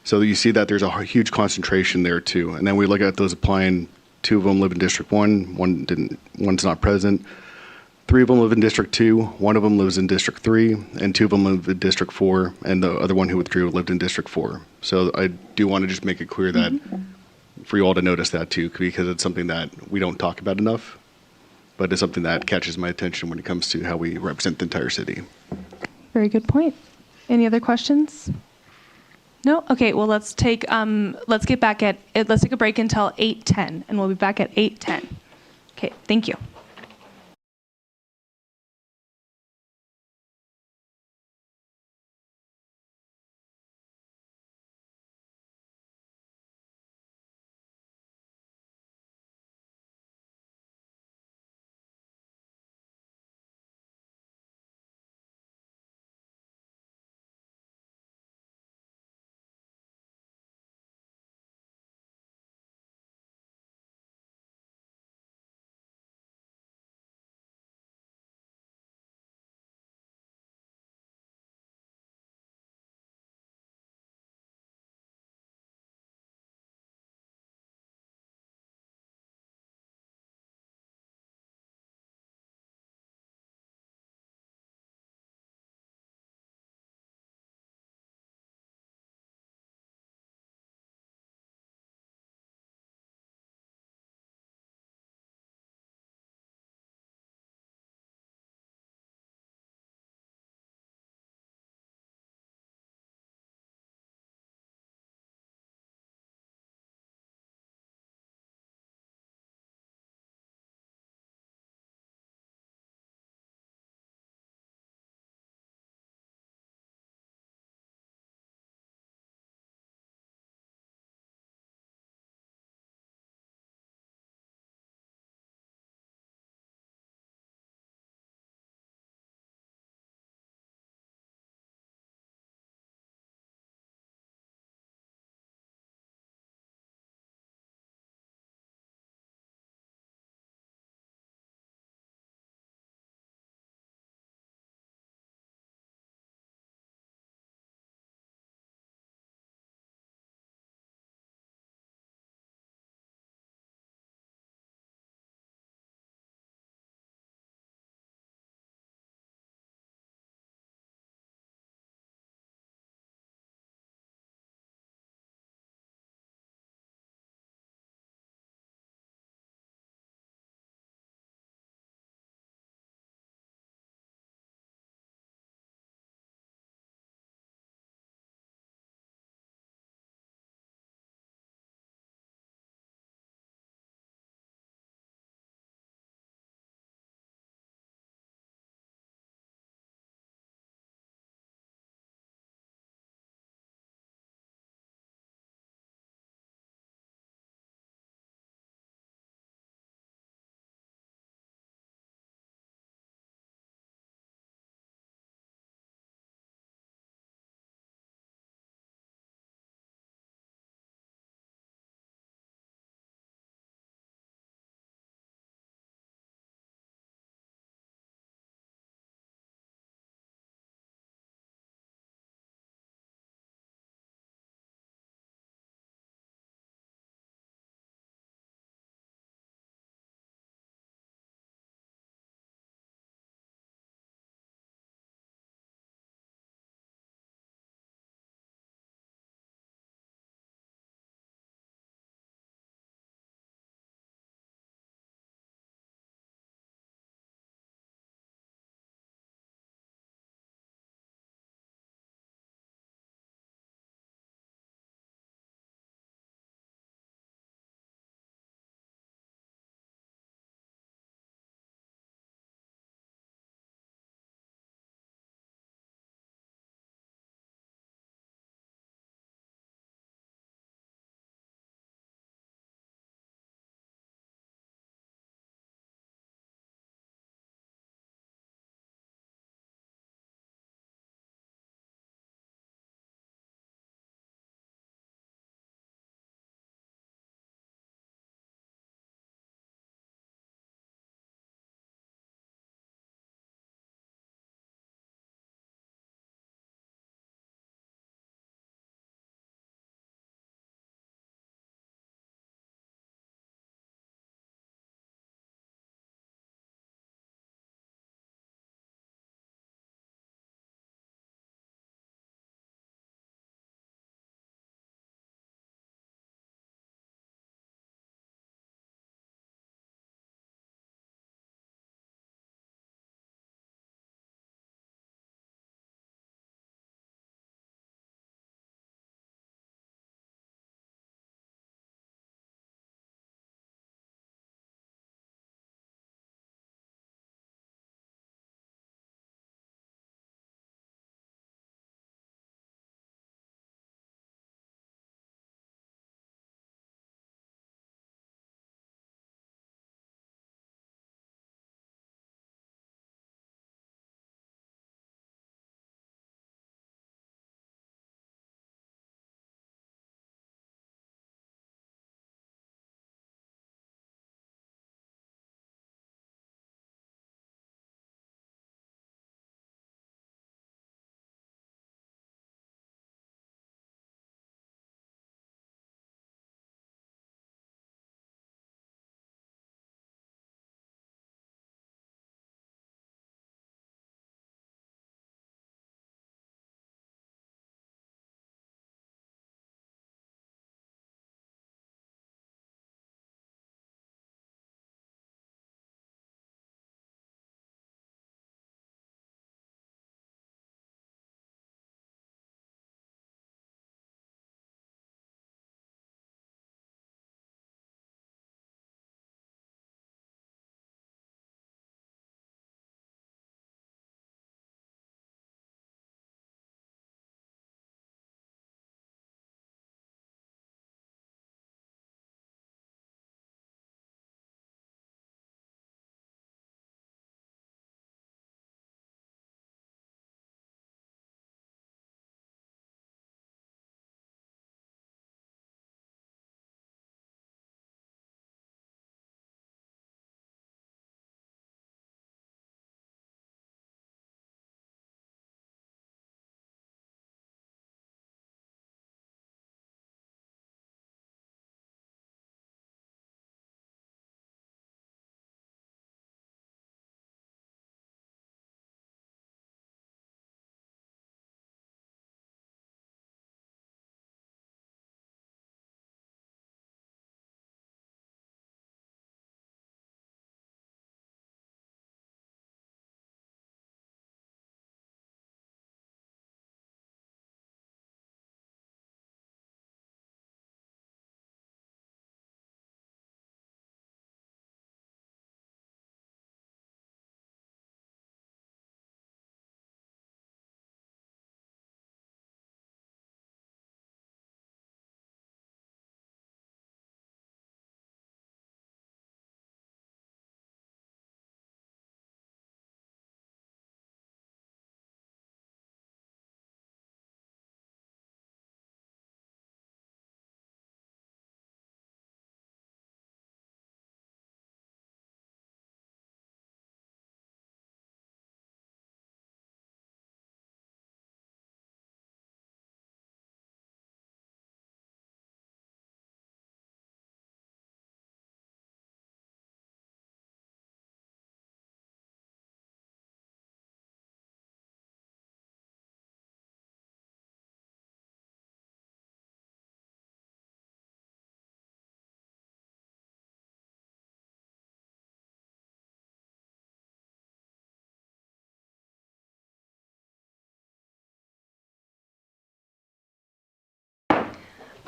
So you see that there's a huge concentration there too. And then we look at those applying, 2 of them live in District 1, one's not present. 3 of them live in District 2, 1 of them lives in District 3, and 2 of them live in District 4, and the other one who withdrew lived in District 4. So I do want to just make it clear that for you all to notice that too, because it's something that we don't talk about enough, but it's something that catches my attention when it comes to how we represent the entire city. Very good point. Any other questions? No? Okay, well, let's take a break until 8:10, and we'll be back at 8:10. Okay, thank you.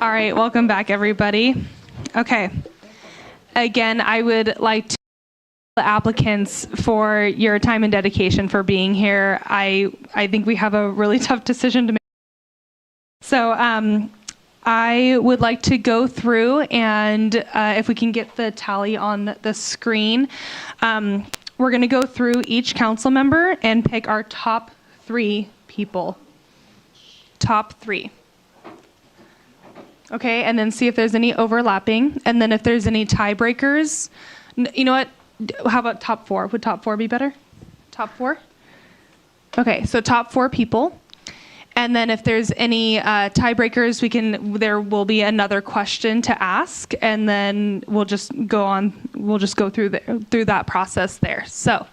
All right, welcome back, everybody. Okay. Again, I would like to thank the applicants for your time and dedication for being here. I think we have a really tough decision to make. So I would like to go through and if we can get the tally on the screen, we're going to go through each council member and pick our top 3 people. Top 3. Okay, and then see if there's any overlapping, and then if there's any tiebreakers. You know what? How about top 4? Would top 4 be better? Top 4? Okay, so top 4 people. And then if there's any tiebreakers, there will be another question to ask, and then we'll just go on. We'll just go through that process there. So,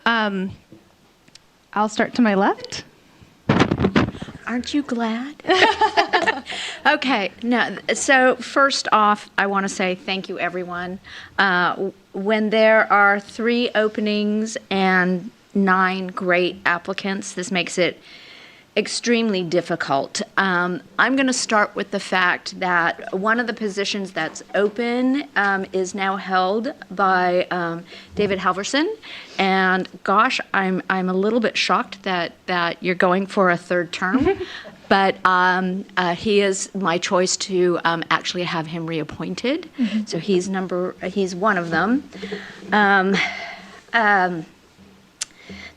I'll start to my left. Aren't you glad? Okay, no, so first off, I want to say thank you, everyone. When there are 3 openings and 9 great applicants, this makes it extremely difficult. I'm going to start with the fact that one of the positions that's open is now held by David Halverson, and gosh, I'm a little bit shocked that you're going for a 3rd term. But he is my choice to actually have him reappointed. Mm-hmm. So he's one of them.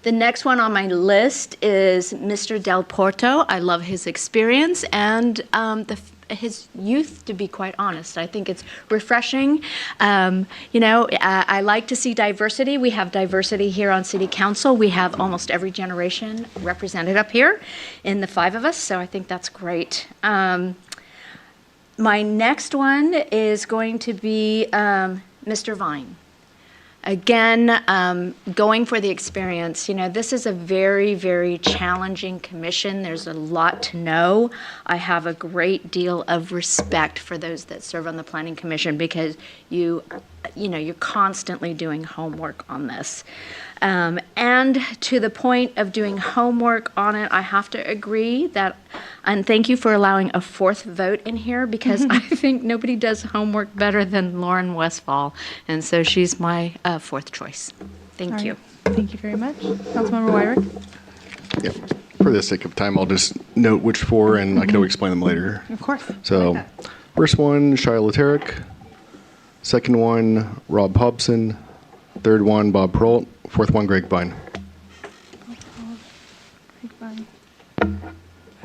The next one on my list is Mr. Del Porto. I love his experience and his youth, to be quite honest. I think it's refreshing. I like to see diversity. We have diversity here on City Council. We have almost every generation represented up here in the 5 of us, so I think that's great. My next one is going to be Mr. Vine. Again, going for the experience. This is a very, very challenging commission. There's a lot to know. I have a great deal of respect for those that serve on the Planning Commission because you're constantly doing homework on this. And to the point of doing homework on it, I have to agree and thank you for allowing a 4th vote in here because I think nobody does homework better than Lauren Westfall. And so she's my 4th choice. Thank you. Thank you very much. Councilmember Wyrick? Yeah. For the sake of time, I'll just note which 4 and I can always explain them later. Of course. So, first one, Shia Laterick. Second one, Rob Hobson. 3rd one, Bob Peralt. 4th one, Greg Vine.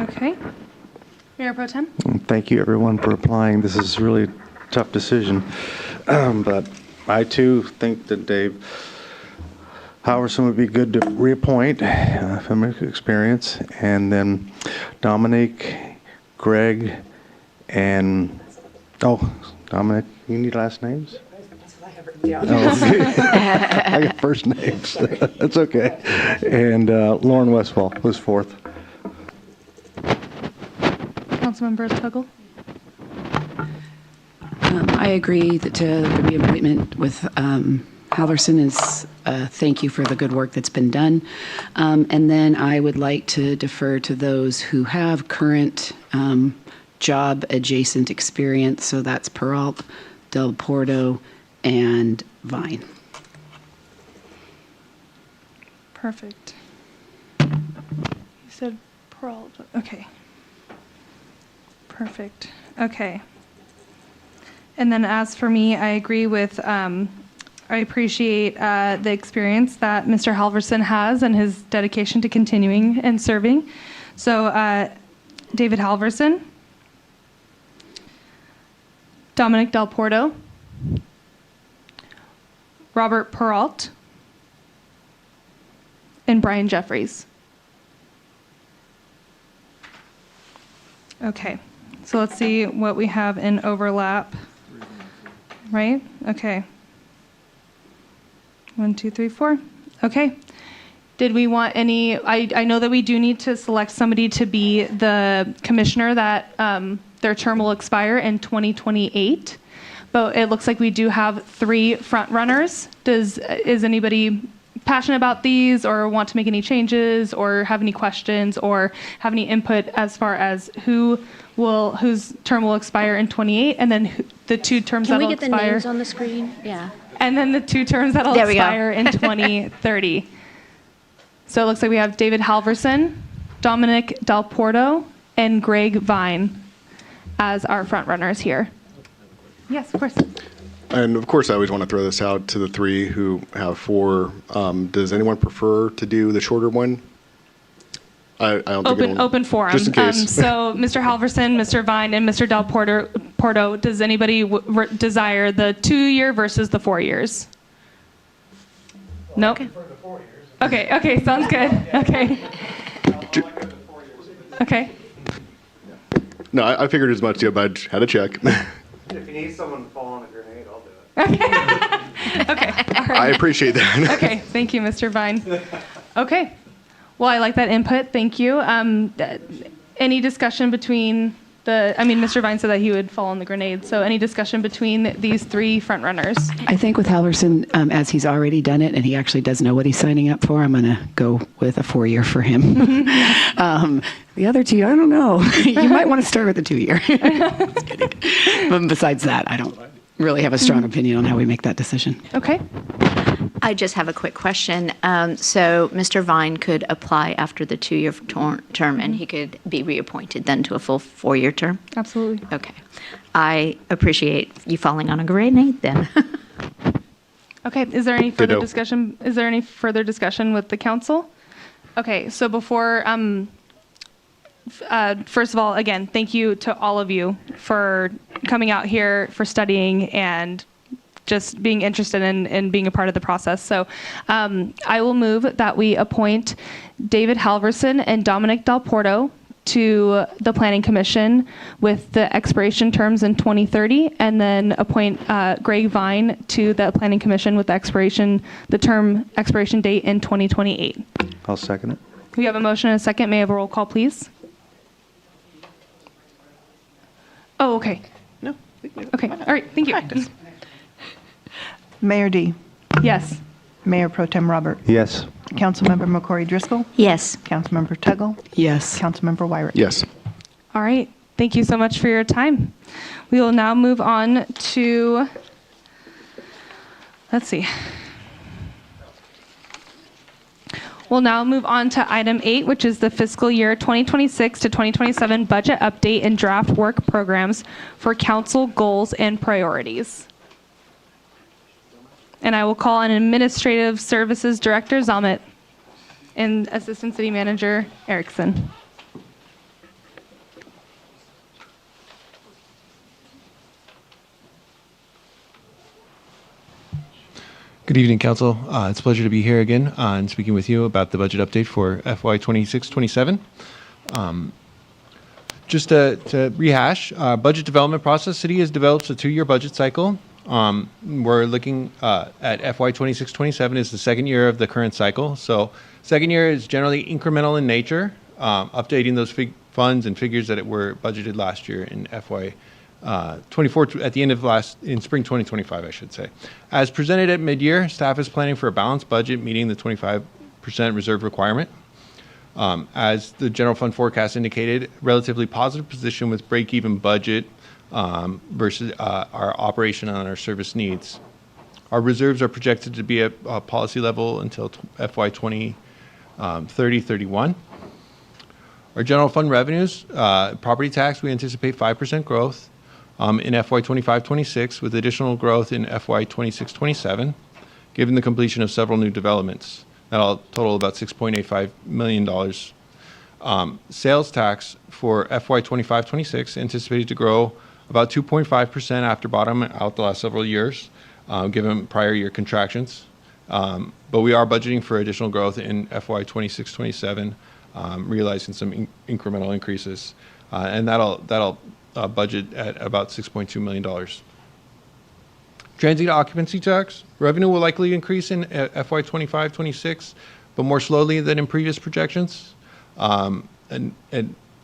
Okay. Mayor Pro Tem? Thank you, everyone, for applying. This is really a tough decision. But I, too, think that Dave Halverson would be good to reappoint from experience. And then Dominic, Greg, and, Dominic, you need last names? I got first names. That's okay. And Lauren Westfall was 4th. Councilmember Tuggle? I agree that the reappointment with Halverson is thank you for the good work that's been done. And then I would like to defer to those who have current job adjacent experience. So that's Peralt, Del Porto, and Vine. Perfect. You said Peralt. Okay. Perfect. Okay. And then as for me, I agree with, I appreciate the experience that Mr. Halverson has and his dedication to continuing and serving. So David Halverson, Dominic Del Porto, Robert Peralt, and Brian Jeffries. Okay, so let's see what we have in overlap. Right? Okay. 1, 2, 3, 4. Okay. Did we want any, I know that we do need to select somebody to be the commissioner that their term will expire in 2028. But it looks like we do have 3 front runners. Is anybody passionate about these or want to make any changes or have any questions or have any input as far as whose term will expire in 28 and then the 2 terms Can we that'll get the expire. names on the screen? Yeah. And then the 2 terms that'll There we go. expire in 2030. So it looks like we have David Halverson, Dominic Del Porto, and Greg Vine as our front runners here. Yes, of course. And of course, I always want to throw this out to the 3 who have 4. Does anyone prefer to do the shorter one? I don't think anyone, Open forum. Just in case. So Mr. Halverson, Mr. Vine, and Mr. Del Porto, does anybody desire the 2-year versus the 4 years? Nope. Okay, sounds good. Okay. Okay. No, I figured as much, but I had to check. If you need someone to fall on a grenade, I'll do it. Okay. All right. I appreciate that. Okay, thank you, Mr. Vine. Okay. Well, I like that input. Thank you. Any discussion between Mr. Vine said that he would fall on the grenade. So any discussion between these 3 front runners? I think with Halverson, as he's already done it and he actually does know what he's signing up for, I'm going to go with a 4-year for him. The other 2, I don't know. You might want to start with the 2-year. Just kidding. But besides that, I don't really have a strong opinion on how we make that decision. Okay. I just have a quick question. So Mr. Vine could apply after the 2-year term, and he could be reappointed then to a full 4-year term? Absolutely. Okay. I appreciate you falling on a grenade then. Okay, is there any further Ditto. discussion? Is there any further discussion with the council? Okay, so before, first of all, again, thank you to all of you for coming out here, for studying, and just being interested in being a part of the process. So I will move that we appoint David Halverson and Dominic Del Porto to the Planning Commission with the expiration terms in 2030, and then appoint Greg Vine to the Planning Commission with the term expiration date in 2028. I'll second it. We have a motion and a second. May I have a roll call, please? Oh, okay. No. Okay, all right, thank you. Mayor D. Yes. Mayor Pro Tem Robert. Yes. Councilmember McCory Driscoll. Yes. Councilmember Tuggle. Yes. Councilmember Wyrick. Yes. All right. Thank you so much for your time. We will now move on to, let's see. We'll now move on to item 8, which is the fiscal year 2026 to 2027 budget update and draft work programs for council goals and priorities. And I will call on Administrative Services Director Zomit and Assistant City Manager Erickson. Good evening, Council. It's a pleasure to be here again and speaking with you about the budget update for FY 26-27. Just to rehash, budget development process, City has developed a 2-year budget cycle. We're looking at FY 26-27 is the second year of the current cycle. So second year is generally incremental in nature, updating those funds and figures that were budgeted last year in FY 24 at the end of in spring 2025, I should say. As presented at mid-year, staff is planning for a balanced budget meeting the 25% reserve requirement. As the general fund forecast indicated, relatively positive position with break-even budget versus our operation on our service needs. Our reserves are projected to be at policy level until FY 2030-31. Our general fund revenues, property tax, we anticipate 5% growth in FY 25-26 with additional growth in FY 26-27, given the completion of several new developments. That'll total about $6.85 million. Sales tax for FY 25-26 anticipated to grow about 2.5% after bottoming out the last several years, given prior year contractions. But we are budgeting for additional growth in FY 26-27, realizing some incremental increases. And that'll budget at about $6.2 million. Transient occupancy tax revenue will likely increase in FY 25-26, but more slowly than in previous projections. And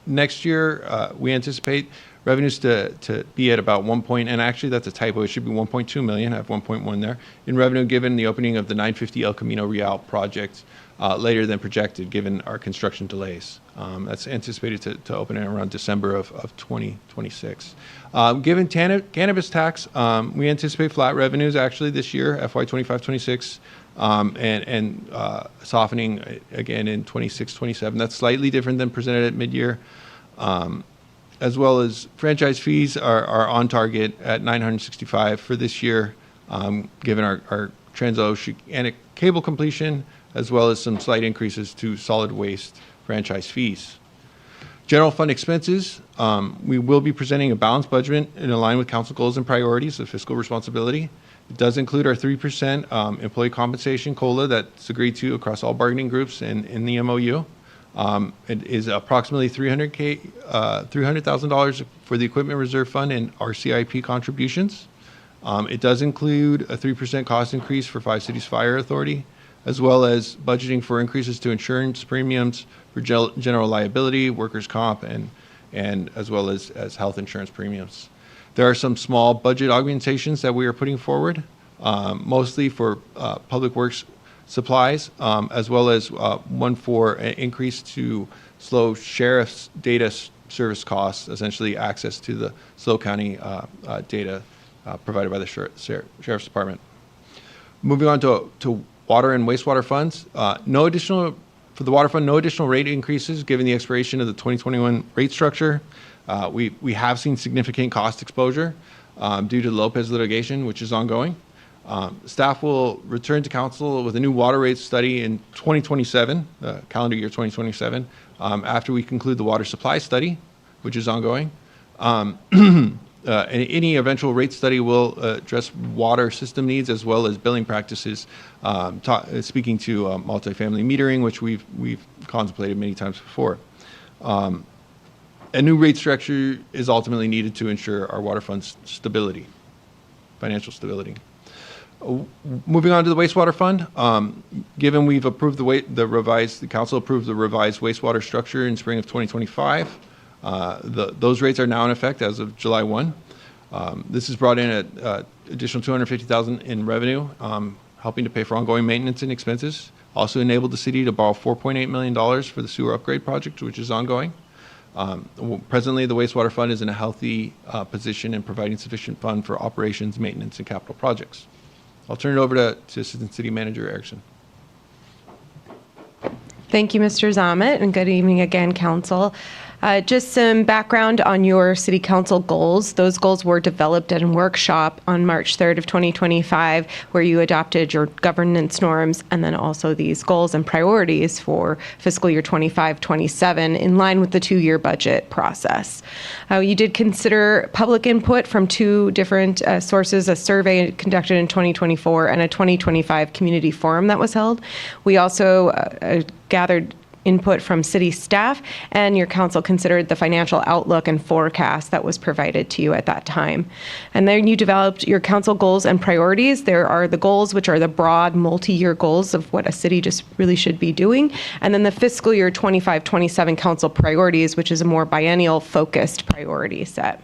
Next year, we anticipate revenues to be at about and actually that's a typo, it should be 1.2 million, I have 1.1 there, in revenue given the opening of the 950 El Camino Real project later than projected given our construction delays. That's anticipated to open in around December of 2026. Given cannabis tax, we anticipate flat revenues actually this year, FY 25-26, and softening again in 26-27. That's slightly different than presented at mid-year. As well as franchise fees are on target at 965 for this year, given our transoceanic cable completion, as well as some slight increases to solid waste franchise fees. General fund expenses, we will be presenting a balanced budget in line with council goals and priorities of fiscal responsibility. It does include our 3% employee compensation COLA that's agreed to across all bargaining groups in the MOU. It is approximately $300,000 for the equipment reserve fund and our CIP contributions. It does include a 3% cost increase for 5 Cities Fire Authority, as well as budgeting for increases to insurance premiums for general liability, workers' comp, and as well as health insurance premiums. There are some small budget augmentations that we are putting forward, mostly for public works supplies, as well as one for an increase to SLO Sheriff's data service costs, essentially access to the SLO County data provided by the Sheriff's Department. Moving on to water and wastewater funds, for the water fund, no additional rate increases given the expiration of the 2021 rate structure. We have seen significant cost exposure due to the Lopez litigation, which is ongoing. Staff will return to council with a new water rates study in 2027, calendar year 2027, after we conclude the water supply study, which is ongoing. Any eventual rate study will address water system needs as well as billing practices, speaking to multifamily metering, which we've contemplated many times before. A new rate structure is ultimately needed to ensure our water fund's stability, financial stability. Moving on to the wastewater fund, given we've approved the council approved the revised wastewater structure in spring of 2025, those rates are now in effect as of July 1. This has brought in an additional $250,000 in revenue, helping to pay for ongoing maintenance and expenses. Also enabled the city to borrow $4.8 million for the sewer upgrade project, which is ongoing. Presently, the wastewater fund is in a healthy position in providing sufficient fund for operations, maintenance, and capital projects. I'll turn it over to Assistant City Manager Erickson. Thank you, Mr. Zamet, and good evening again, Council. Just some background on your City Council goals. Those goals were developed at a workshop on March 3rd of 2025, where you adopted your governance norms and then also these goals and priorities for fiscal year 25-27 in line with the 2-year budget process. You did consider public input from 2 different sources, a survey conducted in 2024 and a 2025 community forum that was held. We also gathered input from city staff, and your council considered the financial outlook and forecast that was provided to you at that time. And then you developed your council goals and priorities. There are the goals, which are the broad multi-year goals of what a city just really should be doing, and then the fiscal year 25-27 council priorities, which is a more biennial focused priority set.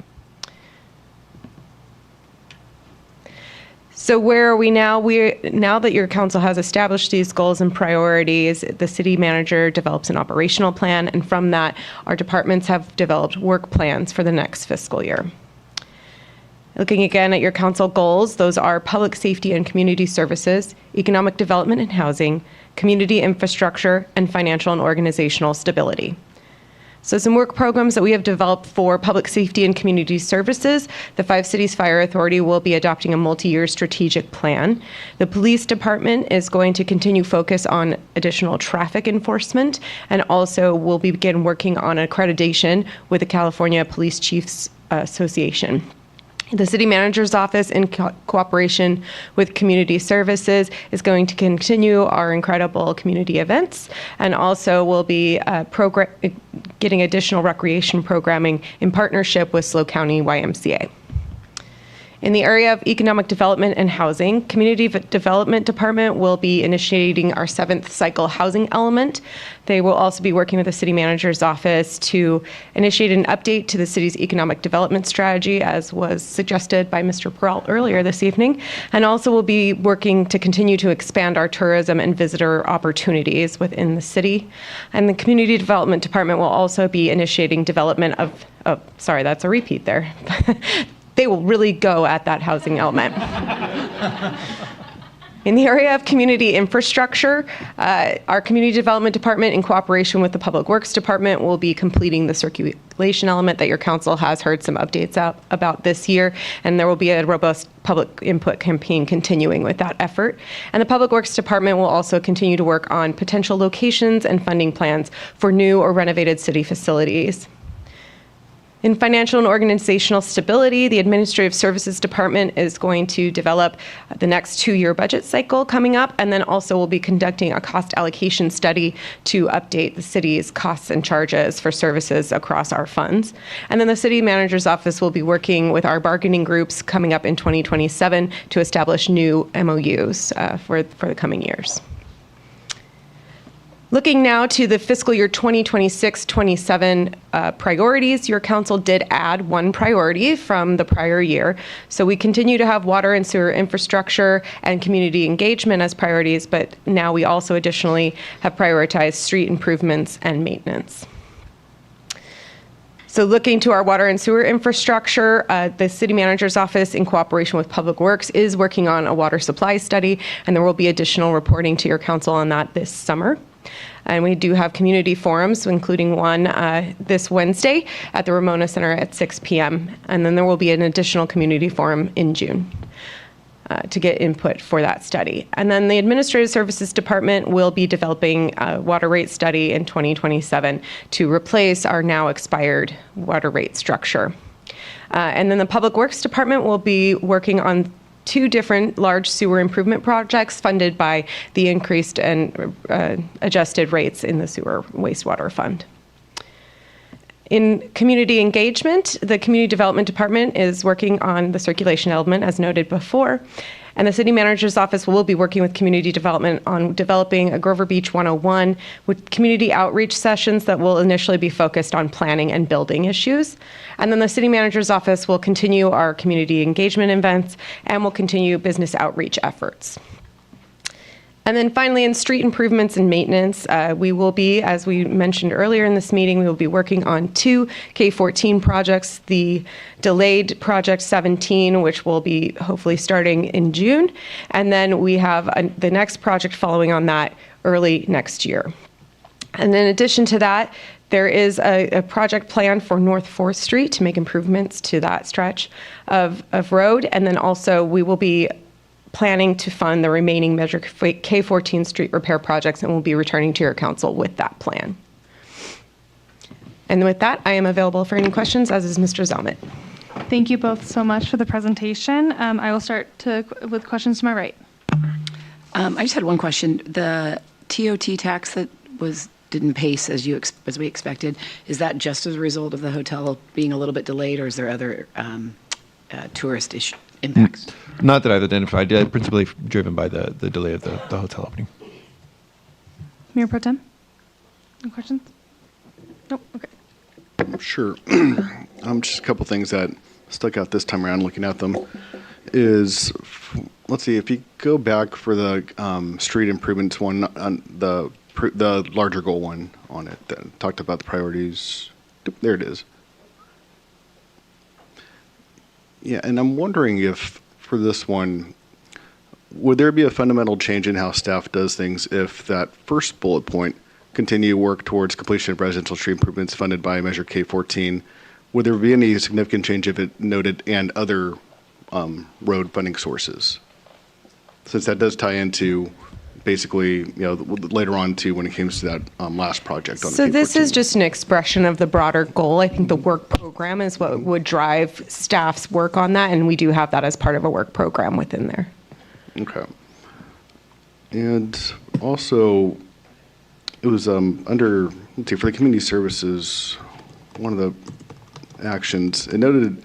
So where are we now? Now that your council has established these goals and priorities, the city manager develops an operational plan, and from that, our departments have developed work plans for the next fiscal year. Looking again at your council goals, those are public safety and community services, economic development and housing, community infrastructure, and financial and organizational stability. So some work programs that we have developed for public safety and community services. The 5 Cities Fire Authority will be adopting a multi-year strategic plan. The police department is going to continue focus on additional traffic enforcement, and also will begin working on accreditation with the California Police Chiefs Association. The city manager's office, in cooperation with community services, is going to continue our incredible community events, and also will be getting additional recreation programming in partnership with SLO County YMCA. In the area of economic development and housing, Community Development Department will be initiating our 7th cycle housing element. They will also be working with the city manager's office to initiate an update to the city's economic development strategy, as was suggested by Mr. Peralt earlier this evening, and also will be working to continue to expand our tourism and visitor opportunities within the city. And the Community Development Department will also be initiating development of, oh, sorry, that's a repeat there. They will really go at that housing element. In the area of community infrastructure, our Community Development Department, in cooperation with the Public Works Department, will be completing the circulation element that your council has heard some updates about this year, and there will be a robust public input campaign continuing with that effort. And the Public Works Department will also continue to work on potential locations and funding plans for new or renovated city facilities. In financial and organizational stability, the Administrative Services Department is going to develop the next 2-year budget cycle coming up, and then also will be conducting a cost allocation study to update the city's costs and charges for services across our funds. And then the City Manager's Office will be working with our bargaining groups coming up in 2027 to establish new MOUs for the coming years. Looking now to the fiscal year 2026-27 priorities, your council did add one priority from the prior year. So we continue to have water and sewer infrastructure and community engagement as priorities, but now we also additionally have prioritized street improvements and maintenance. So looking to our water and sewer infrastructure, the City Manager's Office, in cooperation with Public Works, is working on a water supply study, and there will be additional reporting to your council on that this summer. And we do have community forums, including one this Wednesday at the Ramona Center at 6 p.m. And then there will be an additional community forum in June to get input for that study. And then the Administrative Services Department will be developing a water rate study in 2027 to replace our now expired water rate structure. And then the Public Works Department will be working on 2 different large sewer improvement projects funded by the increased and adjusted rates in the sewer wastewater fund. In community engagement, the Community Development Department is working on the circulation element, as noted before, and the City Manager's Office will be working with community development on developing a Grover Beach 101 with community outreach sessions that will initially be focused on planning and building issues. And then the City Manager's Office will continue our community engagement events and will continue business outreach efforts. And then finally, in street improvements and maintenance, we will be, as we mentioned earlier in this meeting, we will be working on 2 K-14 projects, the delayed Project 17, which will be hopefully starting in June, and then we have the next project following on that early next year. And in addition to that, there is a project plan for North 4th Street to make improvements to that stretch of road, and then also we will be planning to fund the remaining Measure K-14 street repair projects, and we'll be returning to your council with that plan. And with that, I am available for any questions, as is Mr. Zelmet. Thank you both so much for the presentation. I will start with questions to my right. I just had one question. The TOT tax that didn't pace as we expected, is that just as a result of the hotel being a little bit delayed, or is there other tourist impacts? Not that I've identified, principally driven by the delay of the hotel opening. Mayor Pro Tem? Any questions? Nope, okay. Sure. Just a couple things that stuck out this time around looking at them is, let's see, if you go back for the street improvements one, on the larger goal one on it that talked about the priorities. There it is. Yeah, and I'm wondering if for this one, would there be a fundamental change in how staff does things if that first bullet point, continue work towards completion of residential street improvements funded by Measure K-14, would there be any significant change if it noted and other road funding sources? Since that does tie into basically, later on too when it comes to that last project on the So K-14. this is just an expression of the broader goal. I think the work program is what would drive staff's work on that, and we do have that as part of a work program within there. Okay. And also, it was under, let's see, for the community services, one of the actions, it noted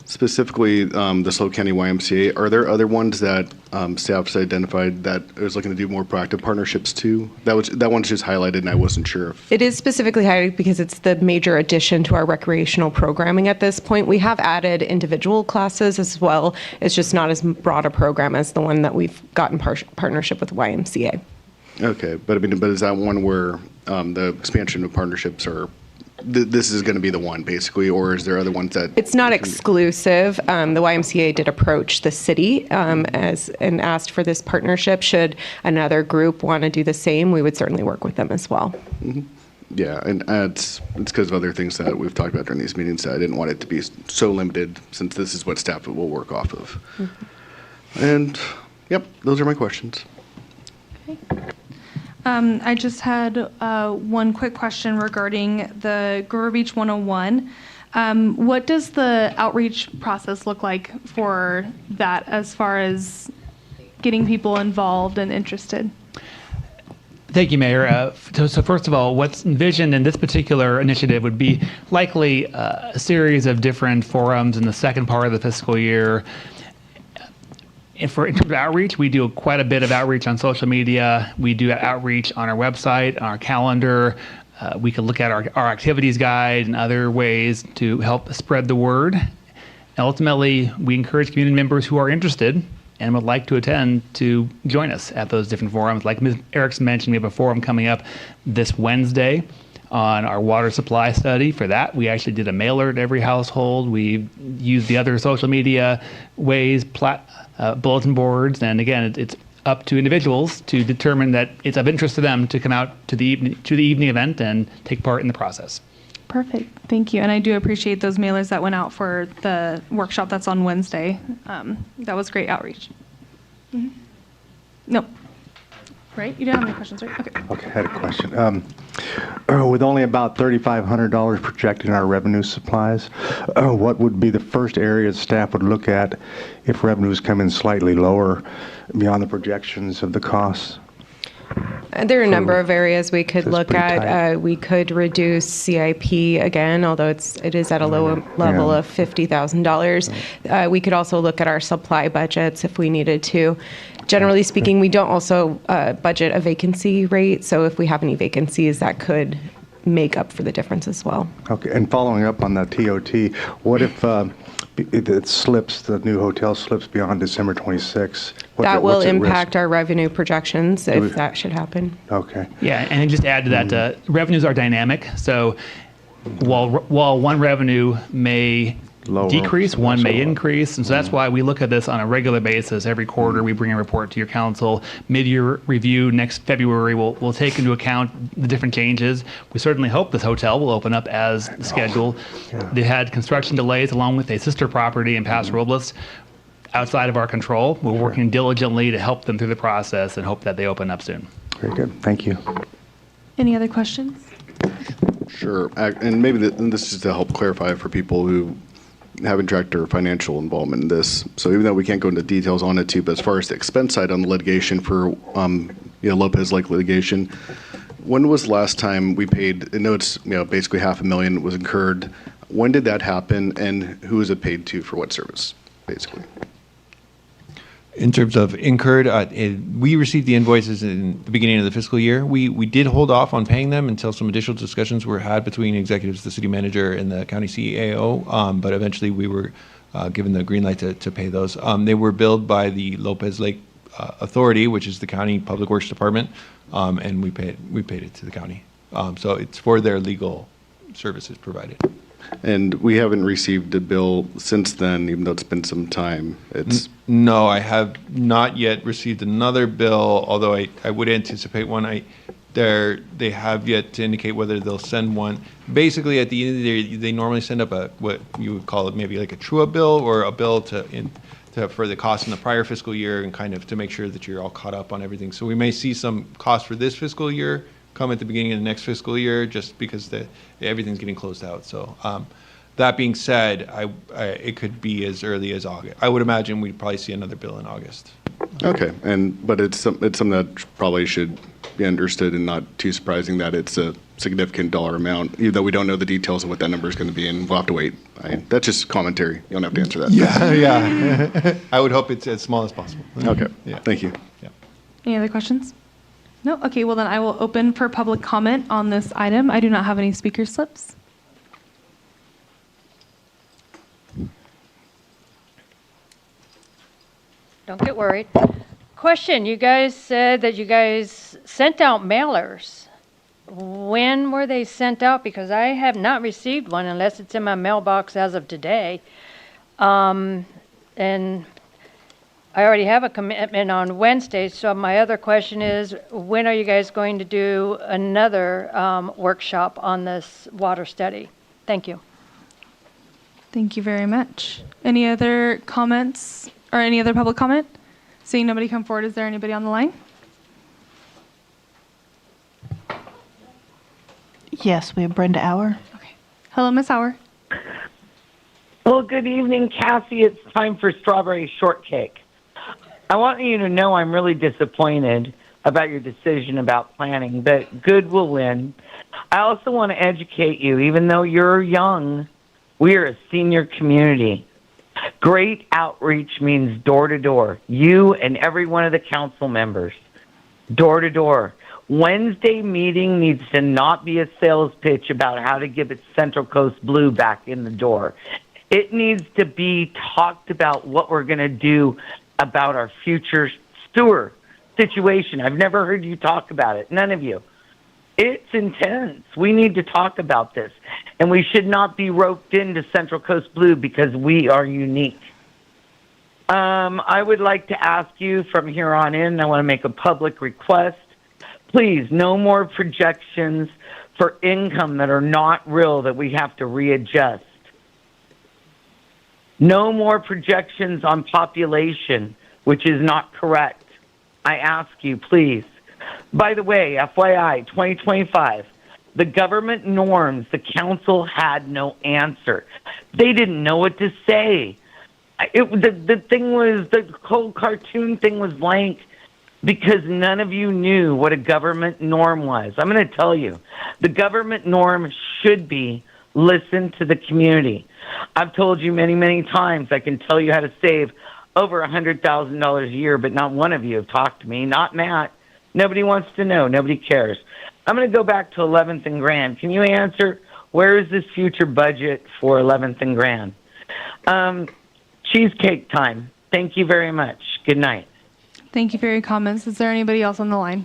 specifically the SLO County YMCA, are there other ones that staff's identified that is looking to do more proactive partnerships too? That one's just highlighted, and I wasn't sure if. It is specifically highlighted because it's the major addition to our recreational programming at this point. We have added individual classes as well. It's just not as broad a program as the one that we've gotten partnership with YMCA. Okay, but is that one where the expansion of partnerships are? This is going to be the one, basically, or is there other ones that? It's not exclusive. The YMCA did approach the city and asked for this partnership. Should another group want to do the same, we would certainly work with them as well. Mm-hmm. Yeah, and it's because of other things that we've talked about during these meetings that I didn't want it to be so limited, since this is what staff will work off of. Mm-hmm. And, yep, those are my questions. I just had one quick question regarding the Grover Beach 101. What does the outreach process look like for that as far as getting people involved and interested? Thank you, Mayor. So first of all, what's envisioned in this particular initiative would be likely a series of different forums in the second part of the fiscal year. In terms of outreach, we do quite a bit of outreach on social media. We do outreach on our website, on our calendar. We can look at our activities guide and other ways to help spread the word. And ultimately, we encourage community members who are interested and would like to attend to join us at those different forums. Like Ms. Erickson mentioned, we have a forum coming up this Wednesday on our water supply study. For that, we actually did a mailer to every household. We used the other social media ways, bulletin boards, and again, it's up to individuals to determine that it's of interest to them to come out to the evening event and take part in the process. Perfect. Thank you. And I do appreciate those mailers that went out for the workshop that's on Wednesday. That was great outreach. Mm-hmm. No. Right? You didn't have any questions, right? Okay. Okay, I had a question. With only about $3,500 projected in our revenue supplies, what would be the first area staff would look at if revenues come in slightly lower beyond the projections of the costs? There are a number of areas we could look at. We could reduce CIP again, although it is at a low level of $50,000. We could also look at our supply budgets if we needed to. Generally speaking, we don't also budget a vacancy rate, so if we have any vacancies, that could make up for the difference as well. Okay, and following up on the TOT, what if it slips, the new hotel slips beyond December 26th? That will impact our revenue projections if that should happen. Okay. Yeah, and just add to that, revenues are dynamic. So while one revenue may decrease, one may increase. And so that's why we look at this on a regular basis. Every quarter, we bring a report to your council. Mid-year review next February will take into account the different changes. We certainly hope this hotel will open up as scheduled. They had construction delays along with a sister property in Paso Robles outside of our control. We're working diligently to help them through the process and hope that they open up soon. Very good. Thank you. Any other questions? Sure. And maybe this is to help clarify for people who haven't tracked our financial involvement in this. So even though we can't go into details on it too, but as far as the expense side on the litigation for Lopez Lake litigation, when was the last time we paid? I know it's basically $500,000 was incurred. When did that happen, and who is it paid to for what service, basically? In terms of incurred, we received the invoices in the beginning of the fiscal year. We did hold off on paying them until some additional discussions were had between executives, the city manager, and the county CEO. But eventually, we were given the green light to pay those. They were billed by the Lopez Lake Authority, which is the county public works department, and we paid it to the county. So it's for their legal services provided. And we haven't received a bill since then, even though it's been some time. No, I have not yet received another bill, although I would anticipate one. They have yet to indicate whether they'll send one. Basically, at the end of the day, they normally send up what you would call it maybe like a true-up bill or a bill for the cost in the prior fiscal year and kind of to make sure that you're all caught up on everything. So we may see some cost for this fiscal year come at the beginning of the next fiscal year just because everything's getting closed out. So that being said, it could be as early as August. I would imagine we'd probably see another bill in August. Okay, but it's something that probably should be understood and not too surprising that it's a significant dollar amount, even though we don't know the details of what that number is going to be, and we'll have to wait. That's just commentary. You don't have to answer that. Yeah. I would hope it's as small as possible. Okay. Yeah. Thank you. Yeah. Any other questions? No? Okay, well then I will open for public comment on this item. I do not have any speaker slips. Don't get worried. Question, you guys said that you guys sent out mailers. When were they sent out? Because I have not received one unless it's in my mailbox as of today. And I already have a commitment on Wednesday, so my other question is, when are you guys going to do another workshop on this water study? Thank you. Thank you very much. Any other comments or any other public comment? Seeing nobody come forward, is there anybody on the line? Yes, we have Brenda Auer. Hello, Miss Auer. Well, good evening, Cassie. It's time for strawberry shortcake. I want you to know I'm really disappointed about your decision about planning, but good will win. I also want to educate you, even though you're young, we are a senior community. Great outreach means door to door. You and every one of the council members, door to door. Wednesday meeting needs to not be a sales pitch about how to get Central Coast Blue back in the door. It needs to be talked about what we're going to do about our future sewer situation. I've never heard you talk about it. None of you. It's intense. We need to talk about this. And we should not be roped into Central Coast Blue because we are unique. I would like to ask you from here on in, I want to make a public request. Please, no more projections for income that are not real that we have to readjust. No more projections on population, which is not correct. I ask you, please. By the way, FYI, 2025, the government norms, the council had no answer. They didn't know what to say. The thing was, the whole cartoon thing was blank because none of you knew what a government norm was. I'm going to tell you, the government norm should be listen to the community. I've told you many, many times I can tell you how to save over $100,000 a year, but not one of you have talked to me, not Matt. Nobody wants to know. Nobody cares. I'm going to go back to 11th and Grand. Can you answer, where is this future budget for 11th and Grand? Cheesecake time. Thank you very much. Good night. Thank you for your comments. Is there anybody else on the line?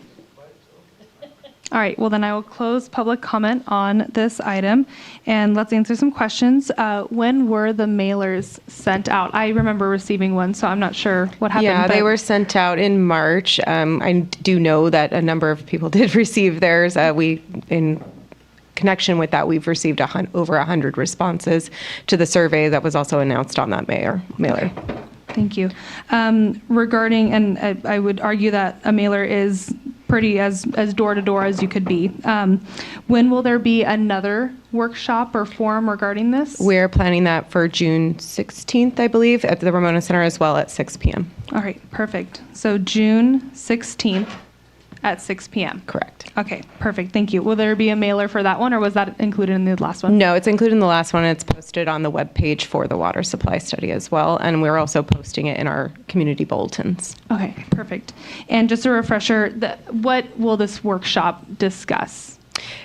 All right, well then I will close public comment on this item and let's answer some questions. When were the mailers sent out? I remember receiving one, so I'm not sure what happened. Yeah, they were sent out in March. I do know that a number of people did receive theirs. In connection with that, we've received over 100 responses to the survey that was also announced on that mailer. Thank you. Regarding, and I would argue that a mailer is pretty as door-to-door as you could be. When will there be another workshop or forum regarding this? We're planning that for June 16th, I believe, at the Ramona Center as well at 6 p.m. All right, perfect. So June 16th at 6 p.m. Correct. Okay, perfect. Thank you. Will there be a mailer for that one, or was that included in the last one? No, it's included in the last one. It's posted on the webpage for the water supply study as well, and we're also posting it in our community bulletins. Okay, perfect. And just a refresher, what will this workshop discuss?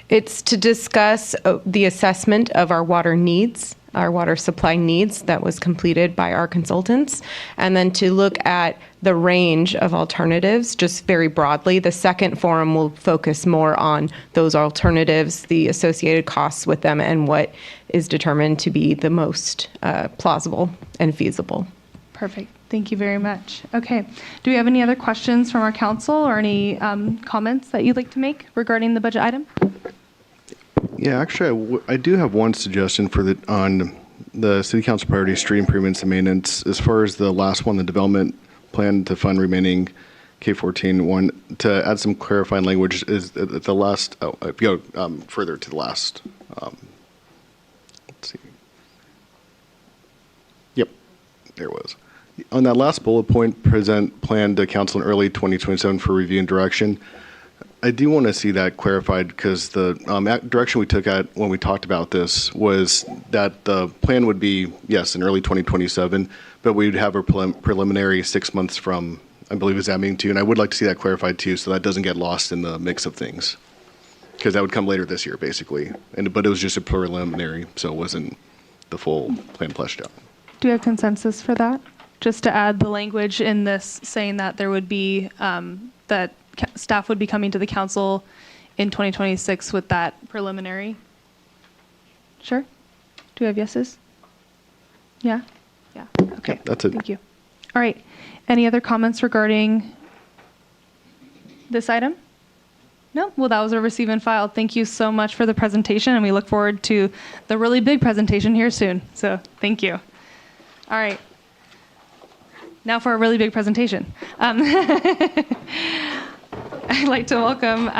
It's to discuss the assessment of our water needs, our water supply needs that was completed by our consultants, and then to look at the range of alternatives just very broadly. The second forum will focus more on those alternatives, the associated costs with them, and what is determined to be the most plausible and feasible. Perfect. Thank you very much. Okay. Do we have any other questions from our council or any comments that you'd like to make regarding the budget item? Yeah, actually, I do have one suggestion on the city council priority street improvements and maintenance. As far as the last one, the development plan to fund remaining K14 one, to add some clarifying language is the last. If you go further to the last. Let's see. Yep, there it was. On that last bullet point, present plan to council in early 2027 for review and direction. I do want to see that clarified because the direction we took at when we talked about this was that the plan would be, yes, in early 2027, but we'd have a preliminary 6 months from, I believe, is that meeting too? And I would like to see that clarified too, so that doesn't get lost in the mix of things. Because that would come later this year, basically. But it was just a preliminary, so it wasn't the full plan fleshed out. Do you have consensus for that? Just to add the language in this saying that there would be, that staff would be coming to the council in 2026 with that preliminary? Sure? Do we have yeses? Yeah? Yeah. Okay. That's it. Thank you. All right. Any other comments regarding this item? No? Well, that was a receive and file. Thank you so much for the presentation, and we look forward to the really big presentation here soon. So thank you. All right. Now for a really big presentation. I'd like to welcome,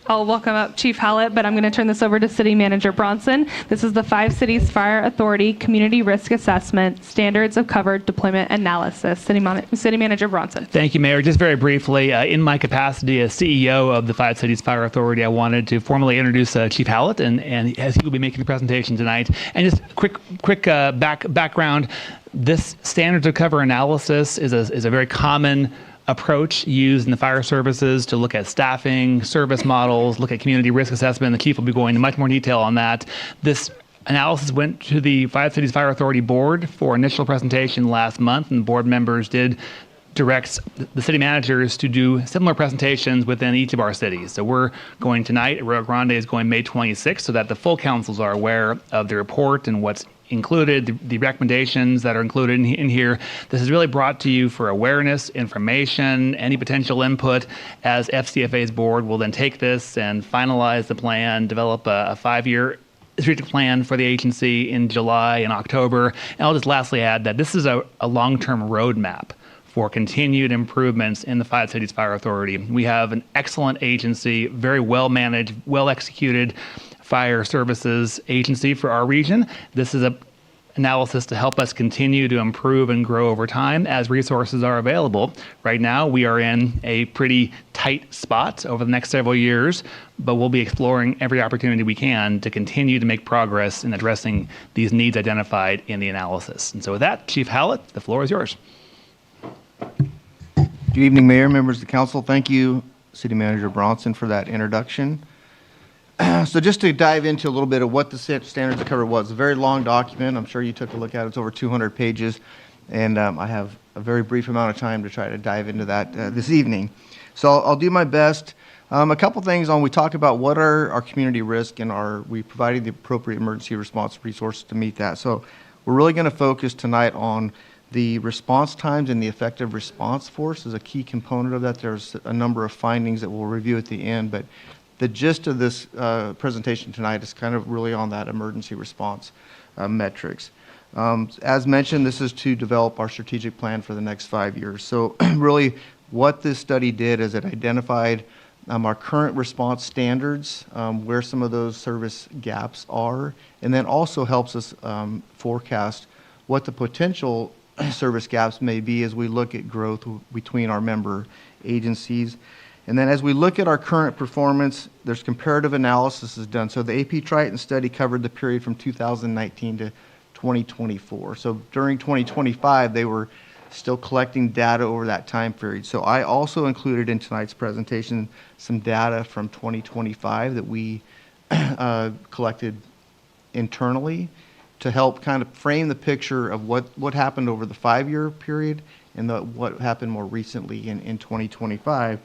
I'll welcome up Chief Hallett, but I'm going to turn this over to City Manager Bronson. This is the 5 Cities Fire Authority Community Risk Assessment, Standards of Cover Deployment Analysis. City Manager Bronson. Thank you, Mayor. Just very briefly, in my capacity as CEO of the 5 Cities Fire Authority, I wanted to formally introduce Chief Hallett, and as he will be making the presentation tonight. And just quick background, this Standards of Cover Analysis is a very common approach used in the fire services to look at staffing, service models, look at community risk assessment. The chief will be going into much more detail on that. This analysis went to the 5 Cities Fire Authority Board for initial presentation last month, and board members did direct the city managers to do similar presentations within each of our cities. So we're going tonight, Rio Grande is going May 26th, so that the full councils are aware of the report and what's included, the recommendations that are included in here. This is really brought to you for awareness, information, any potential input, as FCFA's board will then take this and finalize the plan, develop a 5-year strategic plan for the agency in July and October. And I'll just lastly add that this is a long-term roadmap for continued improvements in the 5 Cities Fire Authority. We have an excellent agency, very well managed, well executed fire services agency for our region. This is an analysis to help us continue to improve and grow over time as resources are available. Right now, we are in a pretty tight spot over the next several years, but we'll be exploring every opportunity we can to continue to make progress in addressing these needs identified in the analysis. And so with that, Chief Hallett, the floor is yours. Good evening, Mayor, members of the council. Thank you, City Manager Bronson, for that introduction. So just to dive into a little bit of what the Standards of Cover was, a very long document. I'm sure you took a look at it. It's over 200 pages, and I have a very brief amount of time to try to dive into that this evening. So I'll do my best. A couple things we talk about what are our community risk and are we providing the appropriate emergency response resources to meet that. So we're really going to focus tonight on the response times and the effective response force is a key component of that. There's a number of findings that we'll review at the end, but the gist of this presentation tonight is kind of really on that emergency response metrics. As mentioned, this is to develop our strategic plan for the next 5 years. So really what this study did is it identified our current response standards, where some of those service gaps are, and then also helps us forecast what the potential service gaps may be as we look at growth between our member agencies. And then as we look at our current performance, there's comparative analysis is done. So the AP Triton study covered the period from 2019 to 2024. So during 2025, they were still collecting data over that time period. So I also included in tonight's presentation some data from 2025 that we collected internally to help kind of frame the picture of what happened over the 5-year period and what happened more recently in 2025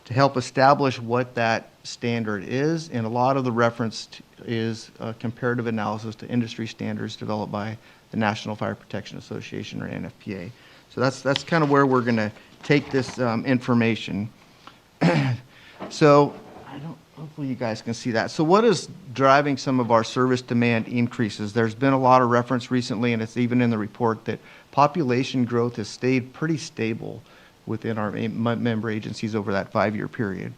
to help establish what that standard is. And a lot of the reference is comparative analysis to industry standards developed by the National Fire Protection Association, or NFPA. So that's kind of where we're going to take this information. So hopefully you guys can see that. So what is driving some of our service demand increases? There's been a lot of reference recently, and it's even in the report, that population growth has stayed pretty stable within our member agencies over that 5-year period.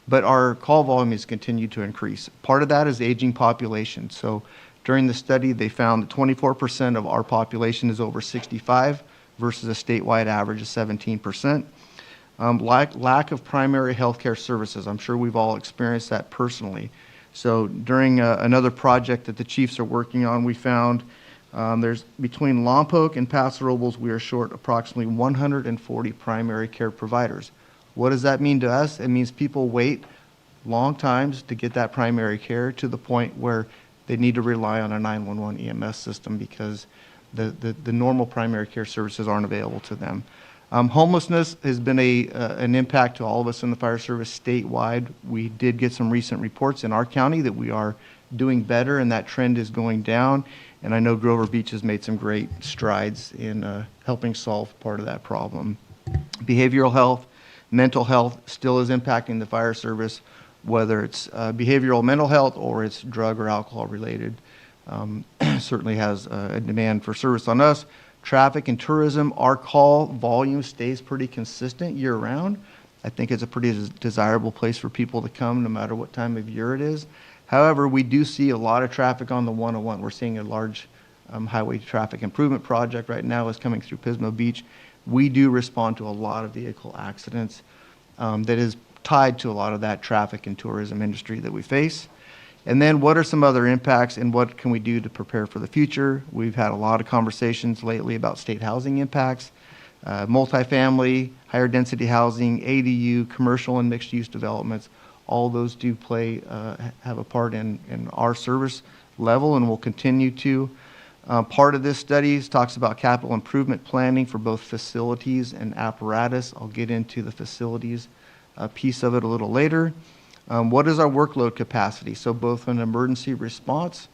But our call volume has continued to increase. Part of that is aging population. So during the study, they found that 24% of our population is over 65, versus a statewide average of 17%. Lack of primary health care services. I'm sure we've all experienced that personally. So during another project that the chiefs are working on, we found there's between Lompoc and Paso Robles, we are short approximately 140 primary care providers. What does that mean to us? It means people wait long times to get that primary care to the point where they need to rely on a 911 EMS system because the normal primary care services aren't available to them. Homelessness has been an impact to all of us in the fire service statewide. We did get some recent reports in our county that we are doing better and that trend is going down. And I know Grover Beach has made some great strides in helping solve part of that problem. Behavioral health, mental health still is impacting the fire service, whether it's behavioral mental health or it's drug or alcohol related. Certainly has a demand for service on us. Traffic and tourism, our call volume stays pretty consistent year round. I think it's a pretty desirable place for people to come no matter what time of year it is. However, we do see a lot of traffic on the 101. We're seeing a large highway traffic improvement project right now is coming through Pismo Beach. We do respond to a lot of vehicle accidents that is tied to a lot of that traffic and tourism industry that we face. And then what are some other impacts and what can we do to prepare for the future? We've had a lot of conversations lately about state housing impacts, multifamily, higher density housing, ADU, commercial and mixed use developments. All those do play, have a part in our service level and will continue to. Part of this study talks about capital improvement planning for both facilities and apparatus. I'll get into the facilities piece of it a little later. What is our workload capacity? So both an emergency response,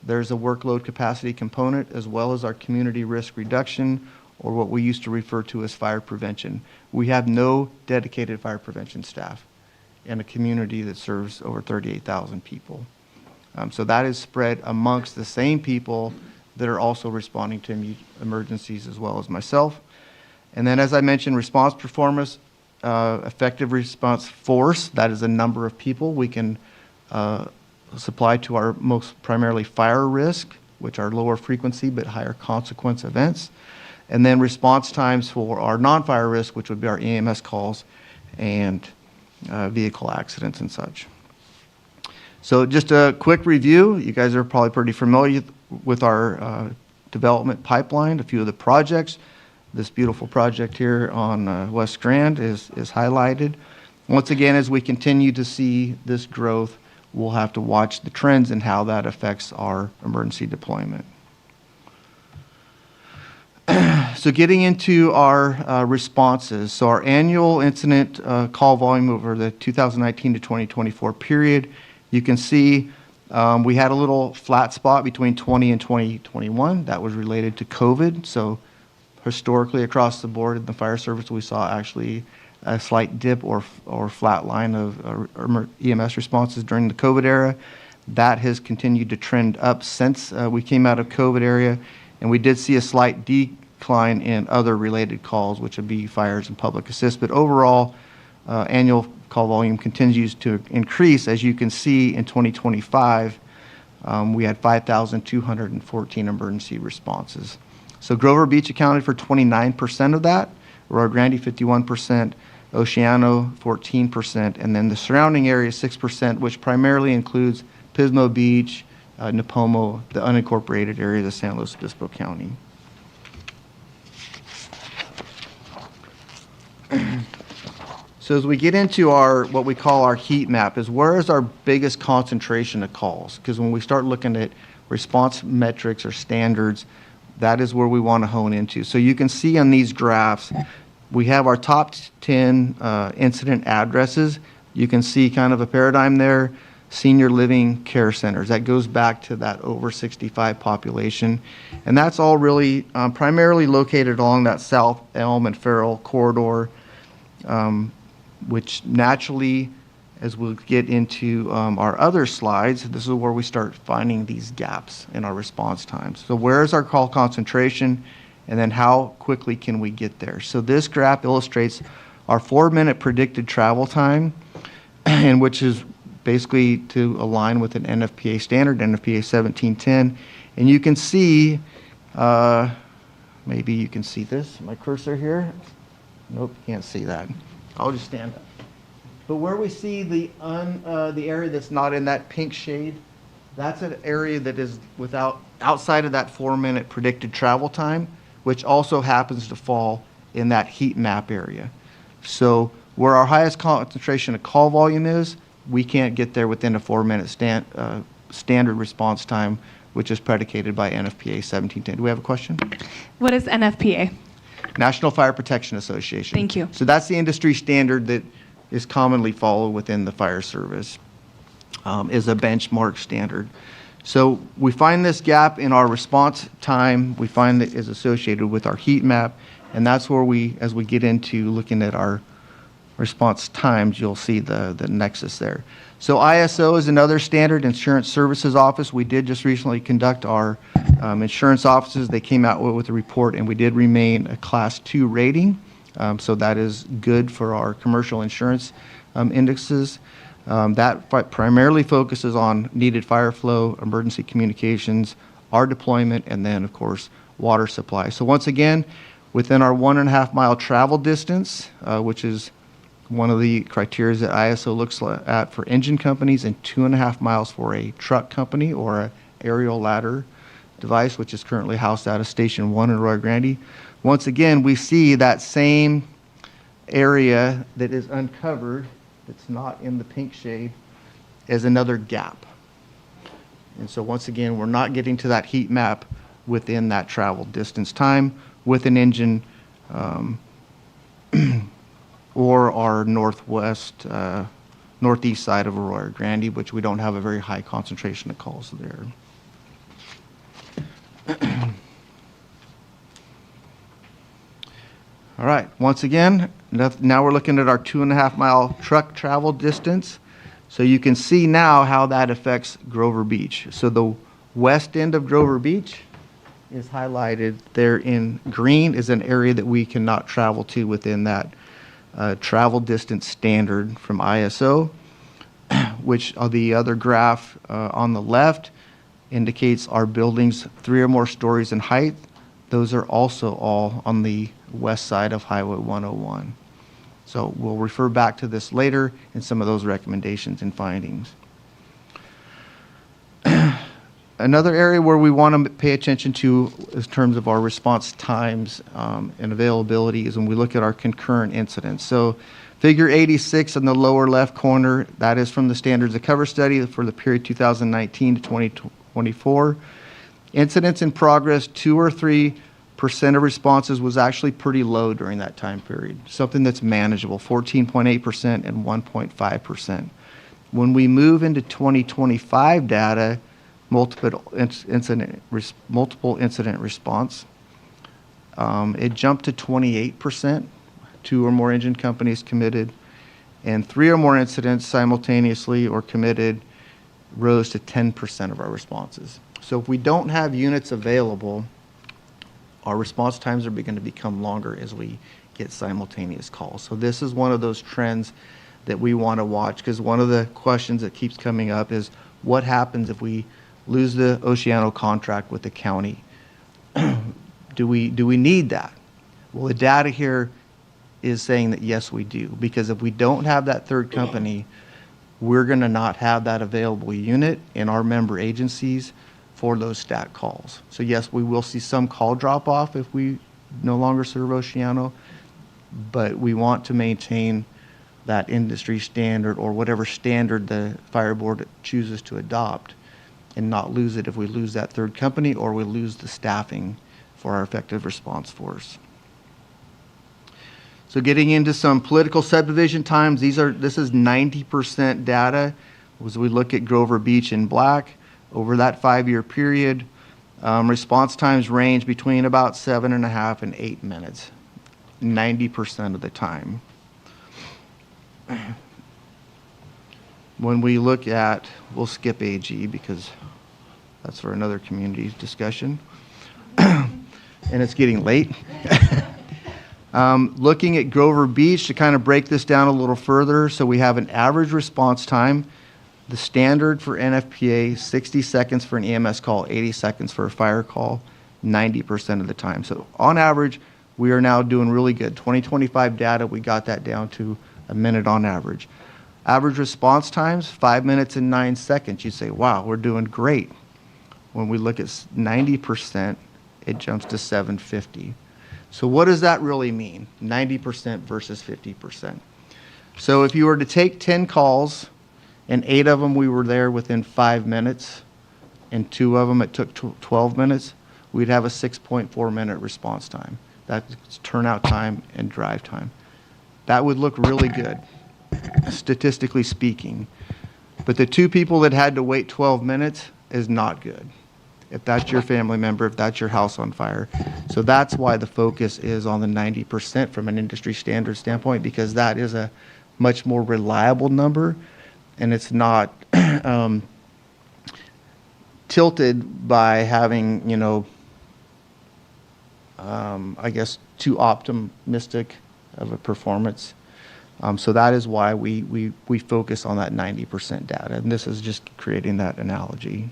there's a workload capacity component, as well as our community risk reduction, or what we used to refer to as fire prevention. We have no dedicated fire prevention staff in a community that serves over 38,000 people. So that is spread amongst the same people that are also responding to emergencies as well as myself. And then as I mentioned, response performance, effective response force, that is a number of people we can supply to our most primarily fire risk, which are lower frequency but higher consequence events. And then response times for our non-fire risk, which would be our EMS calls and vehicle accidents and such. So just a quick review. You guys are probably pretty familiar with our development pipeline, a few of the projects. This beautiful project here on West Grand is highlighted. Once again, as we continue to see this growth, we'll have to watch the trends and how that affects our emergency deployment. So getting into our responses. So our annual incident call volume over the 2019 to 2024 period, you can see we had a little flat spot between 20 and 2021. That was related to COVID. So historically across the board in the fire service, we saw actually a slight dip or flat line of EMS responses during the COVID era. That has continued to trend up since we came out of COVID era, and we did see a slight decline in other related calls, which would be fires and public assist. But overall, annual call volume continues to increase. As you can see in 2025, we had 5,214 emergency responses. So Grover Beach accounted for 29% of that, Rio Grande 51%, Oceano 14%, and then the surrounding area 6%, which primarily includes Pismo Beach, Nipomo, the unincorporated area of San Luis Obispo County. So as we get into our, what we call our heat map, is where is our biggest concentration of calls? Because when we start looking at response metrics or standards, that is where we want to hone into. So you can see on these graphs, we have our top 10 incident addresses. You can see kind of a paradigm there, senior living care centers. That goes back to that over 65 population. And that's all really primarily located along that South Elm and Farrell corridor, which naturally, as we'll get into our other slides, this is where we start finding these gaps in our response times. So where is our call concentration, and then how quickly can we get there? So this graph illustrates our 4-minute predicted travel time, and which is basically to align with an NFPA standard, NFPA 1710. And you can see, let maybe you can see this, my cursor here. Nope, can't see that. I'll just stand up. But where we see the area that's not in that pink shade, that's an area that is outside of that 4-minute predicted travel time, which also happens to fall in that heat map area. So where our highest concentration of call volume is, we can't get there within a 4-minute standard response time, which is predicated by NFPA 1710. Do we have a question? What is NFPA? National Fire Protection Association. Thank you. So that's the industry standard that is commonly followed within the fire service, is a benchmark standard. So we find this gap in our response time, we find that is associated with our heat map, and that's where as we get into looking at our response times, you'll see the nexus there. So ISO is another standard, Insurance Services Office. We did just recently conduct our insurance offices. They came out with a report, and we did remain a Class 2 rating. So that is good for our commercial insurance indexes. That primarily focuses on needed fire flow, emergency communications, our deployment, and then, of course, water supply. So once again, within our 1.5 mile travel distance, which is one of the criteria that ISO looks at for engine companies, and 2.5 miles for a truck company or an aerial ladder device, which is currently housed out of Station 1 in Arroyo Grande. Once again, we see that same area that is uncovered, that's not in the pink shade, as another gap. And so once again, we're not getting to that heat map within that travel distance time with an engine or our northeast side of Arroyo Grande, which we don't have a very high concentration of calls there. All right, once again, now we're looking at our 2.5 mile truck travel distance. So you can see now how that affects Grover Beach. So the west end of Grover Beach is highlighted there in green, is an area that we cannot travel to within that travel distance standard from ISO, which the other graph on the left indicates our buildings 3 or more stories in height. Those are also all on the west side of Highway 101. So we'll refer back to this later in some of those recommendations and findings. Another area where we want to pay attention to in terms of our response times and availability is when we look at our concurrent incidents. So figure 86 in the lower left corner, that is from the Standards of Cover study for the period 2019 to 2024. Incidents in progress, 2 or 3% of responses was actually pretty low during that time period, something that's manageable, 14.8% and 1.5%. When we move into 2025 data, multiple incident response, it jumped to 28%, 2 or more engine companies committed, and 3 or more incidents simultaneously or committed rose to 10% of our responses. So if we don't have units available, our response times are going to become longer as we get simultaneous calls. So this is one of those trends that we want to watch, because one of the questions that keeps coming up is what happens if we lose the Oceano contract with the county? Do we need that? Well, the data here is saying that yes, we do, because if we don't have that third company, we're going to not have that available unit in our member agencies for those stat calls. So yes, we will see some call drop off if we no longer serve Oceano, but we want to maintain that industry standard or whatever standard the fire board chooses to adopt, and not lose it if we lose that third company or we lose the staffing for our effective response force. So getting into some political subdivision times, this is 90% data as we look at Grover Beach in black. Over that 5-year period, response times range between about 7.5 and 8 minutes, 90% of the time. When we look at, we'll skip AG because that's for another community discussion, and it's getting late. Looking at Grover Beach, to kind of break this down a little further, so we have an average response time. The standard for NFPA, 60 seconds for an EMS call, 80 seconds for a fire call. 90% of the time. So on average, we are now doing really good. 2025 data, we got that down to a minute on average. Average response times, 5 minutes and 9 seconds. You say, wow, we're doing great. When we look at 90%, it jumps to 750. So what does that really mean? 90% versus 50%. So if you were to take 10 calls and 8 of them we were there within 5 minutes and 2 of them it took 12 minutes, we'd have a 6.4 minute response time. That's turnout time and drive time. That would look really good, statistically speaking. But the 2 people that had to wait 12 minutes is not good. If that's your family member, if that's your house on fire. So that's why the focus is on the 90% from an industry standard standpoint, because that is a much more reliable number, and it's not tilted by having, you know, I guess too optimistic of a performance. So that is why we focus on that 90% data, and this is just creating that analogy.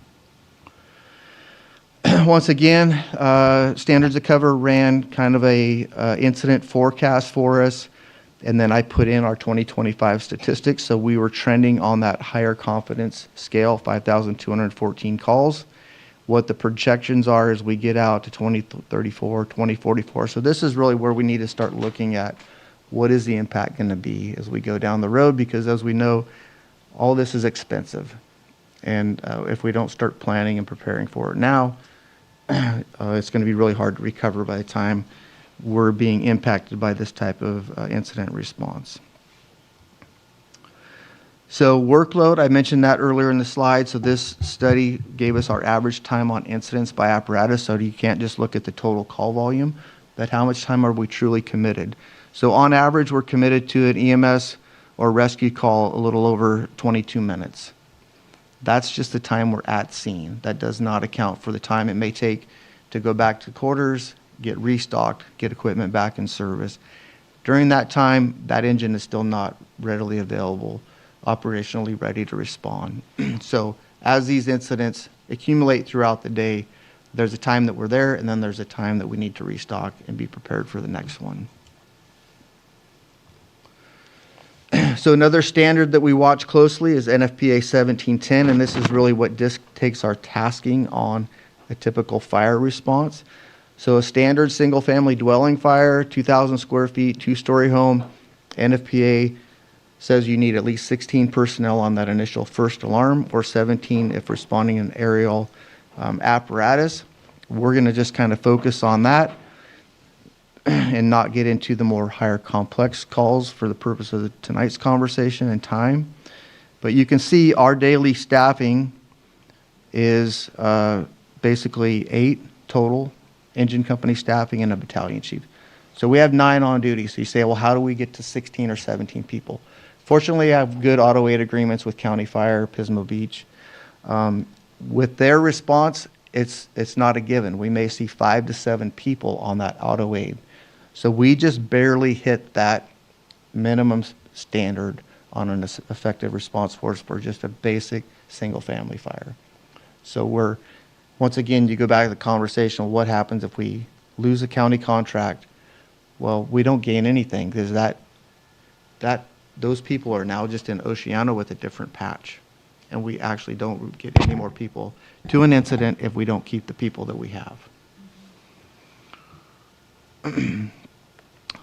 Once again, Standards of Cover ran kind of a incident forecast for us, and then I put in our 2025 statistics. So we were trending on that higher confidence scale, 5,214 calls. What the projections are as we get out to 2034, 2044. So this is really where we need to start looking at what is the impact going to be as we go down the road, because as we know, all this is expensive. And if we don't start planning and preparing for it now, it's going to be really hard to recover by the time we're being impacted by this type of incident response. So workload, I mentioned that earlier in the slide. So this study gave us our average time on incidents by apparatus. So you can't just look at the total call volume, but how much time are we truly committed? So on average, we're committed to an EMS or rescue call a little over 22 minutes. That's just the time we're at scene. That does not account for the time it may take to go back to quarters, get restocked, get equipment back in service. During that time, that engine is still not readily available, operationally ready to respond. So as these incidents accumulate throughout the day, there's a time that we're there, and then there's a time that we need to restock and be prepared for the next one. So another standard that we watch closely is NFPA 1710, and this is really what takes our tasking on a typical fire response. So a standard single-family dwelling fire, 2,000 square feet, 2-story home, NFPA says you need at least 16 personnel on that initial first alarm, or 17 if responding in aerial apparatus. We're going to just kind of focus on that and not get into the more higher complex calls for the purpose of tonight's conversation and time. But you can see our daily staffing is basically 8 total engine company staffing and a battalion chief. So we have 9 on duty. So you say, well, how do we get to 16 or 17 people? Fortunately, I have good auto aid agreements with County Fire, Pismo Beach. With their response, it's not a given. We may see 5 to 7 people on that auto aid. So we just barely hit that minimum standard on an effective response force for just a basic single-family fire. So we're, once again, you go back to the conversation, what happens if we lose a county contract? Well, we don't gain anything, because those people are now just in Oceano with a different patch. And we actually don't get any more people to an incident if we don't keep the people that we have.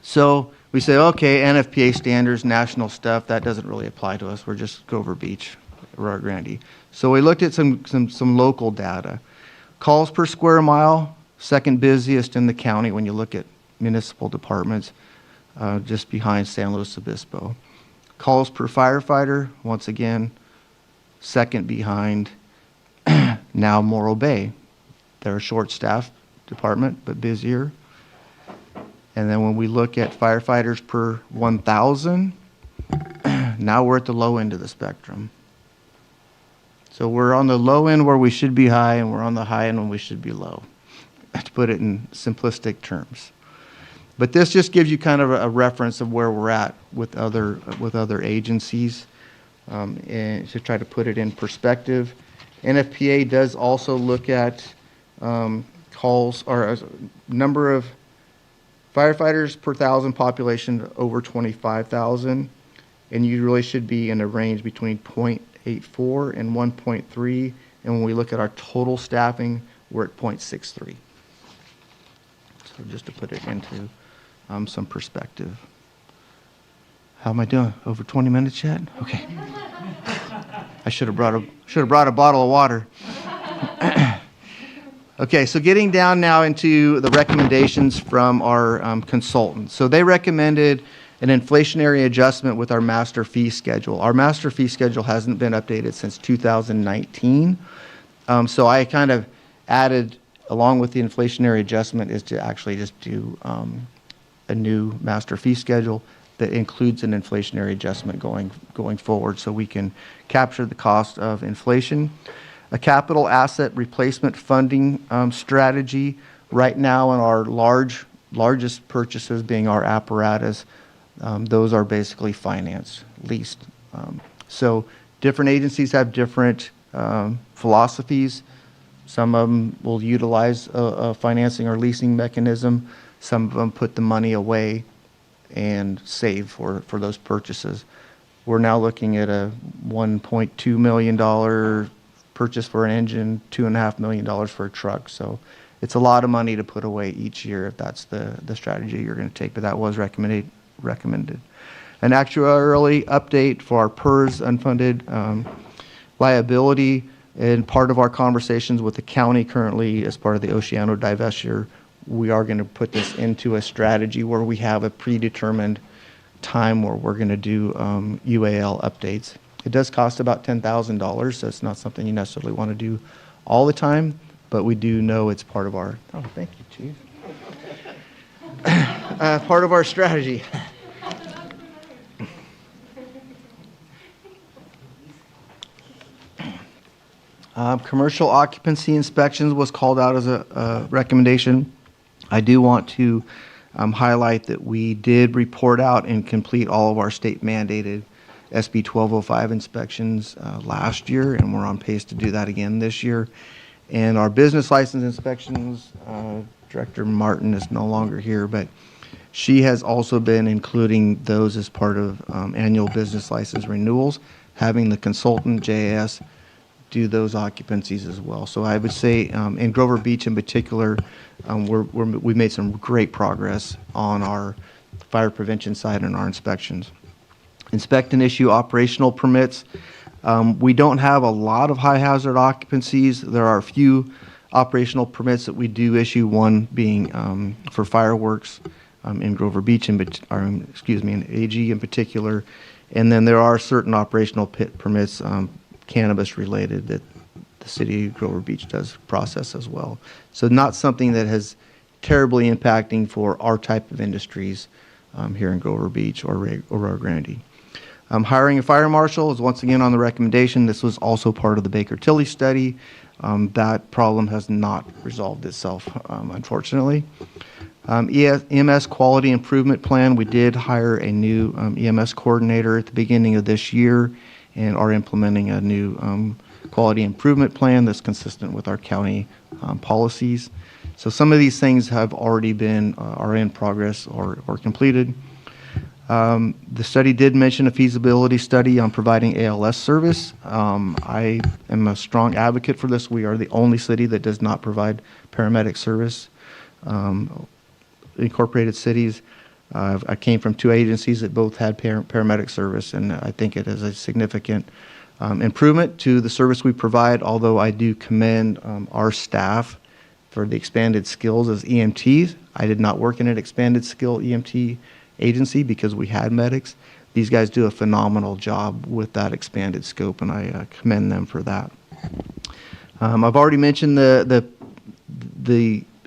So we say, okay, NFPA standards, national stuff, that doesn't really apply to us. We're just Grover Beach, Rio Grande. So we looked at some local data. Calls per square mile, second busiest in the county when you look at municipal departments, just behind San Luis Obispo. Calls per firefighter, once again, second behind now Morro Bay. They're a short-staffed department, but busier. And then when we look at firefighters per 1,000, now we're at the low end of the spectrum. So we're on the low end where we should be high, and we're on the high end when we should be low, to put it in simplistic terms. But this just gives you kind of a reference of where we're at with other agencies, and to try to put it in perspective. NFPA does also look at calls or a number of firefighters per 1,000 population over 25,000, and you really should be in a range between 0.84 and 1.3. And when we look at our total staffing, we're at 0.63. So just to put it into some perspective. How am I doing? Over 20 minutes yet? Okay. I should have brought a bottle of water. Okay, so getting down now into the recommendations from our consultants. So they recommended an inflationary adjustment with our master fee schedule. Our master fee schedule hasn't been updated since 2019. So I kind of added, along with the inflationary adjustment, is to actually just do a new master fee schedule that includes an inflationary adjustment going forward, so we can capture the cost of inflation. A capital asset replacement funding strategy. Right now, in our largest purchases being our apparatus, those are basically financed, leased. So different agencies have different philosophies. Some of them will utilize a financing or leasing mechanism. Some of them put the money away and save for those purchases. We're now looking at a $1.2 million purchase for an engine, $2.5 million for a truck. So it's a lot of money to put away each year if that's the strategy you're going to take, but that was recommended. An actuarially update for our PERS unfunded liability, and part of our conversations with the county currently as part of the Oceano divestiture, we are going to put this into a strategy where we have a predetermined time where we're going to do UAL updates. It does cost about $10,000, so it's not something you necessarily want to do all the time, but we do know it's part of our, oh, thank you, Chief. Part of our strategy. Commercial occupancy inspections was called out as a recommendation. I do want to highlight that we did report out and complete all of our state mandated SB 1205 inspections last year, and we're on pace to do that again this year. And our business license inspections, Director Martin is no longer here, but she has also been including those as part of annual business license renewals, having the consultant, JAS, do those occupancies as well. So I would say in Grover Beach in particular, we've made some great progress on our fire prevention side and our inspections. Inspect and issue operational permits. We don't have a lot of high hazard occupancies. There are a few operational permits that we do issue, one being for fireworks in Grover Beach, in AG in particular. And then there are certain operational permits, cannabis related, that the city of Grover Beach does process as well. So not something that has terribly impacting for our type of industries here in Grover Beach or Rio Grande. Hiring a fire marshal is once again on the recommendation. This was also part of the Baker-Tilly study. That problem has not resolved itself, unfortunately. EMS quality improvement plan. We did hire a new EMS coordinator at the beginning of this year and are implementing a new quality improvement plan that's consistent with our county policies. So some of these things have already been, are in progress or completed. The study did mention a feasibility study on providing ALS service. I am a strong advocate for this. We are the only city that does not provide paramedic service. Incorporated cities, I came from two agencies that both had paramedic service, and I think it is a significant improvement to the service we provide, although I do commend our staff for the expanded skills as EMTs. I did not work in an expanded skill EMT agency because we had medics. These guys do a phenomenal job with that expanded scope, and I commend them for that. I've already mentioned the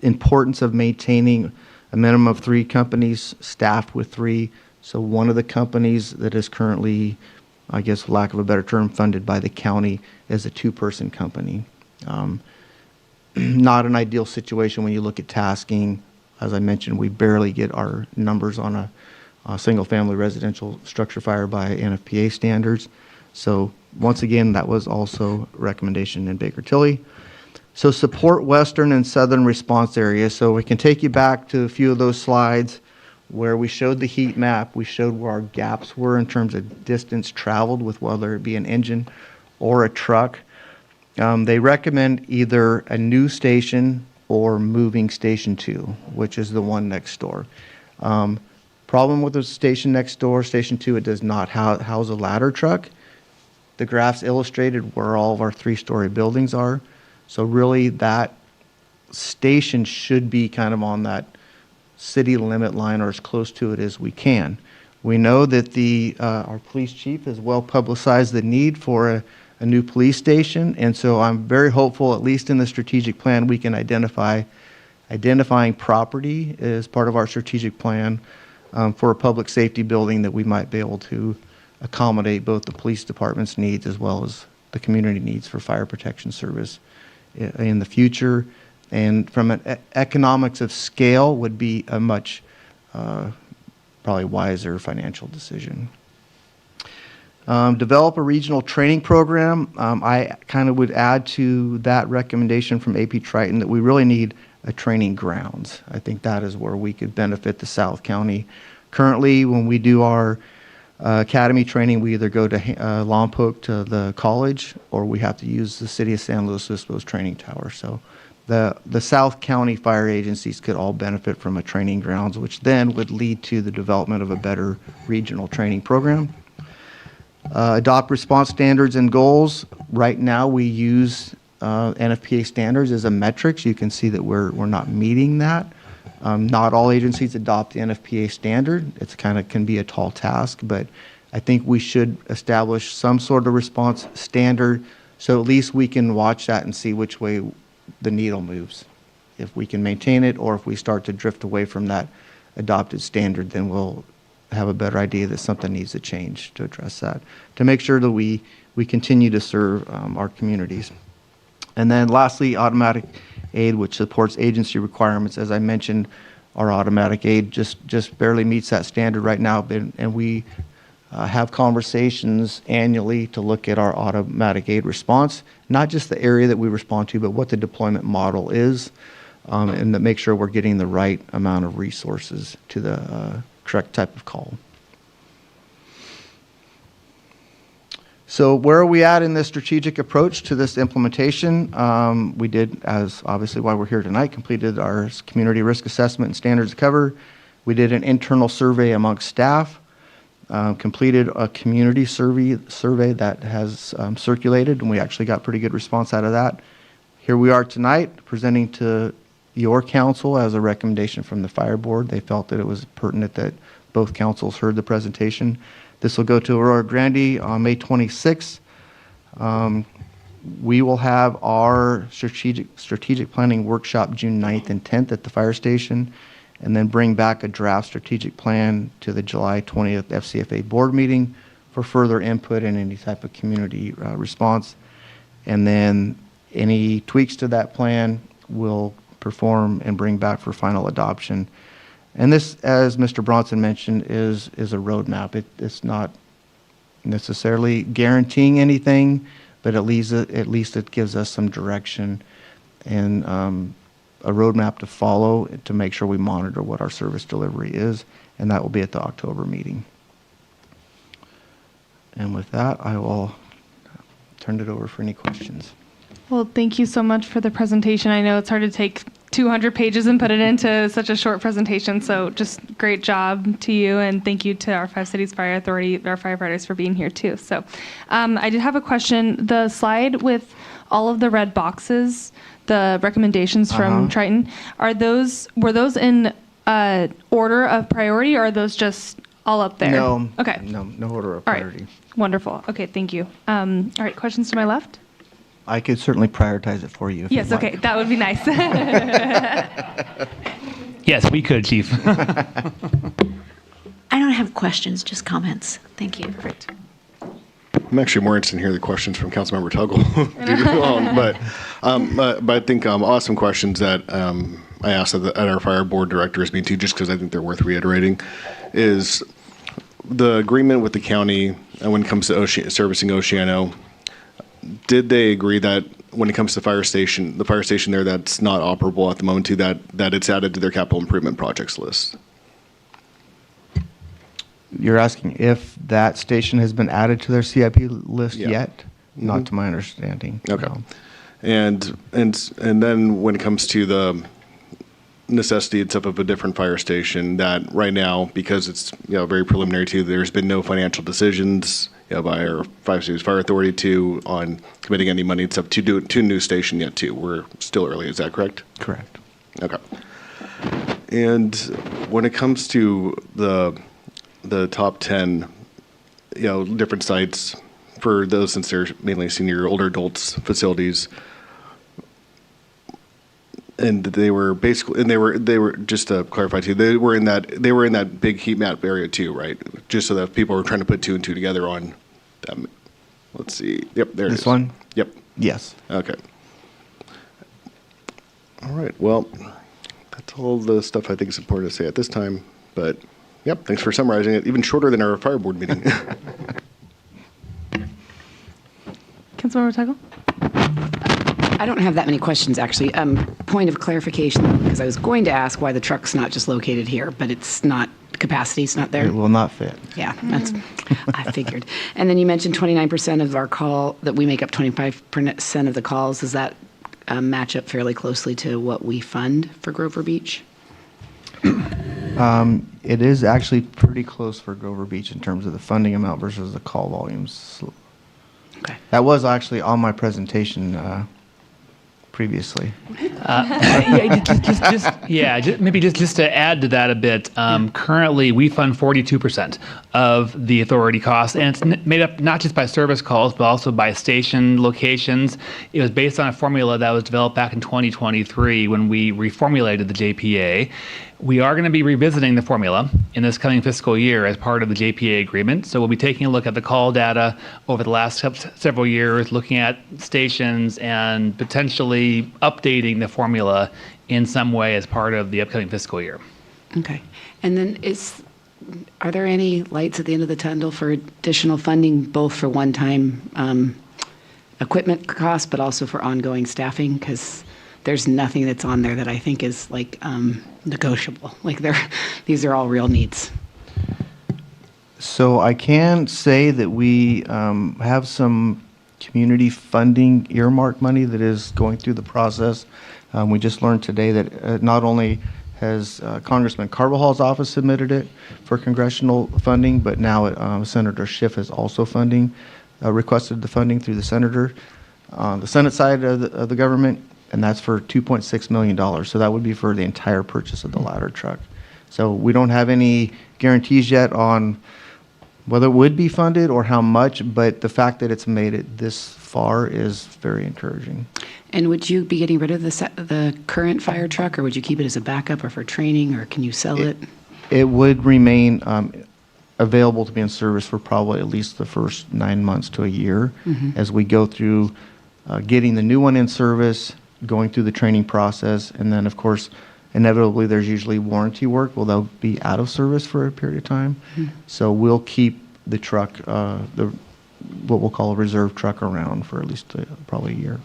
importance of maintaining a minimum of 3 companies staffed with 3. So one of the companies that is currently, I guess for lack of a better term, funded by the county is a 2-person company. Not an ideal situation when you look at tasking. As I mentioned, we barely get our numbers on a single-family residential structure fire by NFPA standards. So once again, that was also a recommendation in Baker-Tilly. So support western and southern response areas. So we can take you back to a few of those slides where we showed the heat map. We showed where our gaps were in terms of distance traveled with whether it be an engine or a truck. They recommend either a new station or moving Station 2, which is the one next door. Problem with the station next door, Station 2, it does not house a ladder truck. The graphs illustrated where all of our 3-story buildings are. So really that station should be kind of on that city limit line or as close to it as we can. We know that our police chief has well publicized the need for a new police station, and so I'm very hopeful, at least in the strategic plan, we can identifying property as part of our strategic plan for a public safety building that we might be able to accommodate both the police department's needs as well as the community needs for fire protection service in the future. And from an economics of scale would be a much probably wiser financial decision. Develop a regional training program. I kind of would add to that recommendation from AP Triton that we really need a training grounds. I think that is where we could benefit the South County. Currently, when we do our academy training, we either go to Lompoc to the college, or we have to use the City of San Luis Obispo's training tower. So the South County fire agencies could all benefit from a training grounds, which then would lead to the development of a better regional training program. Adopt response standards and goals. Right now, we use NFPA standards as a metric. So you can see that we're not meeting that. Not all agencies adopt the NFPA standard. It's can be a tall task, but I think we should establish some sort of response standard so at least we can watch that and see which way the needle moves. If we can maintain it, or if we start to drift away from that adopted standard, then we'll have a better idea that something needs to change to address that, to make sure that we continue to serve our communities. And then lastly, automatic aid, which supports agency requirements. As I mentioned, our automatic aid just barely meets that standard right now, and we have conversations annually to look at our automatic aid response, not just the area that we respond to, but what the deployment model is, and to make sure we're getting the right amount of resources to the correct type of call. So where are we at in this strategic approach to this implementation? We did, as obviously why we're here tonight, completed our community risk assessment and standards cover. We did an internal survey amongst staff, completed a community survey that has circulated, and we actually got pretty good response out of that. Here we are tonight presenting to your council as a recommendation from the fire board. They felt that it was pertinent that both councils heard the presentation. This will go to Aurora Grande on May 26th. We will have our strategic planning workshop June 9th and 10th at the fire station, and then bring back a draft strategic plan to the July 20th FCFA board meeting for further input and any type of community response. And then any tweaks to that plan we'll perform and bring back for final adoption. And this, as Mr. Bronson mentioned, is a roadmap. It's not necessarily guaranteeing anything, but at least it gives us some direction and a roadmap to follow to make sure we monitor what our service delivery is, and that will be at the October meeting. And with that, I will turn it over for any questions. Well, thank you so much for the presentation. I know it's hard to take 200 pages and put it into such a short presentation, so just great job to you, and thank you to our Five Cities Fire Authority, our firefighters, for being here too. So I did have a question. The slide with all of the red boxes, the recommendations from Triton, were those in order of priority, or are those just all up there? No. Okay. No order of All right. priority. Wonderful. Okay, thank you. All right, questions to my left? I could certainly prioritize it for you. If Yes, you'd okay, like. that would be nice. Yes, we could, Chief. I don't have questions, just comments. Thank you. Great. I'm actually more interested in hearing the questions from Councilmember Tuggle. But I think awesome questions that I asked at our fire board directors meeting too, just because I think they're worth reiterating, is the agreement with the county when it comes to servicing Oceano. Did they agree that when it comes to the fire station there that's not operable at the moment, too, that it's added to their capital improvement projects list? You're asking if that station has been added to their CIP list Yeah. yet? Not to my understanding. Okay. no. And then when it comes to the necessity itself of a different fire station, that right now, because it's very preliminary too, there's been no financial decisions by our Five Cities Fire Authority on committing any money except to do a new station yet too. We're still early. Is that correct? Correct. Okay. And when it comes to the top 10, different sites for those, since they're mainly senior older adults facilities. And they were just to clarify too, they were in that big heat map area too, right? Just so that people were trying to put two and two together on that. Let's see. Yep, there it is. This one? Yep. Yes. Okay. All right. Well, that's all the stuff I think is important to say at this time. But yep, thanks for summarizing it. Even shorter than our fire board meeting. Councilmember Tuggle? I don't have that many questions, actually. Point of clarification, because I was going to ask why the truck's not just located here, but it's not, capacity's not there. It will not fit. Yeah, that's, I figured. And then you mentioned 29% of our that we make up 25% of the calls. Does that match up fairly closely to what we fund for Grover Beach? It is actually pretty close for Grover Beach in terms of the funding amount versus the call volumes. Okay. That was actually on my presentation previously. Maybe just to add to that a bit. Currently, we fund 42% of the authority costs, and it's made up not just by service calls, but also by station locations. It was based on a formula that was developed back in 2023 when we reformulated the JPA. We are going to be revisiting the formula in this coming fiscal year as part of the JPA agreement. So we'll be taking a look at the call data over the last several years, looking at stations and potentially updating the formula in some way as part of the upcoming fiscal year. Okay. And then are there any lights at the end of the tunnel for additional funding, both for one-time equipment costs, but also for ongoing staffing? Because there's nothing that's on there that I think is negotiable. These are all real needs. So I can say that we have some community funding earmark money that is going through the process. We just learned today that not only has Congressman Carvajal's office submitted it for congressional funding, but now Senator Schiff has also requested the funding through the senator on the Senate side of the government, and that's for $2.6 million. So that would be for the entire purchase of the ladder truck. So we don't have any guarantees yet on whether it would be funded or how much, but the fact that it's made it this far is very encouraging. And would you be getting rid of the current fire truck, or would you keep it as a backup or for training, or can you sell it? It would remain available to be in service for probably at least the first 9 months to a year as we go through getting the new one in service, going through the training process, and then, of course, inevitably there's usually warranty work. Well, they'll be out of service for a period of time. So we'll keep the truck, what we'll call a reserve truck, around for at least probably a year.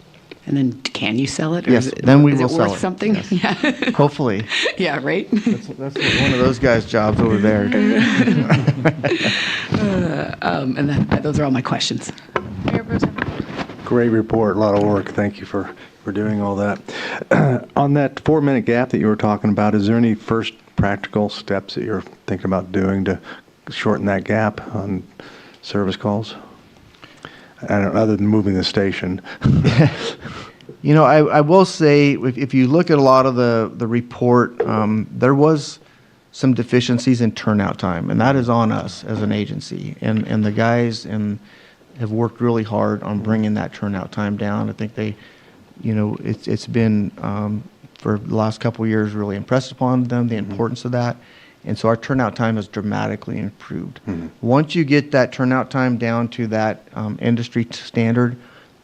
And then can you sell it? Or Yes, is it, then we is will it sell worth it. something? Yes. Yeah. Hopefully. Yeah, right? That's one of those guys' jobs over there. And those are all my questions. Great report, a lot of work. Thank you for doing all that. On that 4-minute gap that you were talking about, is there any first practical steps that you're thinking about doing to shorten that gap on service calls? Other than moving the station. I will say, if you look at a lot of the report, there was some deficiencies in turnout time, and that is on us as an agency. And the guys have worked really hard on bringing that turnout time down. I think it's been, for the last couple of years, really impressed upon them, the importance of that. And so our turnout time has dramatically improved. Once you get that turnout time down to that industry standard,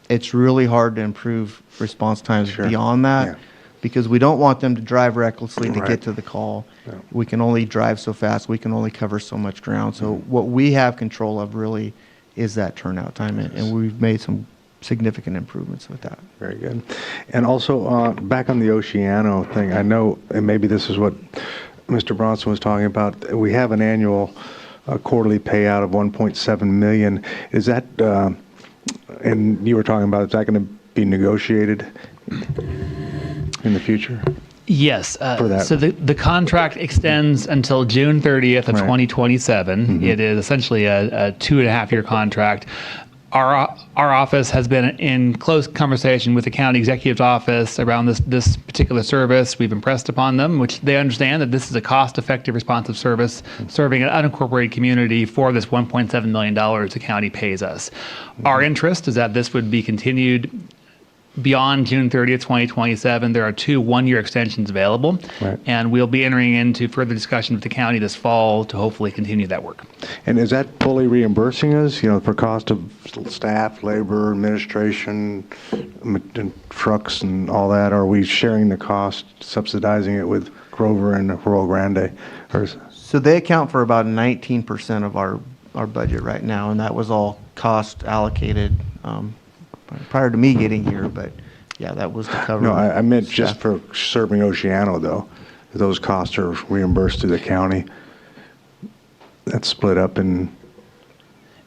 it's really hard to improve response times beyond that, because we don't want them to drive recklessly to get to the call. We can only drive so fast. We can only cover so much ground. So what we have control of really is that turnout time, and we've made some significant improvements with that. Very good. And also, back on the Oceano thing, I know, and maybe this is what Mr. Bronson was talking about, we have an annual quarterly payout of $1.7 million. Is that, and you were talking about, is that going to be negotiated in the future? Yes. So the contract extends until June 30th of 2027. It is essentially a 2.5-year contract. Our office has been in close conversation with the county executive's office around this particular service. We've impressed upon them, which they understand that this is a cost-effective, responsive service serving an unincorporated community for this $1.7 million the county pays us. Our interest is that this would be continued beyond June 30th, 2027. There are 2 one-year extensions available, and we'll be entering into further discussion with the county this fall to hopefully continue that work. And is that fully reimbursing us, for cost of staff, labor, administration, and trucks and all that? Are we sharing the cost, subsidizing it with Grover and Rio Grande? So they account for about 19% of our budget right now, and that was all cost allocated prior to me getting here, but yeah, that was to cover. No, I meant just for serving Oceano, though. Those costs are reimbursed to the county. That's split up in.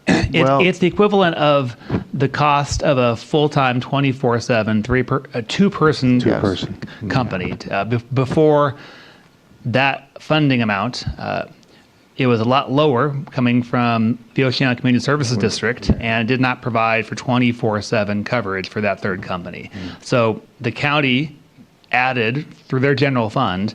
It's the equivalent of the cost of a full-time 24/7 two-person company. Before that funding amount, it was a lot lower coming from the Oceano Community Services District and did not provide for 24/7 coverage for that third company. So the county added through their general fund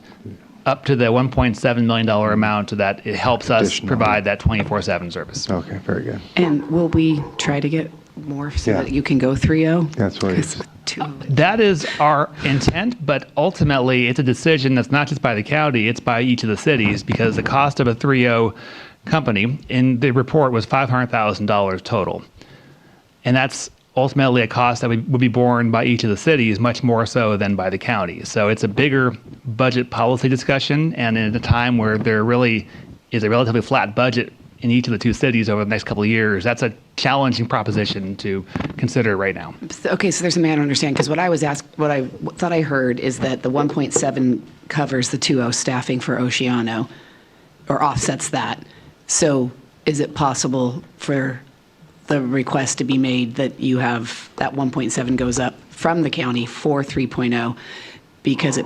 up to the $1.7 million amount that it helps us provide that 24/7 service. Okay, very good. And will we try to get more so that you can go 3-0? That's what That is our intent, but ultimately it's a decision that's not just by the county, it's by each of the cities, because the cost of a 3-0 company in the report was $500,000 total. And that's ultimately a cost that would be borne by each of the cities, much more so than by the county. So it's a bigger budget policy discussion, and in a time where there really is a relatively flat budget in each of the 2 cities over the next couple of years, that's a challenging proposition to consider right now. Okay, so there's something I don't understand, because what I thought I heard is that the 1.7 covers the 2.0 staffing for Oceano, or offsets that. So is it possible for the request to be made that you have, that 1.7 goes up from the county for 3.0? Because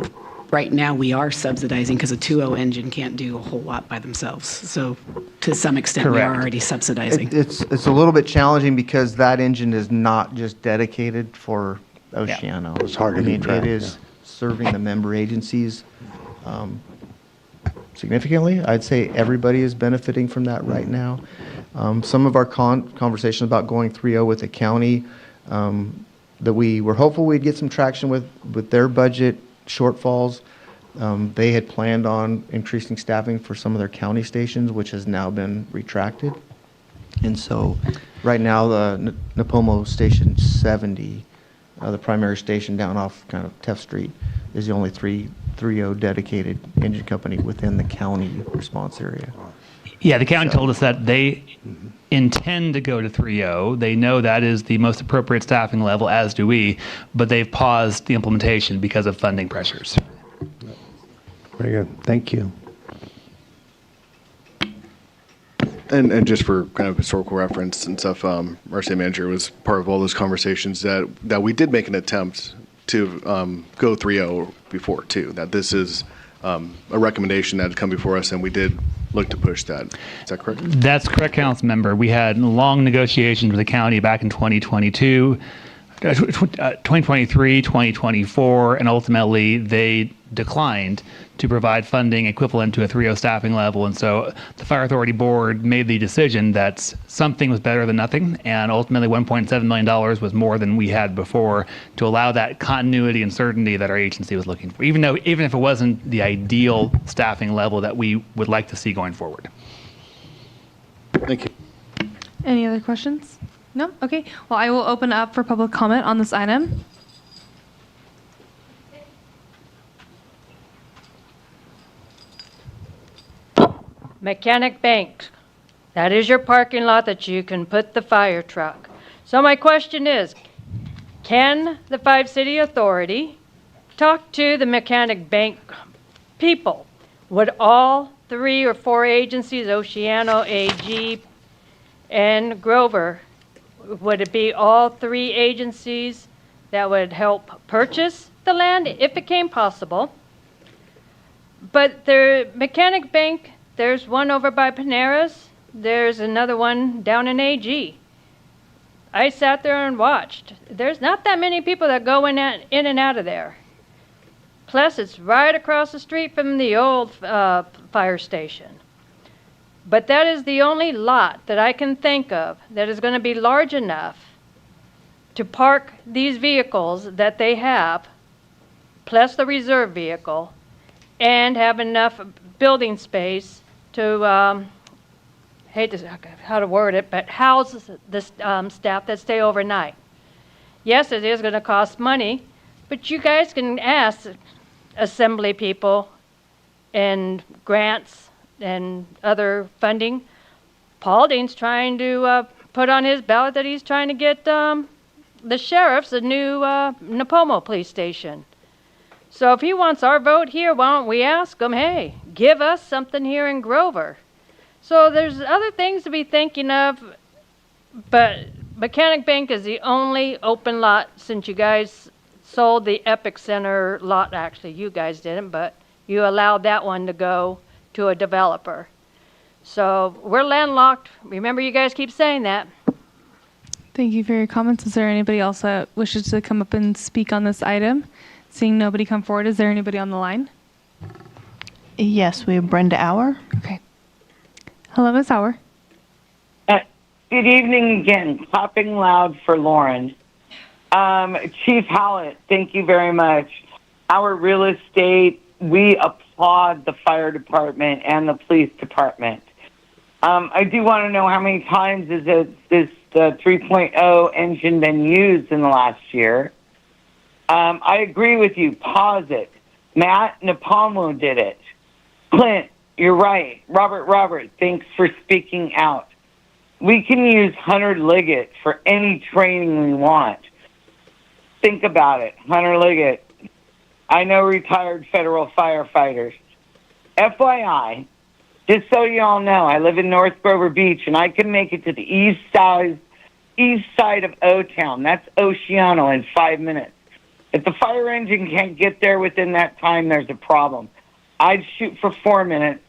right now we are subsidizing, because a 2.0 engine can't do a whole lot by themselves. So to some extent, we are already subsidizing. It's a little bit challenging because that engine is not just dedicated for Oceano. It's hard to keep track, it is serving the member agencies significantly. I'd say everybody is benefiting from that right now. Some of our conversations about going 3.0 with the county, that we were hopeful we'd get some traction with their budget shortfalls. They had planned on increasing staffing for some of their county stations, which has now been retracted. And so right now, the Napomo Station 70, the primary station down off kind of Teff Street, is the only 3.0 dedicated engine company within the county response area. Yeah, the county told us that they intend to go to 3.0. They know that is the most appropriate staffing level, as do we, but they've paused the implementation because of funding pressures. Very good. Thank you. And just for kind of historical reference and stuff, our city manager was part of all those conversations that we did make an attempt to go 3.0 before too. That this is a recommendation that had come before us, and we did look to push that. Is that correct? That's correct, council member. We had long negotiations with the county back in 2022, 2023, 2024, and ultimately they declined to provide funding equivalent to a 3.0 staffing level. And so the Fire Authority Board made the decision that something was better than nothing, and ultimately $1.7 million was more than we had before to allow that continuity and certainty that our agency was looking for, even if it wasn't the ideal staffing level that we would like to see going forward. Thank you. Any other questions? No? Okay. Well, I will open up for public comment on this item. Mechanic Bank. That is your parking lot that you can put the fire truck. So my question is, Can the Five City Authority talk to the Mechanic Bank people? Would all 3 or 4 agencies, Oceano, AG, and Grover, would it be all 3 agencies that would help purchase the land if it became possible? But the Mechanic Bank, there's one over by Panera's, there's another one down in AG. I sat there and watched. There's not that many people that go in and out of there. Plus, it's right across the street from the old fire station. But that is the only lot that I can think of that is going to be large enough to park these vehicles that they have, plus the reserve vehicle, and have enough building space to, how to word it, but house the staff that stay overnight. Yes, it is going to cost money, but you guys can ask assembly people and grants and other funding. Paulding's trying to put on his ballot that he's trying to get the sheriff's a new Napomo police station. So if he wants our vote here, why don't we ask him, hey, give us something here in Grover. So there's other things to be thinking of, but Mechanic Bank is the only open lot since you guys sold the Epic Center lot. Actually, you guys didn't, but you allowed that one to go to a developer. So we're landlocked. Remember, you guys keep saying that. Thank you for your comments. Is there anybody else that wishes to come up and speak on this item? Seeing nobody come forward, is there anybody on the line? Yes, we have Brenda Auer. Okay. Hello, Ms. Auer. Good evening again. Clapping loud for Lauren. Chief Hallett, thank you very much. Our real estate, we applaud the fire department and the police department. I do want to know how many times has this 3.0 engine been used in the last year. I agree with you. Pause it. Matt Napomo did it. Clint, you're right. Robert, thanks for speaking out. We can use Hunter Liggett for any training we want. Think about it. Hunter Liggett. I know retired federal firefighters. FYI, just so you all know, I live in North Grover Beach, and I can make it to the east side of O-Town. That's Oceano in 5 minutes. If the fire engine can't get there within that time, there's a problem. I'd shoot for 4 minutes.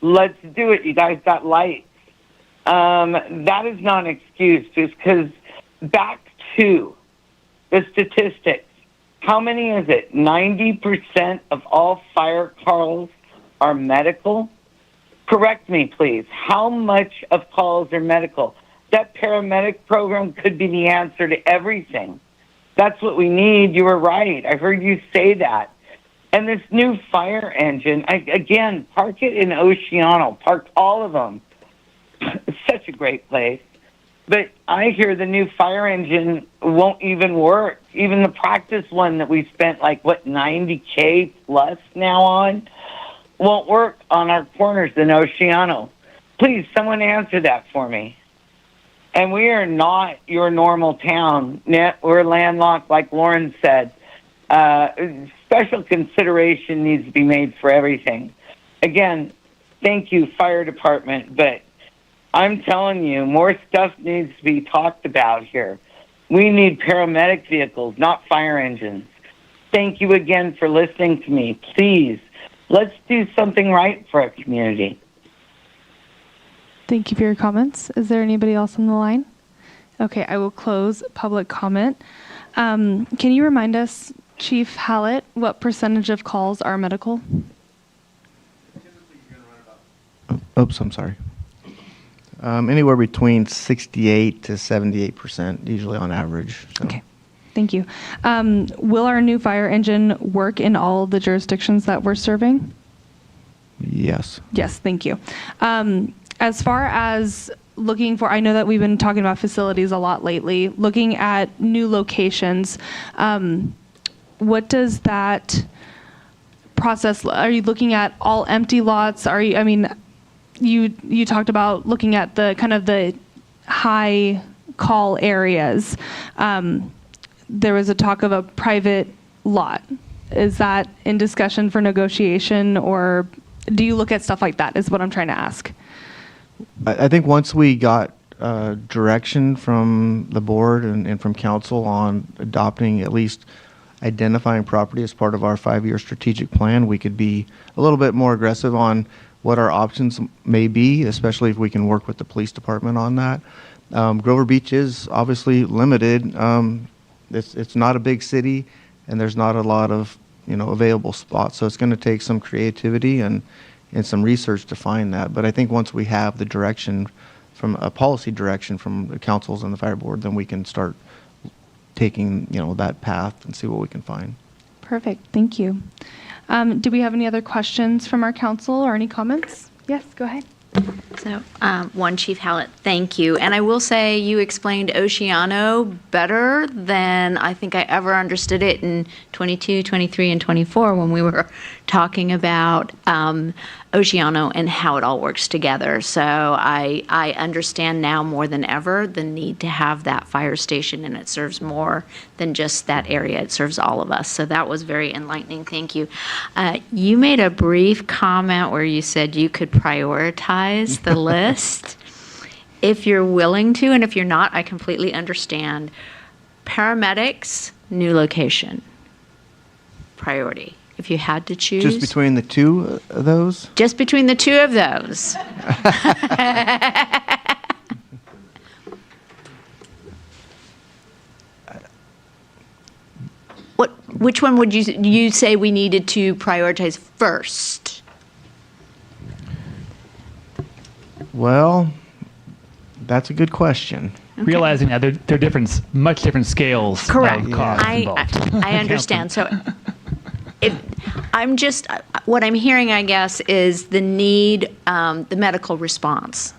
Let's do it. You guys got lights. That is not an excuse, just because back to the statistics. How many is it? 90% of all fire calls are medical? Correct me, please. How much of calls are medical? That paramedic program could be the answer to everything. That's what we need. You were right. I heard you say that. And this new fire engine, again, park it in Oceano. Park all of them. It's such a great place. But I hear the new fire engine won't even work. Even the practice one that we spent $90K plus now on won't work on our corners in Oceano. Please, someone answer that for me. And we are not your normal town. We're landlocked, like Lauren said. Special consideration needs to be made for everything. Again, thank you, fire department, but I'm telling you, more stuff needs to be talked about here. We need paramedic vehicles, not fire engines. Thank you again for listening to me. Please, let's do something right for our community. Thank you for your comments. Is there anybody else on the line? Okay, I will close public comment. Can you remind us, Chief Hallett, what percentage of calls are medical? Oops, I'm sorry. Anywhere between 68 to 78%, usually on average. So. Okay, thank you. Will our new fire engine work in all the jurisdictions that we're serving? Yes. Yes, thank you. As far as looking for, I know that we've been talking about facilities a lot lately, looking at new locations, what does that process, are you looking at all empty lots? Are you, I mean, you talked about looking at the kind of the high call areas. there was a talk of a private lot. Is that in discussion for negotiation, or do you look at stuff like that, is what I'm trying to ask? I think once we got direction from the board and from council on adopting, at least identifying property as part of our 5-year strategic plan, we could be a little bit more aggressive on what our options may be, especially if we can work with the police department on that. Grover Beach is obviously limited. It's not a big city, and there's not a lot of available spots. So it's going to take some creativity and some research to find that. But I think once we have the direction from a policy direction from the councils and the fire board, then we can start taking that path and see what we can find. Perfect. Thank you. Do we have any other questions from our council or any comments? Yes, go ahead. So, one, Chief Hallett, thank you. And I will say you explained Oceano better than I think I ever understood it in 22, 23, and 24 when we were talking about Oceano and how it all works together. So I understand now more than ever the need to have that fire station, and it serves more than just that area. It serves all of us. So that was very enlightening. Thank you. You made a brief comment where you said you could prioritize the list. If you're willing to, and if you're not, I completely understand. Paramedics, new location, priority. If you had to choose. Just between the two of those? Just between the two of those. Which one would you say we needed to prioritize first? Well, that's a good question. Okay. Realizing that they're different, much different scales. Correct. Of costs involved. I understand. So what I'm hearing, I guess, is the need, the medical response.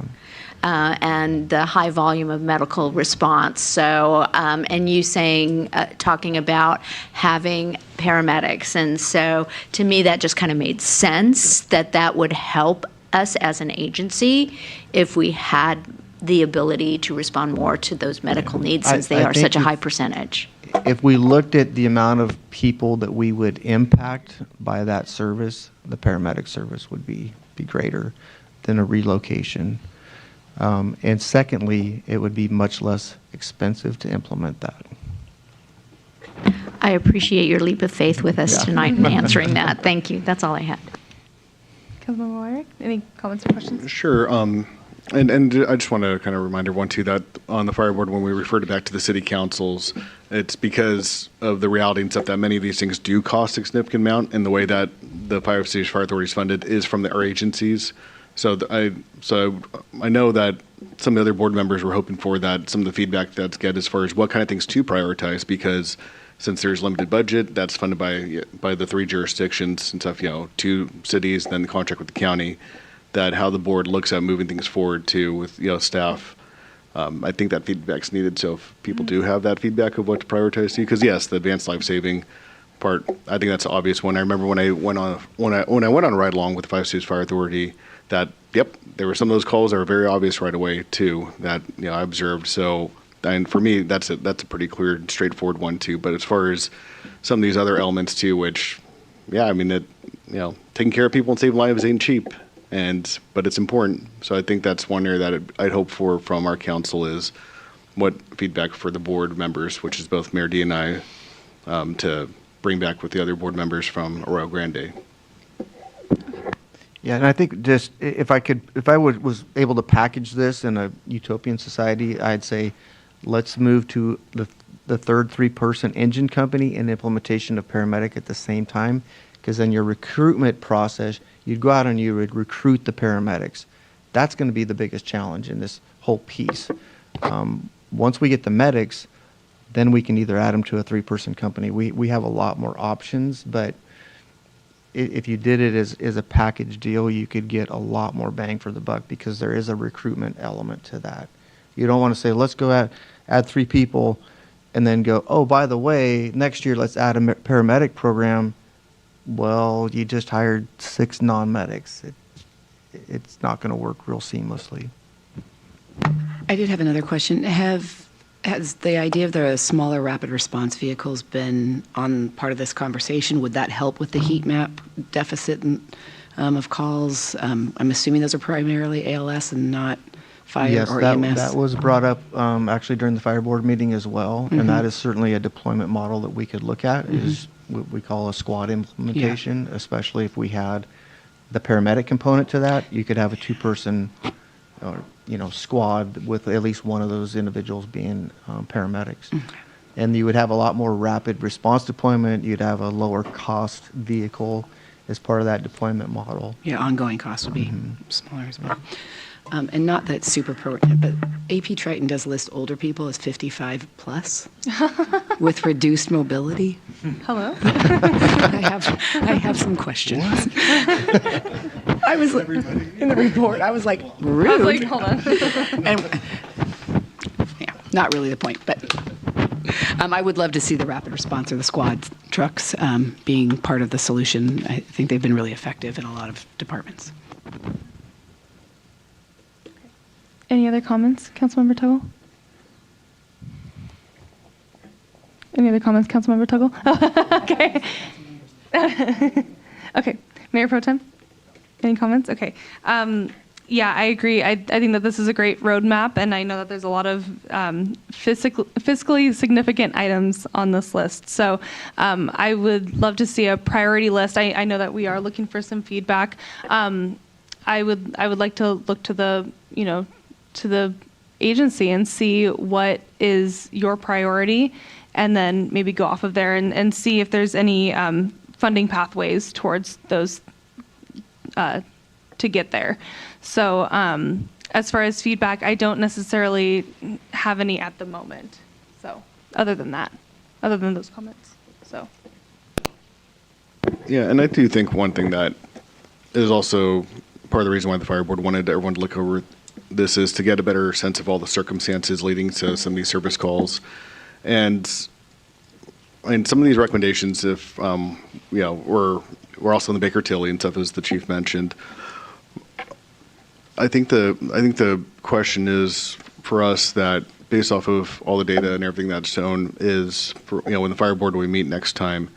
And the high volume of medical response. So, and you saying, talking about having paramedics. And so to me, that just kind of made sense that would help us as an agency if we had the ability to respond more to those medical needs, since they are such a high percentage. If we looked at the amount of people that we would impact by that service, the paramedic service would be greater than a relocation. And secondly, it would be much less expensive to implement that. I appreciate your leap of faith with us tonight in answering that. Thank you. That's all I had. Councilmember Wyrick, any comments or questions? Sure. And I just want to kind of remind everyone too that on the fire board, when we referred it back to the city councils, it's because of the reality and stuff that many of these things do cost a significant amount, and the way that the Fire Authority is funded is from our agencies. So I know that some of the other board members were hoping for that, some of the feedback that's get as far as what kind of things to prioritize, because since there's limited budget, that's funded by the 3 jurisdictions and stuff, 2 cities, then the contract with the county, that how the board looks at moving things forward too with, staff. I think that feedback's needed. So if people do have that feedback of what to prioritize to, because yes, the advanced life-saving part, I think that's the obvious one. I remember when I went on a ride along with the 5 Cities Fire Authority, that, there were some of those calls that were very obvious right away too, that, I observed. So, and for me, that's a pretty clear and straightforward one too. But as far as some of these other elements too, which, taking care of people and saving lives ain't cheap, but it's important. So I think that's one area that I'd hope for from our council is what feedback for the board members, which is both Mayor D and I, to bring back with the other board members from Arroyo Grande. Yeah, and I think just if I was able to package this in a utopian society, I'd say let's move to the third 3-person engine company and implementation of paramedic at the same time, because then your recruitment process, you'd go out and you would recruit the paramedics. That's going to be the biggest challenge in this whole piece. Once we get the medics, then we can either add them to a 3-person company. We have a lot more options, but if you did it as a package deal, you could get a lot more bang for the buck, because there is a recruitment element to that. You don't want to say, let's go add 3 people and then go, oh, by the way, next year let's add a paramedic program. Well, you just hired 6 non-medics. It's not going to work real seamlessly. I did have another question. Have Has the idea of the smaller rapid response vehicles been on part of this conversation? Would that help with the heat map deficit of calls? I'm assuming those are primarily ALS and not fire Yes, or that, EMS. that was brought up actually during the fire board meeting as well, and that is certainly a deployment model that we could look at, is what we call a squad implementation, especially if we had the paramedic component to that. You could have a two-person squad with at least one of those individuals being paramedics. And you would have a lot more rapid response deployment. You'd have a lower cost vehicle as part of that deployment model. Yeah, ongoing costs would be smaller as well. And not that super pertinent, but AP Triton does list older people as 55 plus with reduced mobility. Hello? I have some questions. I was in the report. I was like, rude. I was like, hold on. And yeah, not really the point, but I would love to see the rapid response or the squad trucks being part of the solution. I think they've been really effective in a lot of departments. Any other comments, Councilmember Tuggle? Any other comments, Councilmember Tuggle? Okay. Okay. Mayor Pro Tem? Any comments? Okay. Yeah, I agree. I think that this is a great roadmap, and I know that there's a lot of fiscally significant items on this list. So I would love to see a priority list. I know that we are looking for some feedback. I would like to look to the to the agency and see what is your priority, and then maybe go off of there and see if there's any funding pathways towards those to get there. So as far as feedback, I don't necessarily have any at the moment. So other than those comments. So. Yeah, and I do think one thing that is also part of the reason why the fire board wanted everyone to look over this is to get a better sense of all the circumstances leading to some of these service calls. And some of these recommendations, if we're also in the Baker Tilly and stuff, as the chief mentioned. I think the question is for us that based off of all the data and everything that's shown is for when the fire board we meet next time,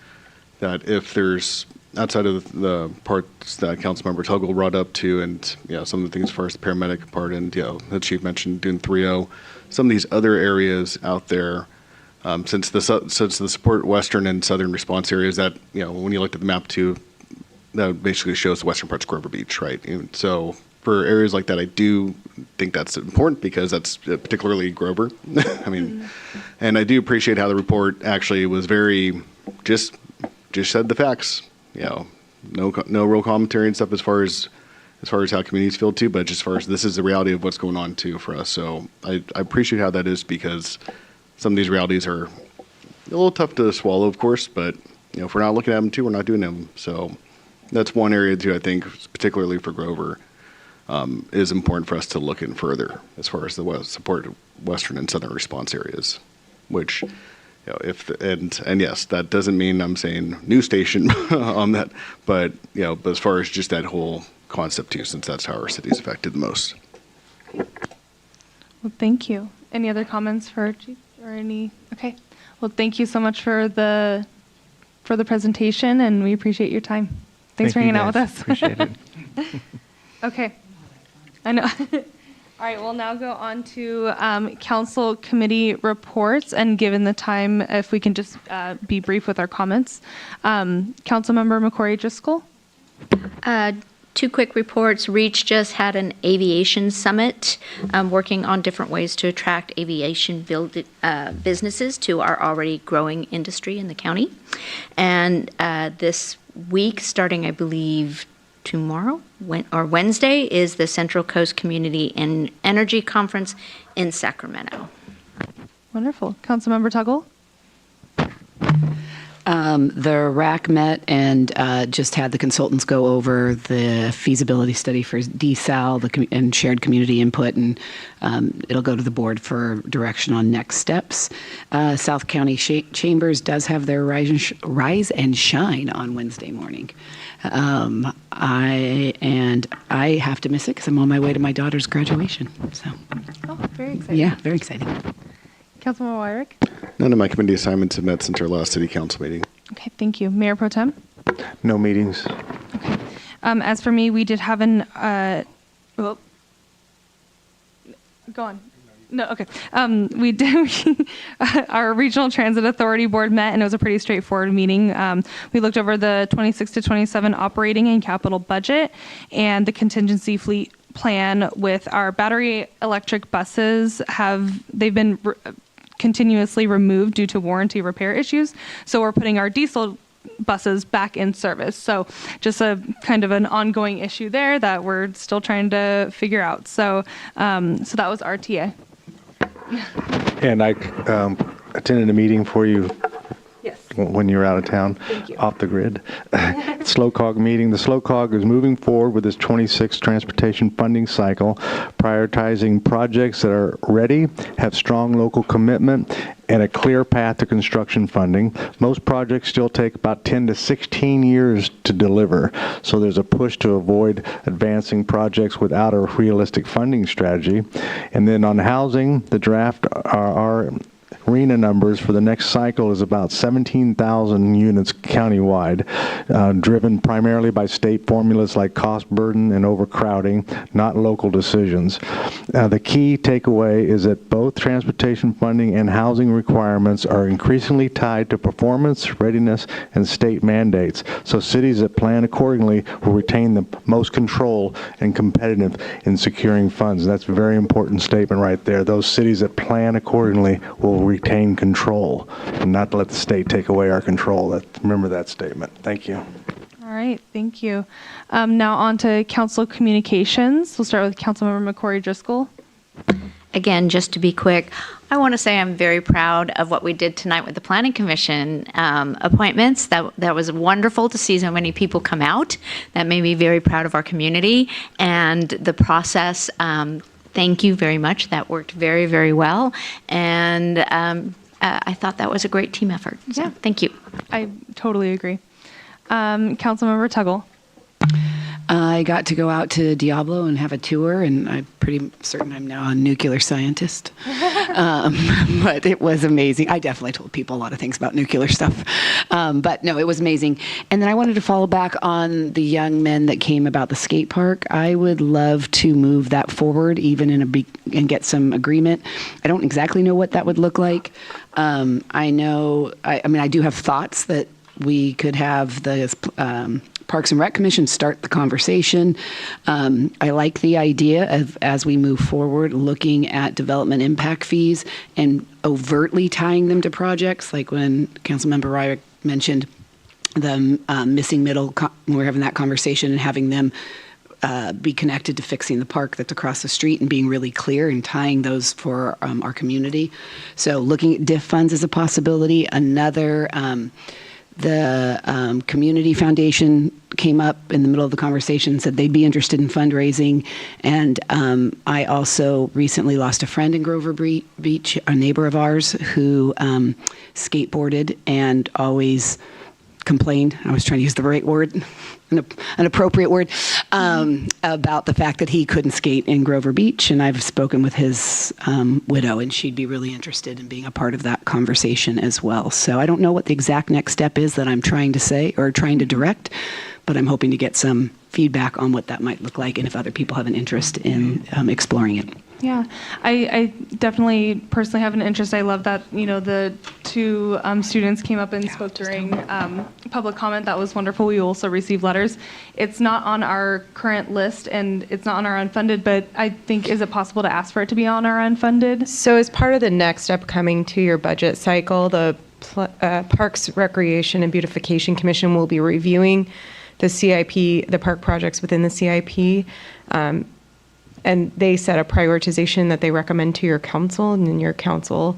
that if there's outside of the parts that Councilmember Tuggle brought up to, and some of the things as far as the paramedic part, and the chief mentioned doing 3.0, some of these other areas out there, since the support western and southern response areas that when you looked at the map too, that basically shows the western parts of Grover Beach, right? And so for areas like that, I do think that's important because that's particularly Grover. I mean, and I do appreciate how the report actually was very just said the facts. No real commentary and stuff as far as how communities feel too, but just as far as this is the reality of what's going on too for us. So I appreciate how that is, because some of these realities are a little tough to swallow, of course, but if we're not looking at them too, we're not doing them. So that's one area too, I think, particularly for Grover, is important for us to look in further as far as the support western and southern response areas, which and yes, that doesn't mean I'm saying new station on that, but but as far as just that whole concept too, since that's how our city is affected the most. Well, thank you. Any other comments for Chief or any? Okay. Well, thank you so much for the presentation, and we appreciate your time. Thanks for hanging out with us. Appreciate it. Okay. I know. All right, we'll now go on to council committee reports, and given the time, if we can just be brief with our comments. Councilmember McCory Driscoll. 2 quick reports. REACH just had an aviation summit, working on different ways to attract aviation businesses to our already growing industry in the county. And this week, starting, I believe, tomorrow or Wednesday, is the Central Coast Community and Energy Conference in Sacramento. Wonderful. Councilmember Tuggle. The RAC met and just had the consultants go over the feasibility study for desal and shared community input, and it'll go to the board for direction on next steps. South County Chambers does have their Rise and Shine on Wednesday morning. I have to miss it because I'm on my way to my daughter's graduation. So, oh, very exciting. Yeah, very exciting. Councilmember Wyrick? None of my committee assignments have met since our last city council meeting. Okay, thank you. Mayor Pro Tem? No meetings. As for me, we did have an, well, go on. No, okay. We did, our Regional Transit Authority Board met, and it was a pretty straightforward meeting. We looked over the 26 to 27 operating and capital budget and the contingency fleet plan with our battery electric buses they've been continuously removed due to warranty repair issues. So we're putting our diesel buses back in service. So just a kind of an ongoing issue there that we're still trying to figure out. So, so that was RTA. And I attended a meeting for you Yes. when you were out of town, off the grid. SLOCOG meeting. The SLOCOG is moving forward with its 26 transportation funding cycle, prioritizing projects that are ready, have strong local commitment, and a clear path to construction funding. Most projects still take about 10 to 16 years to deliver, so there's a push to avoid advancing projects without a realistic funding strategy. And then on housing, the draft our RENA numbers for the next cycle is about 17,000 units countywide, driven primarily by state formulas like cost burden and overcrowding, not local decisions. The key takeaway is that both transportation funding and housing requirements are increasingly tied to performance, readiness, and state mandates. So cities that plan accordingly will retain the most control and competitive in securing funds. And that's a very important statement right there. Those cities that plan accordingly will retain control and not let the state take away our control. Remember that statement. Thank you. All right, thank you. Now on to council communications. We'll start with Councilmember McCrory Driscoll. Again, just to be quick, I want to say I'm very proud of what we did tonight with the Planning Commission appointments. That was wonderful to see so many people come out. That made me very proud of our community and the process. Thank you very much. That worked very, very well. And I thought that was a great team effort. So, yeah. Thank you. I totally agree. Councilmember Tuggle. I got to go out to Diablo and have a tour, and I'm pretty certain I'm now a nuclear scientist. But it was amazing. I definitely told people a lot of things about nuclear stuff. But no, it was amazing. And then I wanted to follow back on the young men that came about the skate park. I would love to move that forward, even and get some agreement. I don't exactly know what that would look like. I know, I mean, I do have thoughts that we could have the Parks and Rec Commission start the conversation. I like the idea of, as we move forward, looking at development impact fees and overtly tying them to projects, like when Councilmember Ryrick mentioned the missing middle, we're having that conversation and having them be connected to fixing the park that's across the street and being really clear and tying those for our community. So looking at DIF funds is a possibility. Another, the Community Foundation came up in the middle of the conversation and said they'd be interested in fundraising. And I also recently lost a friend in Grover Beach, a neighbor of ours who skateboarded and always complained, I was trying to use the right word, an appropriate word, about the fact that he couldn't skate in Grover Beach. And I've spoken with his widow, and she'd be really interested in being a part of that conversation as well. So I don't know what the exact next step is that I'm trying to say or trying to direct, but I'm hoping to get some feedback on what that might look like and if other people have an interest in exploring it. Yeah, I definitely personally have an interest. I love that, you know, the two students came up and spoke during public comment. That was wonderful. We also received letters. It's not on our current list and it's not on our unfunded, but I think, is it possible to ask for it to be on our unfunded? So as part of the next upcoming 2-year budget cycle, the Parks, Recreation, and Beautification Commission will be reviewing the CIP, the park projects within the CIP. And they set a prioritization that they recommend to your council, and then your council,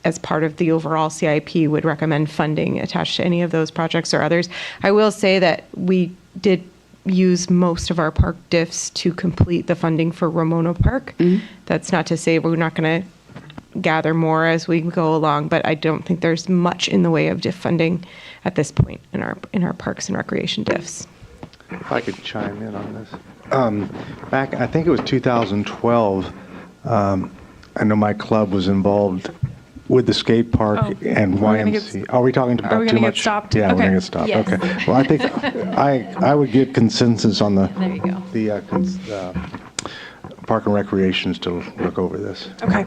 as part of the overall CIP, would recommend funding attached to any of those projects or others. I will say that we did use most of our park diffs to complete the funding for Ramona Park. Mm-hmm. That's not to say we're not going to gather more as we go along, but I don't think there's much in the way of diff funding at this point in our Parks and Recreation diffs. If I could chime in on this. Back, I think it was 2012, I know my club was involved with the skate park and we're gonna YMCA. Are we talking about we too gonna get much? stopped? Yeah, we're Okay. going to get stopped. Yes. Okay. Well, I think I would get consensus on the There you go. Park and Recreations to look over this. Okay.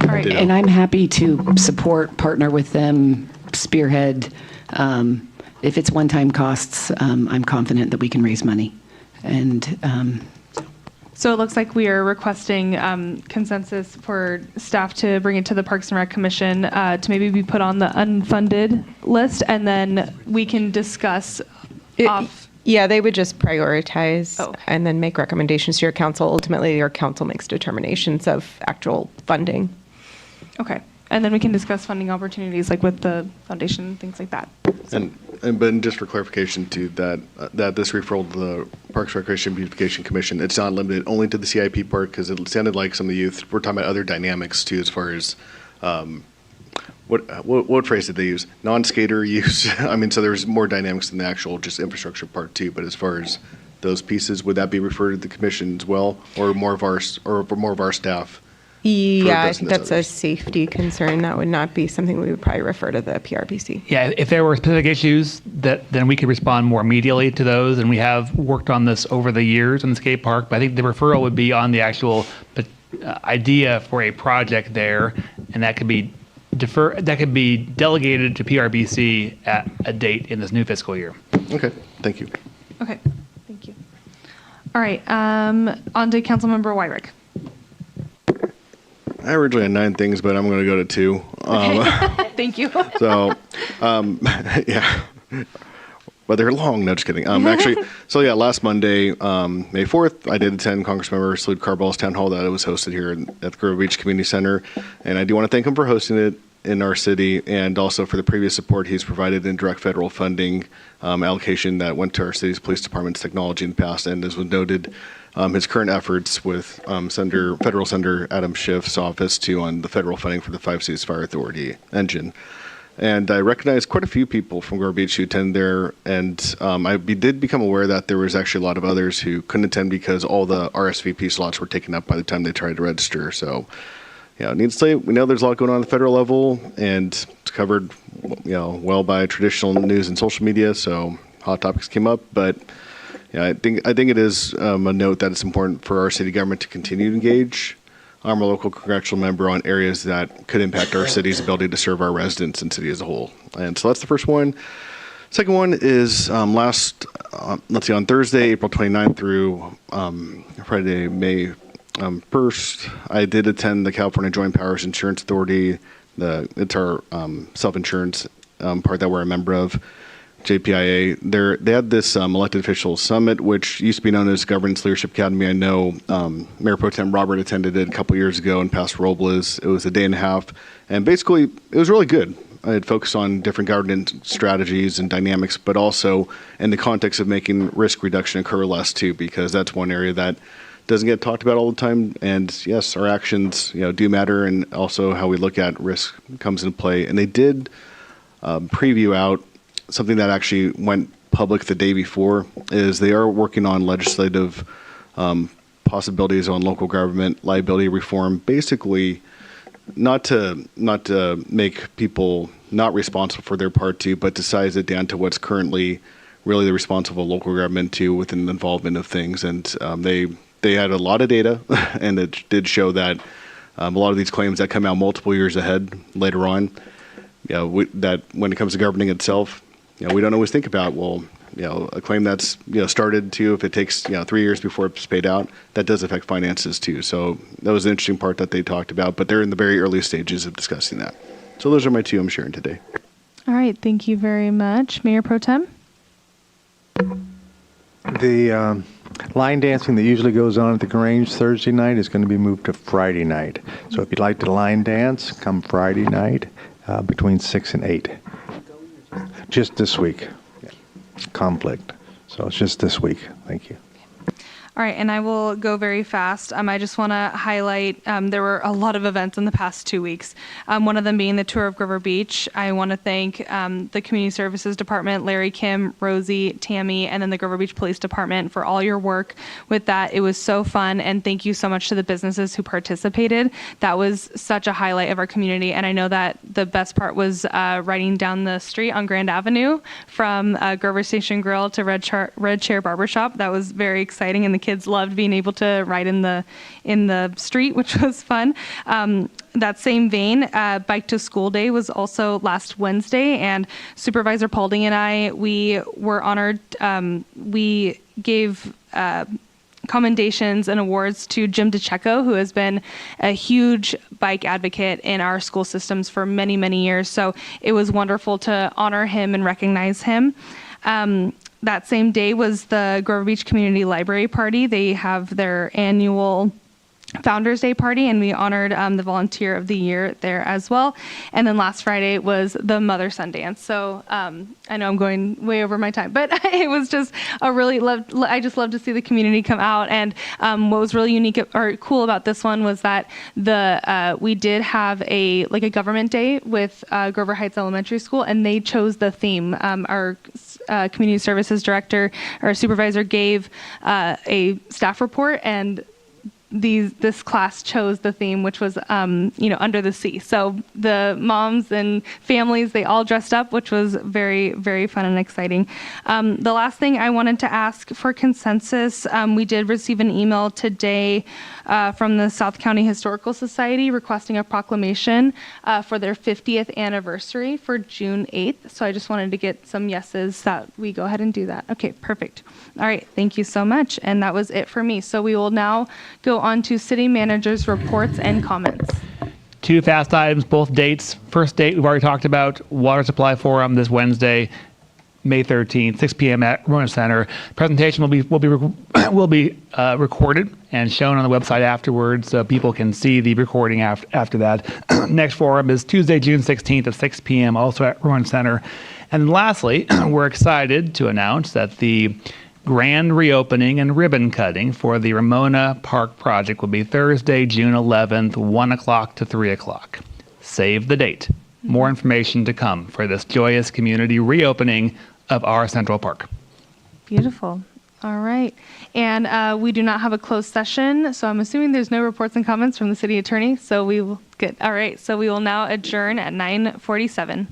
All right. And I'm happy to support, partner with them, spearhead. If it's one-time costs, I'm confident that we can raise money. And So it looks like we are requesting consensus for staff to bring it to the Parks and Rec Commission to maybe be put on the unfunded list, and then we can discuss off. Yeah, they would just prioritize and then make recommendations to your council. Ultimately, your council makes determinations of actual funding. Okay. And then we can discuss funding opportunities like with the foundation and things like that. But just for clarification too, that this referral to the Parks, Recreation, Beautification Commission, it's not limited only to the CIP part, because it sounded like some of the youth were talking about other dynamics too, as far as what phrase did they use? Non-skater use. I mean, so there's more dynamics than the actual just infrastructure part too. But as far as those pieces, would that be referred to the commission as well, or more of our staff? Yeah, I think that's a safety concern. That would not be something we would probably refer to the PRBC. Yeah, if there were specific issues, then we could respond more immediately to those, and we have worked on this over the years in the skate park. But I think the referral would be on the actual idea for a project there, and that could be delegated to PRBC at a date in this new fiscal year. Okay, thank you. Okay, thank you. All right, on to Councilmember Wyrick. I originally had 9 things, but I'm going to go to 2. Thank you. So, yeah. But they're long. No, just kidding. Actually, so yeah, last Monday, May 4th, I did attend Congressmember Salud Carball's town hall that was hosted here at the Grover Beach Community Center. And I do want to thank him for hosting it in our city, and also for the previous support he's provided in direct federal funding allocation that went to our city's police department's technology in the past. And as was noted, his current efforts with Federal Senator Adam Schiff's office on the federal funding for the 5 Cities Fire Authority engine. And I recognized quite a few people from Grover Beach who attend there, and I did become aware that there was actually a lot of others who couldn't attend because all the RSVP slots were taken up by the time they tried to register. So, yeah, needless to say, we know there's a lot going on at the federal level, and it's covered, well by traditional news and social media. So hot topics came up, but yeah, I think it is a note that it's important for our city government to continue to engage our local congressional member on areas that could impact our city's ability to serve our residents and city as a whole. And so that's the first one. Second one is on Thursday, April 29th through Friday, May 1st, I did attend the California Joint Powers Insurance Authority. It's our self-insurance part that we're a member of. JPIA, they had this elected officials summit, which used to be known as Governance Leadership Academy. I know Mayor Pro Tem Robert attended it a couple years ago in Paso Robles. It was a day and a half, and basically it was really good. It focused on different governance strategies and dynamics, but also in the context of making risk reduction occur less too, because that's one area that doesn't get talked about all the time. And yes, our actions do matter, and also how we look at risk comes into play. And they did preview out something that actually went public the day before, is they are working on legislative possibilities on local government liability reform, basically not to make people not responsible for their part too, but to size it down to what's currently really the responsible local government too within the involvement of things. And they had a lot of data, and it did show that a lot of these claims that come out multiple years ahead later on, that when it comes to governing itself, we don't always think about, a claim that's started to, if it takes 3 years before it's paid out, that does affect finances too. So that was an interesting part that they talked about, but they're in the very early stages of discussing that. So those are my 2 I'm sharing today. All right, thank you very much. Mayor Pro Tem? The line dancing that usually goes on at the Grange Thursday night is going to be moved to Friday night. So if you'd like to line dance, come Friday night between 6 and 8. Just this week. Conflict. So it's just this week. Thank you. All right, and I will go very fast. I just want to highlight there were a lot of events in the past 2 weeks. One of them being the tour of Grover Beach. I want to thank the Community Services Department, Larry, Kim, Rosie, Tammy, and then the Grover Beach Police Department for all your work with that. It was so fun, and thank you so much to the businesses who participated. That was such a highlight of our community, and I know that the best part was riding down the street on Grand Avenue from Grover Station Grill to Red Chair Barbershop. That was very exciting, and the kids loved being able to ride in the street, which was fun. That same vein, Bike to School Day was also last Wednesday, and Supervisor Paulding and I, we were honored. We gave commendations and awards to Jim DeCecco, who has been a huge bike advocate in our school systems for many, many years. So it was wonderful to honor him and recognize him. That same day was the Grover Beach Community Library Party. They have their annual Founders Day party, and we honored the Volunteer of the Year there as well. And then last Friday was the Mother-Son Dance. So I know I'm going way over my time, but it was just I just love to see the community come out. And what was really unique or cool about this one was that we did have a government day with Grover Heights Elementary School, and they chose the theme. Our community services director or supervisor gave a staff report, and this class chose the theme, which was, Under the Sea. So the moms and families, they all dressed up, which was very, very fun and exciting. The last thing I wanted to ask for consensus, we did receive an email today from the South County Historical Society requesting a proclamation for their 50th anniversary for June 8th. So I just wanted to get some yeses that we go ahead and do that. Okay, perfect. All right, thank you so much. And that was it for me. So we will now go on to city manager's reports and comments. 2 fast items, both dates. First date we've already talked about, Water Supply Forum this Wednesday, May 13th, 6 p.m. at Rona Center. Presentation will be recorded and shown on the website afterwards, so people can see the recording after that. Next forum is Tuesday, June 16th at 6 p.m. also at Rona Center. And lastly, we're excited to announce that the grand reopening and ribbon cutting for the Ramona Park project will be Thursday, June 11th, 1 o'clock to 3 o'clock. Save the date. More information to come for this joyous community reopening of our Central Park. Beautiful. All right. And we do not have a closed session, so I'm assuming there's no reports and comments from the city attorney. So we will get, all right. So we will now adjourn at 9:47.